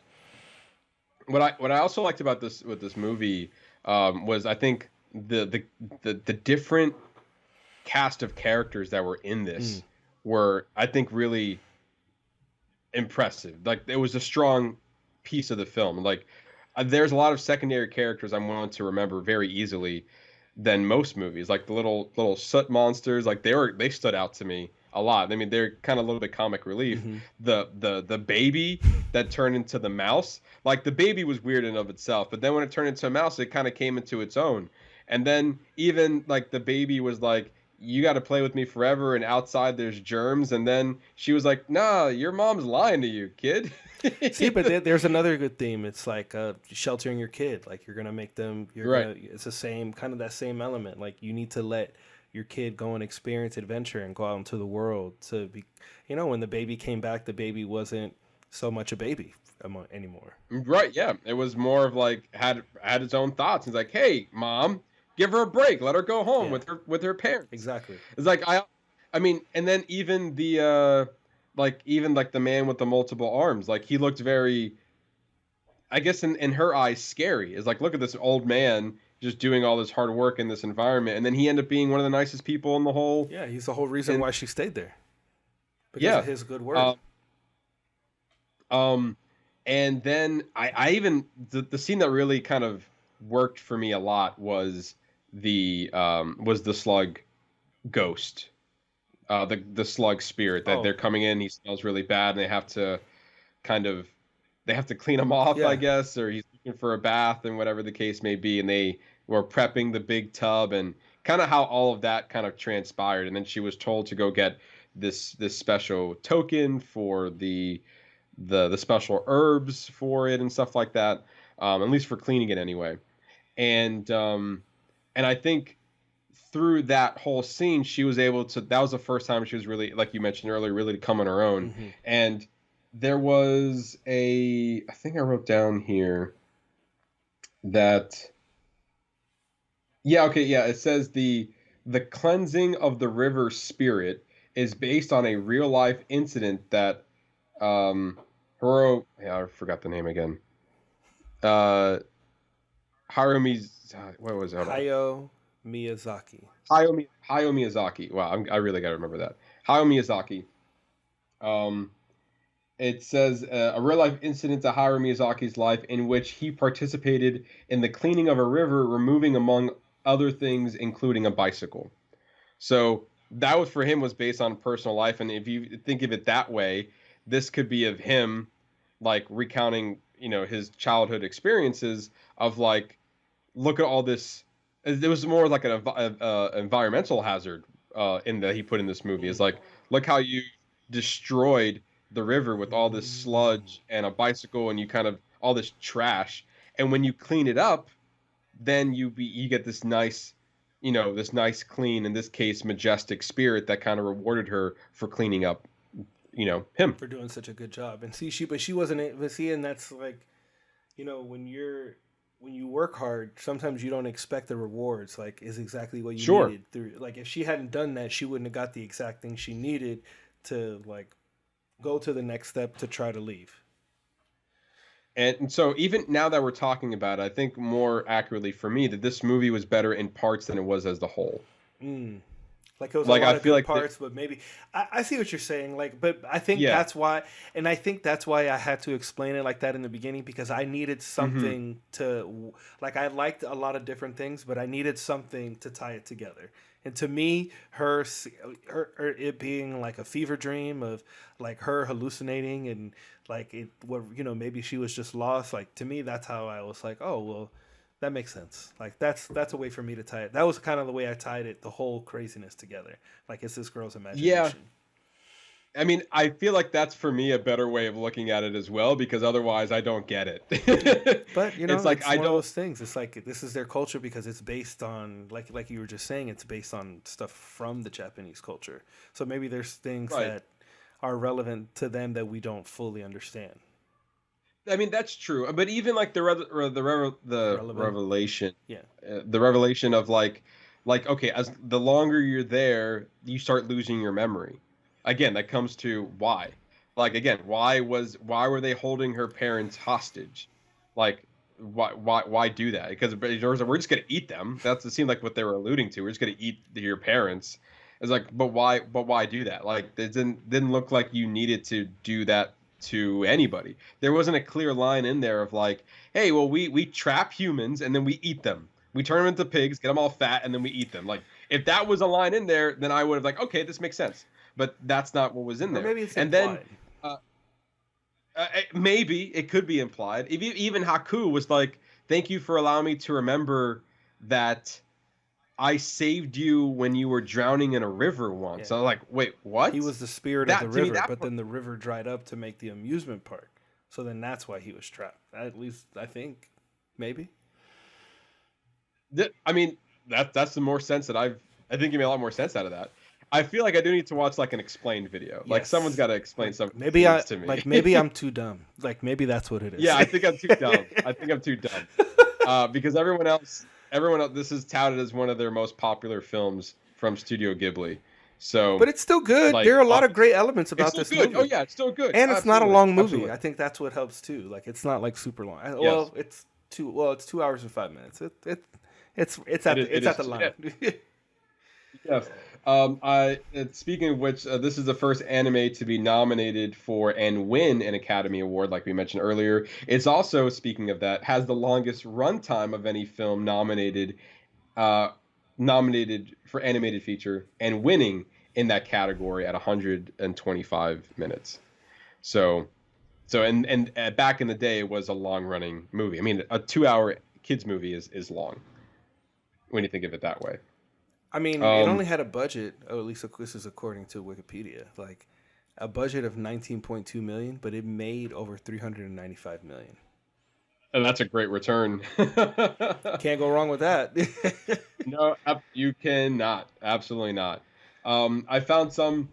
Speaker 1: What I also liked about this movie was I think the different cast of characters that were in this were, I think, really impressive. Like it was a strong piece of the film. Like there's a lot of secondary characters I'm willing to remember very easily than most movies. Like the little soot monsters, like they stood out to me a lot. I mean, they're kind of a little bit comic relief. The baby that turned into the mouse, like the baby was weird in of itself, but then when it turned into a mouse, it kind of came into its own. And then even like the baby was like, you got to play with me forever, and outside there's germs. And then she was like, nah, your mom's lying to you, kid.
Speaker 9: See, but there's another good theme. It's like sheltering your kid. Like you're gonna make them. It's the same kind of that same element. Like you need to let your kid go and experience adventure and go out into the world to be. When the baby came back, the baby wasn't so much a baby anymore. Right?
Speaker 1: Yeah, it was more of like had its own thoughts. He's like, hey, mom, give her a break. Let her go home with her parents.
Speaker 9: Exactly.
Speaker 1: It's like I mean, and then even the like the man with the multiple arms, like he looked very, I guess in her eyes, scary. It's like, look at this old man just doing all this hard work in this environment, and then he ended up being one of the nicest people in the whole.
Speaker 9: Yeah, he's the whole reason why she stayed there. Because of his good work.
Speaker 1: And then I even the scene that really kind of worked for me a lot was the slug ghost. The slug spirit that they're coming in, he smells really bad, and they have to clean him off, I guess, or he's looking for a bath and whatever the case may be, and they were prepping the big tub and kind of how all of that kind of transpired. And then she was told to go get this special token for the special herbs for it and stuff like that, at least for cleaning it anyway. And I think through that whole scene, she was able to, that was the first time she was really, like you mentioned earlier, really to come on her own. And there was I think I wrote down here that, it says the cleansing of the river spirit is based on a real life incident that, I forgot the name again. What was it?
Speaker 9: Hayao Miyazaki.
Speaker 1: Hayao Miyazaki. Wow, I really got to remember that. Hayao Miyazaki. It says a real life incident to Hayao Miyazaki's life in which he participated in the cleaning of a river, removing among other things, including a bicycle. So that was for him was based on personal life, and if you think of it that way, this could be of him like recounting, his childhood experiences of like, look at all this. It was more like an environmental hazard in that he put in this movie. It's like, look how you destroyed the river with all this sludge and a bicycle, and you kind of all this trash. And when you clean it up, then you get this nice, this nice clean, in this case, majestic spirit that kind of rewarded her for cleaning up, him
Speaker 9: for doing such a good job. And but she wasn't. But see, and that's like, when you work hard, sometimes you don't expect the rewards. Like, is exactly what you needed through. Like, if she hadn't done that, she wouldn't have got the exact thing she needed to like go to the next step to try to leave.
Speaker 1: And so even now that we're talking about it, I think more accurately for me that this movie was better in parts than it was as the whole.
Speaker 9: Like it was a lot of good parts, but maybe I see what you're saying. Like, but I think that's why, and I think that's why I had to explain it like that in the beginning, because I needed something to, like, I liked a lot of different things, but I needed something to tie it together. And to me, her it being like a fever dream of like her hallucinating and like maybe she was just lost. Like, to me, that's how I was like, oh well, that makes sense. Like that's a way for me to tie it. That was kind of the way I tied it, the whole craziness together. Like, it's this girl's imagination.
Speaker 1: Yeah. I mean, I feel like that's for me a better way of looking at it as well, because otherwise I don't get it.
Speaker 9: But
Speaker 1: it's like
Speaker 9: it's one of those things. It's like this is their culture because it's based on like you were just saying, it's based on stuff from the Japanese culture. So maybe there's things that are relevant to them that we don't fully understand.
Speaker 1: I mean, that's true. But even like the revelation, the revelation of like okay, as the longer you're there, you start losing your memory. Again, that comes to why. Like, again, why were they holding her parents hostage? Like, why do that? Because we're just gonna eat them. It seemed like what they were alluding to. We're just gonna eat your parents. It's like, but why do that? Like, it didn't look like you needed to do that to anybody. There wasn't a clear line in there of like, hey, well, we trap humans and then we eat them. We turn them into pigs, get them all fat, and then we eat them. Like, if that was a line in there, then I would have like, okay, this makes sense. But that's not what was in there.
Speaker 9: Or maybe it's
Speaker 1: implied. Maybe it could be implied. Even Haku was like, thank you for allowing me to remember that I saved you when you were drowning in a river once. Yeah. So I was like, wait, what?
Speaker 9: He was the spirit of the river, but then the river dried up to make the amusement park. So then that's why he was trapped. At least I think, maybe.
Speaker 1: I mean, that's the more sense that I think you made a lot more sense out of that. I feel like I do need to watch like an explained video. Yes. Like someone's got to explain something to me.
Speaker 9: Like maybe I'm too dumb. Like maybe that's what it is.
Speaker 1: Yeah, I think I'm too dumb. Because everyone else, this is touted as one of their most popular films from Studio Ghibli. So,
Speaker 9: but it's still good. Like, there are a lot of great elements about this movie.
Speaker 1: Oh yeah, it's still good.
Speaker 9: And it's not a long movie. Absolutely. I think that's what helps too. Like, it's not like super long. Well, it's 2 hours and 5 minutes. It's at the line.
Speaker 1: Yes. Speaking of which, this is the first anime to be nominated for and win an Academy Award, like we mentioned earlier. It's also, speaking of that, has the longest runtime of any film nominated for animated feature and winning in that category at 125 minutes. So and back in the day, it was a long-running movie. I mean, a 2-hour kids movie is long when you think of it that way.
Speaker 9: I mean, it only had a budget, or at least this is according to Wikipedia, like a budget of $19.2 million, but it made over $395 million.
Speaker 1: And that's a great return.
Speaker 9: Can't go wrong with that.
Speaker 1: No, you cannot. Absolutely not. I found some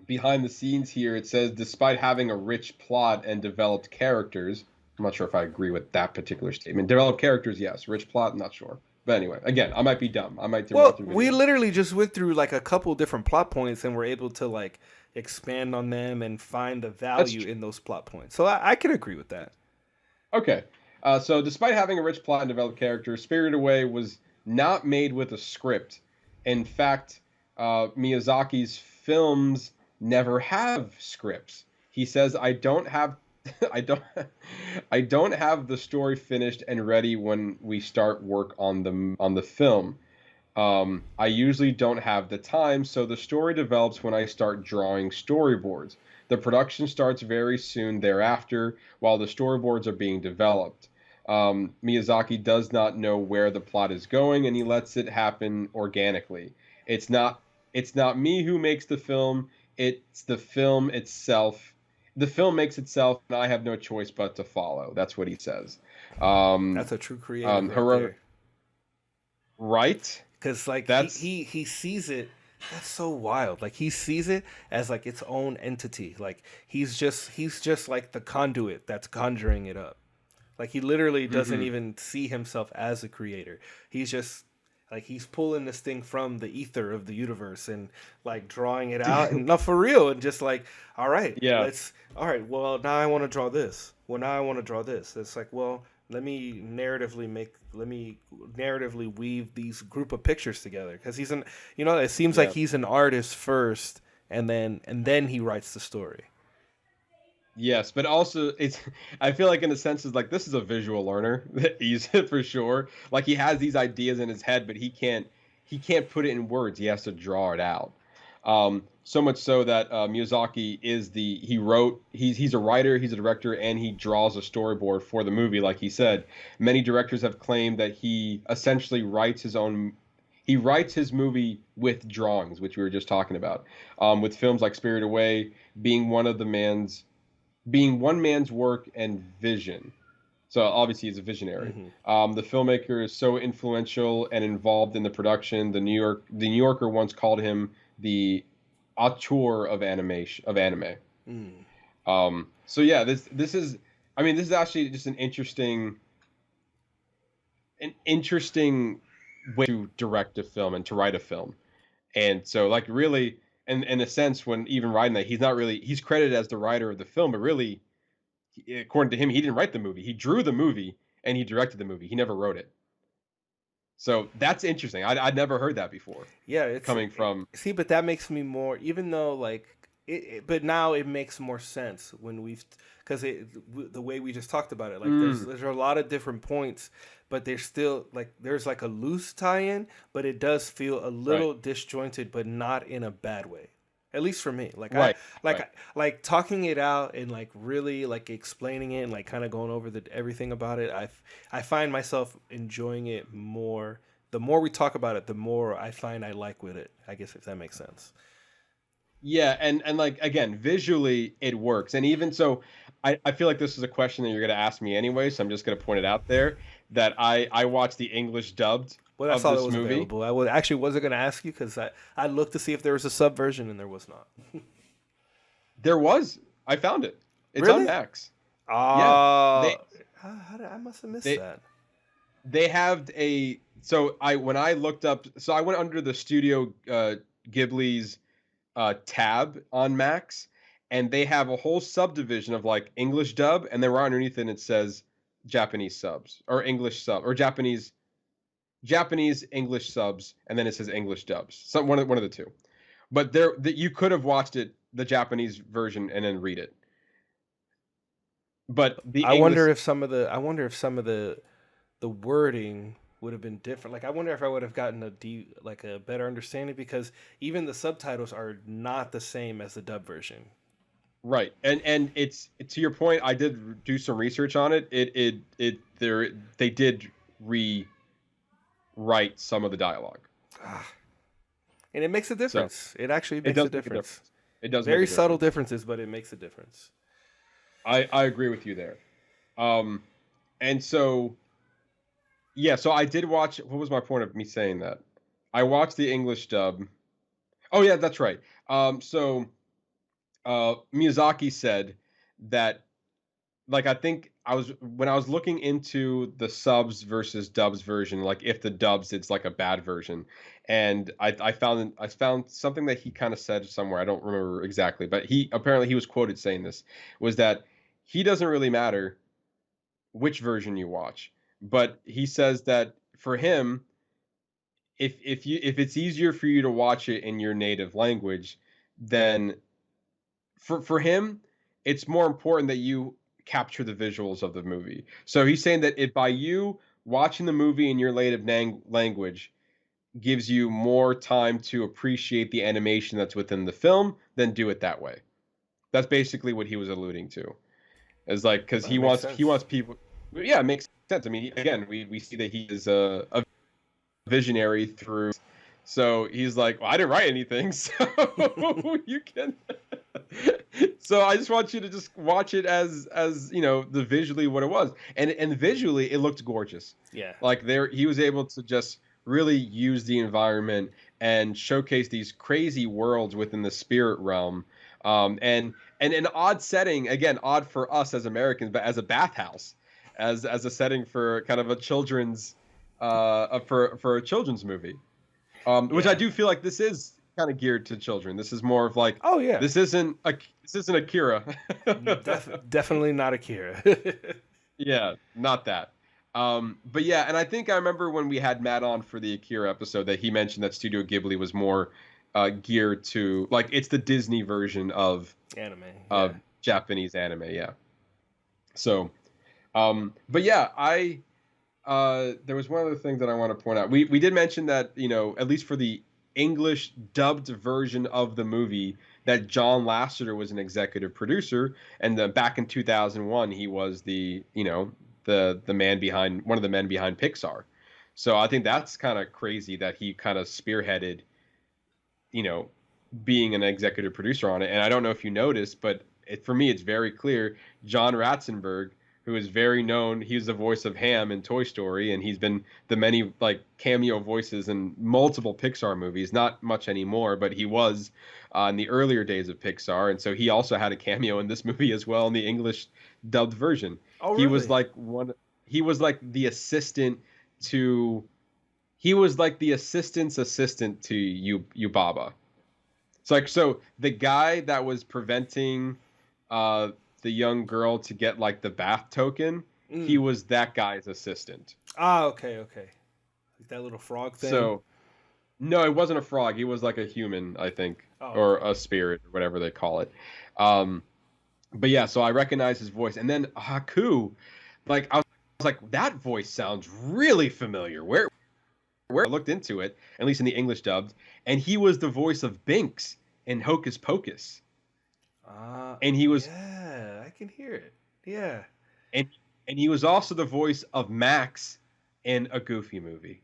Speaker 1: behind the scenes here. It says, despite having a rich plot and developed characters, I'm not sure if I agree with that particular statement. Developed characters, yes. Rich plot, not sure. But anyway, again, I might be dumb. I might do.
Speaker 9: Well, we literally just went through like a couple different plot points and were able to like expand on them and find the value in those plot points. So I can agree with that.
Speaker 1: Okay. So despite having a rich plot and developed characters, Spirited Away was not made with a script. In fact, Miyazaki's films never have scripts. He says, I don't have the story finished and ready when we start work on the film. I usually don't have the time, so the story develops when I start drawing storyboards. The production starts very soon thereafter, while the storyboards are being developed. Miyazaki does not know where the plot is going, and he lets it happen organically. It's not it's not me who makes the film, it's the film itself. The film makes itself, and I have no choice but to follow. That's what he says.
Speaker 9: That's a true creative right there.
Speaker 1: Right?
Speaker 9: Because like
Speaker 1: That's
Speaker 9: he sees it. That's so wild. Like he sees it as like its own entity. Like he's just like the conduit that's conjuring it up. Like he literally doesn't even see himself as a creator. He's just like he's pulling this thing from the ether of the universe and like drawing it out and not for real and just like, all right, well now I want to draw this. Well now I want to draw this. It's like, well, let me narratively weave these group of pictures together because he's an it seems like he's an artist first and then he writes the story.
Speaker 1: Yes, but also I feel like in a sense is like this is a visual learner. He's for sure. Like he has these ideas in his head, but he can't put it in words. He has to draw it out. So much so that Miyazaki he's a writer, he's a director, and he draws a storyboard for the movie. Like he said, many directors have claimed that he essentially writes his movie with drawings, which we were just talking about. With films like Spirited Away being one man's work and vision. So obviously he's a visionary. The filmmaker is so influential and involved in the production. The New Yorker once called him the auteur of anime. So yeah, this is actually just an interesting way to direct a film and to write a film. And so like really in a sense when even writing that he's credited as the writer of the film, but really according to him he didn't write the movie. He drew the movie and he directed the movie. He never wrote it. So that's interesting. I'd never heard that before.
Speaker 9: Yeah, it's
Speaker 1: coming from.
Speaker 9: See, but that makes me more, even though like, but now it makes more sense when because the way we just talked about it. Like, there's a lot of different points, but there's still there's like a loose tie-in, but it does feel a little disjointed, but not in a bad way. At least for me, like talking it out and like really like explaining it and like kind of going over everything about it. I find myself enjoying it more. The more we talk about it, the more I find I like with it. I guess if that makes sense.
Speaker 1: Yeah, and like again, visually it works, and even so, I feel like this is a question that you're gonna ask me anyway, so I'm just gonna point it out there that I watched the English dubbed.
Speaker 9: Well, that's all that was available. I wasn't going to ask you because I looked to see if there was a sub version and there was not.
Speaker 1: There was. I found it. It's
Speaker 9: really?
Speaker 1: on Max.
Speaker 9: I must have missed that.
Speaker 1: They have when I looked up, so I went under the Studio Ghibli's tab on Max, and they have a whole subdivision of like English dub, and then right underneath it says Japanese subs or English sub or Japanese English subs, and then it says English dubs. One of the two. But you could have watched it the Japanese version and then read it. But
Speaker 9: I wonder if some of the wording would have been different. Like I wonder if I would have gotten a better understanding because even the subtitles are not the same as the dub version.
Speaker 1: Right. And it's to your point, I did do some research on it. They did rewrite some of the dialogue.
Speaker 9: And it makes a difference. It actually makes a difference.
Speaker 1: It does.
Speaker 9: Very subtle differences, but it makes a difference.
Speaker 1: I agree with you there. And so yeah, so I did watch. What was my point of me saying that? I watched the English dub. Oh yeah, that's right. So Miyazaki said that, like, I think when I was looking into the subs versus dubs version, like if the dubs it's like a bad version, and I found something that he kind of said somewhere. I don't remember exactly, but he was quoted saying this was that he doesn't really matter which version you watch, but he says that for him, if it's easier for you to watch it in your native language, then for him, it's more important that you capture the visuals of the movie. So he's saying that by you watching the movie in your native language, gives you more time to appreciate the animation that's within the film, then do it that way. That's basically what he was alluding to. Is like because
Speaker 9: That makes
Speaker 1: he
Speaker 9: sense.
Speaker 1: wants people. Yeah, it makes sense. I mean, again, we see that he is a visionary through. So he's like, well, I didn't write anything, so you can. So I just want you to just watch it as the visually what it was, and visually it looked gorgeous.
Speaker 9: Yeah.
Speaker 1: Like he was able to just really use the environment and showcase these crazy worlds within the spirit realm, and an odd setting, again, odd for us as Americans, but as a bathhouse, as a setting for kind of a children's for a children's movie, which I do feel like this is kind of geared to children. This is more of like,
Speaker 9: Oh yeah.
Speaker 1: this isn't Akira.
Speaker 9: Definitely not Akira.
Speaker 1: Yeah, not that. But yeah, and I think I remember when we had Matt on for the Akira episode that he mentioned that Studio Ghibli was more geared to, like, it's the Disney version of
Speaker 9: Anime.
Speaker 1: of Japanese anime. Yeah. So, but yeah, there was one other thing that I want to point out. We did mention that, at least for the English dubbed version of the movie, that John Lasseter was an executive producer, and back in 2001 he was the man behind, one of the men behind Pixar. So I think that's kind of crazy that he kind of spearheaded, being an executive producer on it. And I don't know if you noticed, but for me it's very clear. John Ratzenberg, who is very known, he's the voice of Ham in Toy Story, and he's been the many like cameo voices in multiple Pixar movies. Not much anymore, but he was in the earlier days of Pixar, and so he also had a cameo in this movie as well in the English dubbed version.
Speaker 9: Oh,
Speaker 1: He
Speaker 9: really?
Speaker 1: was like he was like the assistant to. He was like the assistant's assistant to Yubaba. It's like, so the guy that was preventing the young girl to get like the bath token, he was that guy's assistant.
Speaker 9: Ah, okay. Like that little frog thing.
Speaker 1: So, no, it wasn't a frog. He was like a human, I think, or a spirit, or whatever they call it. But yeah, so I recognize his voice, and then Haku, like I was like, that voice sounds really familiar. Where I looked into it, at least in the English dubbed, and he was the voice of Binks in Hocus Pocus. And he was,
Speaker 9: yeah, I can hear it. Yeah.
Speaker 1: and he was also the voice of Max in a Goofy movie.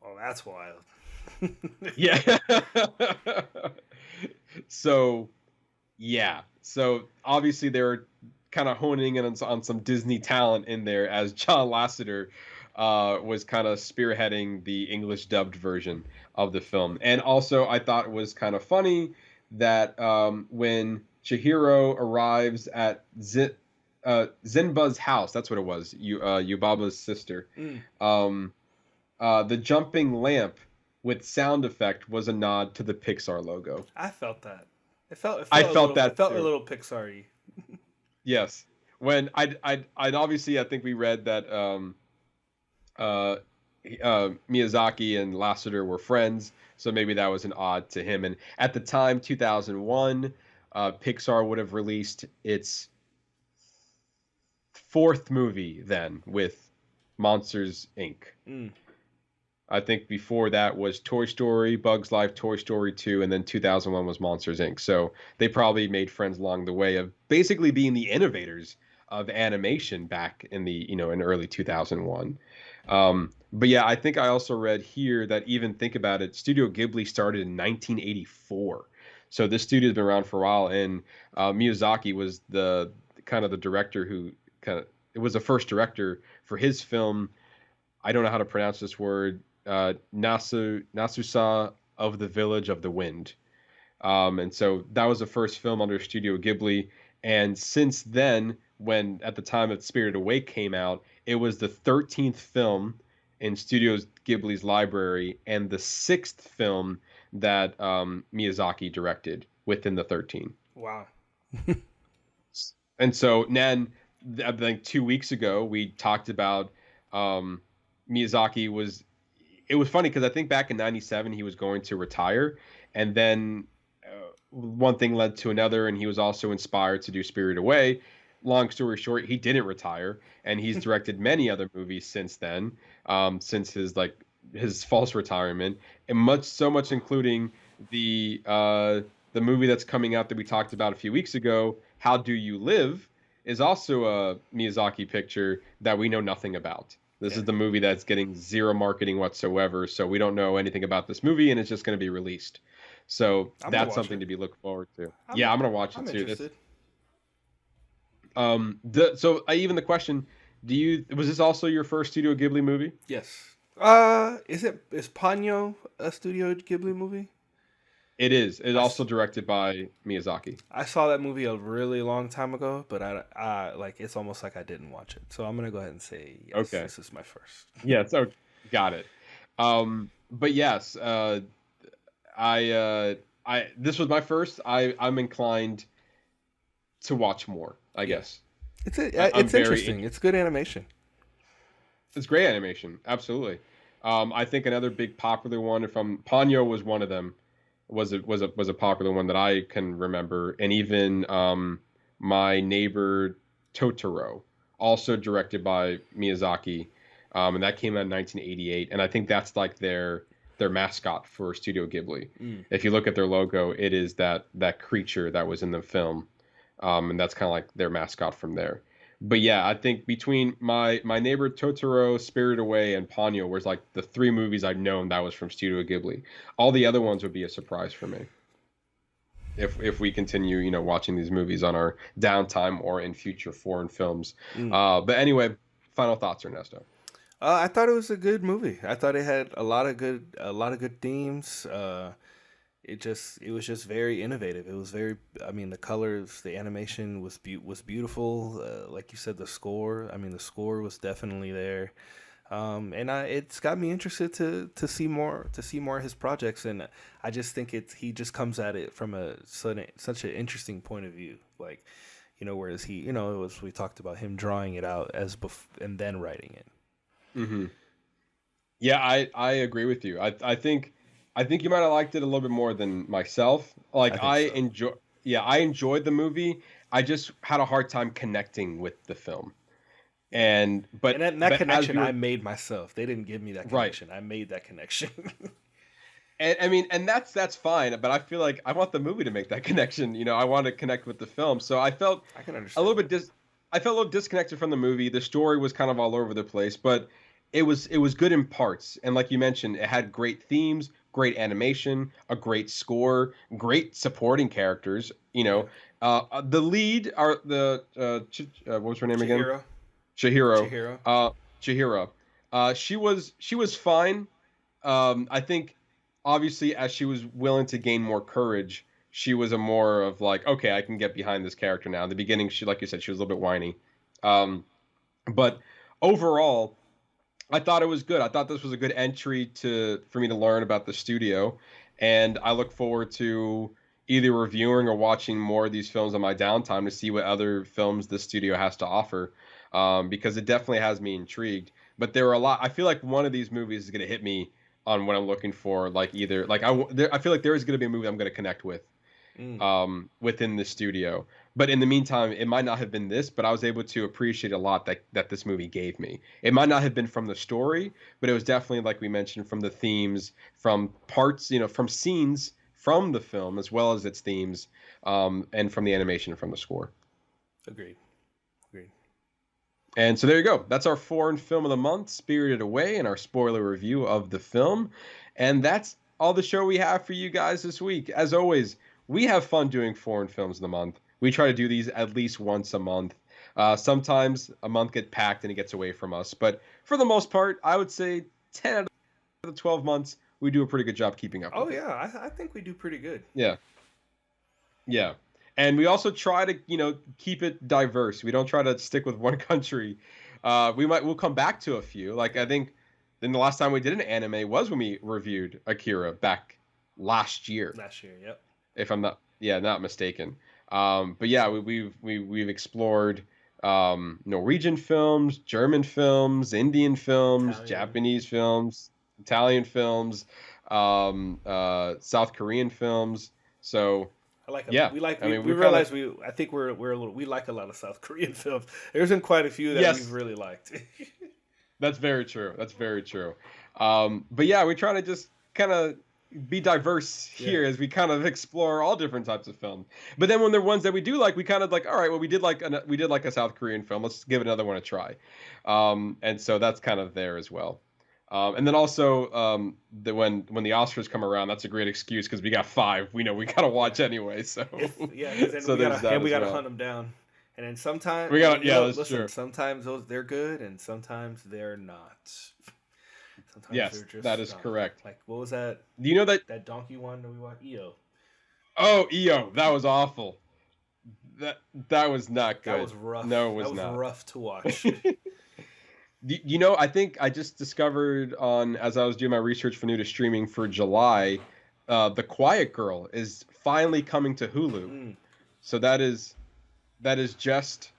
Speaker 9: Oh, that's wild.
Speaker 1: Yeah. So, yeah. So obviously they were kind of honing in on some Disney talent in there, as John Lasseter was kind of spearheading the English dubbed version of the film. And also I thought it was kind of funny that when Chihiro arrives at Zenba's house, that's what it was, Yubaba's sister, the jumping lamp with sound effect was a nod to the Pixar logo.
Speaker 9: I felt that. It felt
Speaker 1: I felt that
Speaker 9: It felt
Speaker 1: too.
Speaker 9: a little Pixar-y.
Speaker 1: Yes. When I'd obviously, I think we read that Miyazaki and Lasseter were friends, so maybe that was an odd to him. And at the time, 2001, Pixar would have released its fourth movie then with Monsters, Inc. I think before that was Toy Story, Bugs Life, Toy Story 2, and then 2001 was Monsters, Inc. So they probably made friends along the way of basically being the innovators of animation back in the, in early 2001. But yeah, I think I also read here that, even think about it, Studio Ghibli started in 1984. So this studio's been around for a while, and Miyazaki was the kind of the director who it was the first director for his film. I don't know how to pronounce this word. Nasusa of the Village of the Wind. And so that was the first film under Studio Ghibli. And since then, when at the time that Spirited Away came out, it was the 13th film in Studio Ghibli's library and the 6th film that Miyazaki directed within the 13.
Speaker 9: Wow.
Speaker 1: And so then, I think 2 weeks ago, we talked about Miyazaki was... It was funny because I think back in 97 he was going to retire, and then one thing led to another, and he was also inspired to do Spirited Away. Long story short, he didn't retire, and he's directed many other movies since then, since his his false retirement, and so much including the movie that's coming out that we talked about a few weeks ago, How Do You Live, is also a Miyazaki picture that we know nothing about. This is the movie that's getting zero marketing whatsoever, so we don't know anything about this movie, and it's just going to be released. So that's something to be looked forward to. I'm going to watch it too.
Speaker 9: Interested.
Speaker 1: Even the question, was this also your first Studio Ghibli movie?
Speaker 9: Yes. Is Ponyo a Studio Ghibli movie?
Speaker 1: It is. It's also directed by Miyazaki.
Speaker 9: I saw that movie a really long time ago, but I like it's almost like I didn't watch it. So I'm gonna go ahead and say yes. Okay. This is my first.
Speaker 1: Yeah. So got it. But yes, this was my first. I'm inclined to watch more. I guess
Speaker 9: it's interesting. It's good animation.
Speaker 1: It's great animation. Absolutely. I think another big popular one from Ponyo was one of them. Was a popular one that I can remember, and even My Neighbor Totoro, also directed by Miyazaki, and that came out in 1988. And I think that's like their mascot for Studio Ghibli. If you look at their logo, it is that creature that was in the film, and that's kind of like their mascot from there. But yeah, I think between my Neighbor Totoro, Spirited Away, and Ponyo was like the three movies I'd known that was from Studio Ghibli. All the other ones would be a surprise for me. If we continue, watching these movies on our downtime or in future foreign films. But anyway, final thoughts, Ernesto.
Speaker 9: I thought it was a good movie. I thought it had a lot of good themes. It was just very innovative. It was the colors, the animation was beautiful. Like you said, the score. The score was definitely there. It's got me interested to see more of his projects. And I just think he just comes at it from such an interesting point of view. Like, whereas we talked about him drawing it out and then writing it.
Speaker 1: Mm-hmm. Yeah, I agree with you. I think you might have liked it a little bit more than myself. Like I enjoyed the movie. I just had a hard time connecting with the film. And
Speaker 9: that connection I made myself. They didn't give me that connection. Right. I made that connection.
Speaker 1: and that's fine, but I feel like I want the movie to make that connection. I want to connect with the film. So I felt a little bit disconnected from the movie. The story was kind of all over the place, but it was good in parts. And like you mentioned, it had great themes, great animation, a great score, great supporting characters. The lead are what was her name again? Chihiro. She was fine. I think obviously as she was willing to gain more courage, she was a more of like, okay, I can get behind this character now. In the beginning, she, like you said, she was a little bit whiny. But overall, I thought it was good. I thought this was a good entry for me to learn about the studio, and I look forward to either reviewing or watching more of these films on my downtime to see what other films the studio has to offer, because it definitely has me intrigued. But there are a lot. I feel like one of these movies is going to hit me on what I'm looking for. I feel like there is going to be a movie I'm going to connect with within the studio. But in the meantime, it might not have been this, but I was able to appreciate a lot that this movie gave me. It might not have been from the story, but it was definitely, like we mentioned, from the themes, from parts, from scenes from the film, as well as its themes, and from the animation and from the score.
Speaker 9: Agreed.
Speaker 1: And so there you go. That's our foreign film of the month, Spirited Away, and our spoiler review of the film. And that's all the show we have for you guys this week. As always, we have fun doing foreign films of the month. We try to do these at least once a month. Sometimes a month gets packed and it gets away from us. But for the most part, I would say 10 out of the 12 months, we do a pretty good job keeping up.
Speaker 9: Oh, yeah. I think we do pretty good.
Speaker 1: Yeah. And we also try to, keep it diverse. We don't try to stick with one country. We'll come back to a few. Like, I think then the last time we did an anime was when we reviewed Akira back last year.
Speaker 9: Yep.
Speaker 1: If I'm not mistaken. But yeah, we've explored Norwegian films, German films, Indian films, Japanese films, Italian films, South Korean films. So
Speaker 9: I like them. I think we like a lot of South Korean films. There's been quite a few that we've really liked.
Speaker 1: That's very true. That's very true. But yeah, we try to just kind of be diverse here as we kind of explore all different types of films. But then when there are ones that we do like, we kind of like, all right, well, we did like a South Korean film. Let's give another one a try. And so that's kind of there as well. And then also when the Oscars come around, that's a great excuse because we got 5. We know we gotta watch anyway. So
Speaker 9: so we gotta hunt them down. And then sometimes
Speaker 1: that's true.
Speaker 9: Sometimes they're good, and sometimes they're not. Sometimes
Speaker 1: yes, that is correct.
Speaker 9: Like, what was that?
Speaker 1: Do you know
Speaker 9: that donkey one that we watched? EO.
Speaker 1: Oh, EO, that was awful. That was not good.
Speaker 9: That was rough.
Speaker 1: No, it was
Speaker 9: not.
Speaker 1: That was
Speaker 9: rough to watch.
Speaker 1: You know, I think I just discovered as I was doing my research for new to streaming for July, The Quiet Girl is finally coming to Hulu. So that is just,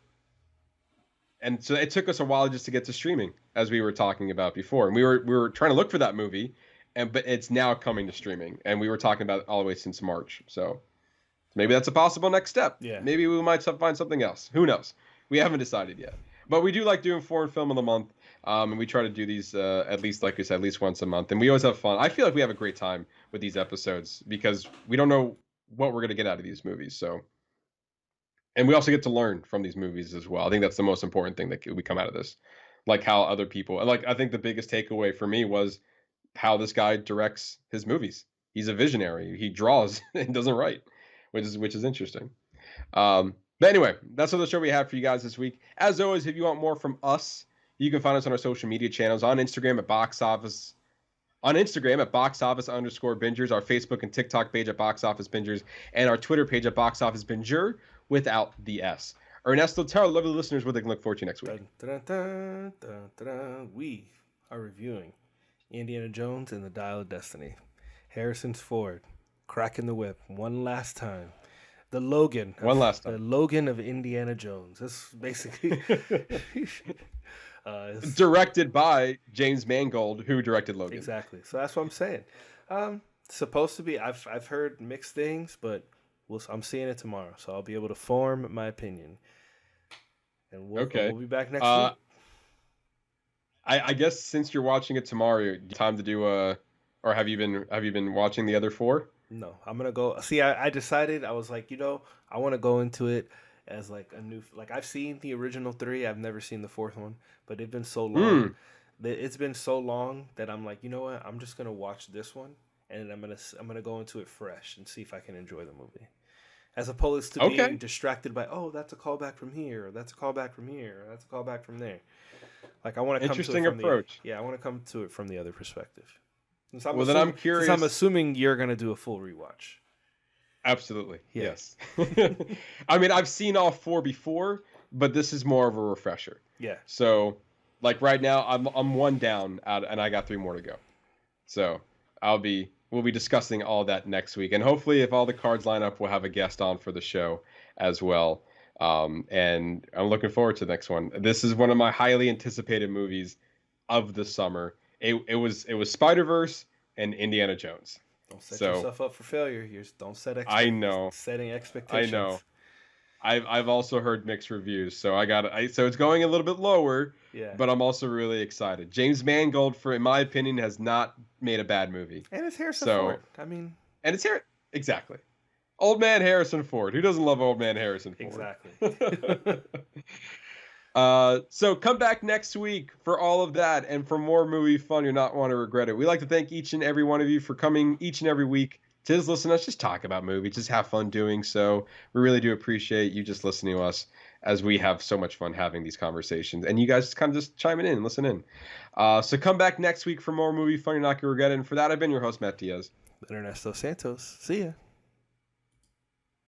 Speaker 1: and so it took us a while just to get to streaming, as we were talking about before, and we were trying to look for that movie, but it's now coming to streaming, and we were talking about it all the way since March. So maybe that's a possible next step.
Speaker 9: Yeah.
Speaker 1: Maybe we might find something else. Who knows? We haven't decided yet. But we do like doing foreign film of the month, and we try to do these at least, like I said, at least once a month, and we always have fun. I feel like we have a great time with these episodes because we don't know what we're gonna get out of these movies. So. And we also get to learn from these movies as well. I think that's the most important thing that we come out of this. Like how other people, like I think the biggest takeaway for me was how this guy directs his movies. He's a visionary. He draws and doesn't write, which is interesting. But anyway, that's all the show we have for you guys this week. As always, if you want more from us, you can find us on our social media channels, on Instagram at Box Office. On Instagram at boxoffice_bingers, our Facebook and TikTok page at Box Office Bingers, and our Twitter page at Box Office Binger without the S. Ernesto, tell our lovely listeners what they can look forward to next week.
Speaker 9: We are reviewing Indiana Jones and the Dial of Destiny. Harrison Ford cracking the whip one last time. The Logan.
Speaker 1: One last time.
Speaker 9: The Logan of Indiana Jones. That's basically...
Speaker 1: directed by James Mangold, who directed Logan.
Speaker 9: Exactly. So that's what I'm saying. Supposed to be. I've heard mixed things, but I'm seeing it tomorrow, so I'll be able to form my opinion. And we'll be back next week.
Speaker 1: I guess since you're watching it tomorrow, time to do or have you been watching the other 4?
Speaker 9: No, I'm gonna go. See, I decided. I was like, I want to go into it as like a new. Like I've seen the original 3. I've never seen the 4th one, but it's been so long. It's been so long that I'm like, you know what? I'm just gonna watch this one, and I'm gonna go into it fresh and see if I can enjoy the movie, as opposed to being distracted by that's a callback from here, or that's a callback from here, or that's a callback from there. Like I want to come
Speaker 1: interesting
Speaker 9: to it from
Speaker 1: approach.
Speaker 9: I want to come to it from the other perspective.
Speaker 1: Then I'm curious.
Speaker 9: I'm assuming you're gonna do a full rewatch.
Speaker 1: Absolutely. Yeah. Yes. I mean, I've seen all 4 before, but this is more of a refresher.
Speaker 9: Yeah.
Speaker 1: So, like right now, I'm 1 down out, and I got 3 more to go. So we'll be discussing all that next week, and hopefully, if all the cards line up, we'll have a guest on for the show as well. And I'm looking forward to the next one. This is one of my highly anticipated movies of the summer. It was Spider-Verse and Indiana Jones.
Speaker 9: Don't set yourself up for failure. Don't set expectations.
Speaker 1: I know.
Speaker 9: Setting expectations.
Speaker 1: I know. I've also heard mixed reviews, so so it's going a little bit lower.
Speaker 9: Yeah.
Speaker 1: But I'm also really excited. James Mangold, in my opinion, has not made a bad movie.
Speaker 9: And it's Harrison Ford. And
Speaker 1: it's exactly. Old man Harrison Ford. Who doesn't love old man Harrison Ford?
Speaker 9: Exactly.
Speaker 1: So come back next week for all of that and for more movie fun. You'll not want to regret it. We'd like to thank each and every one of you for coming each and every week to just listen to us just talk about movies, just have fun doing so. We really do appreciate you just listening to us as we have so much fun having these conversations. And you guys kind of just chiming in and listen in. So come back next week for more movie fun. You're not going to regret it. And for that, I've been your host, Matt Diaz.
Speaker 9: Ernesto Santos. See ya.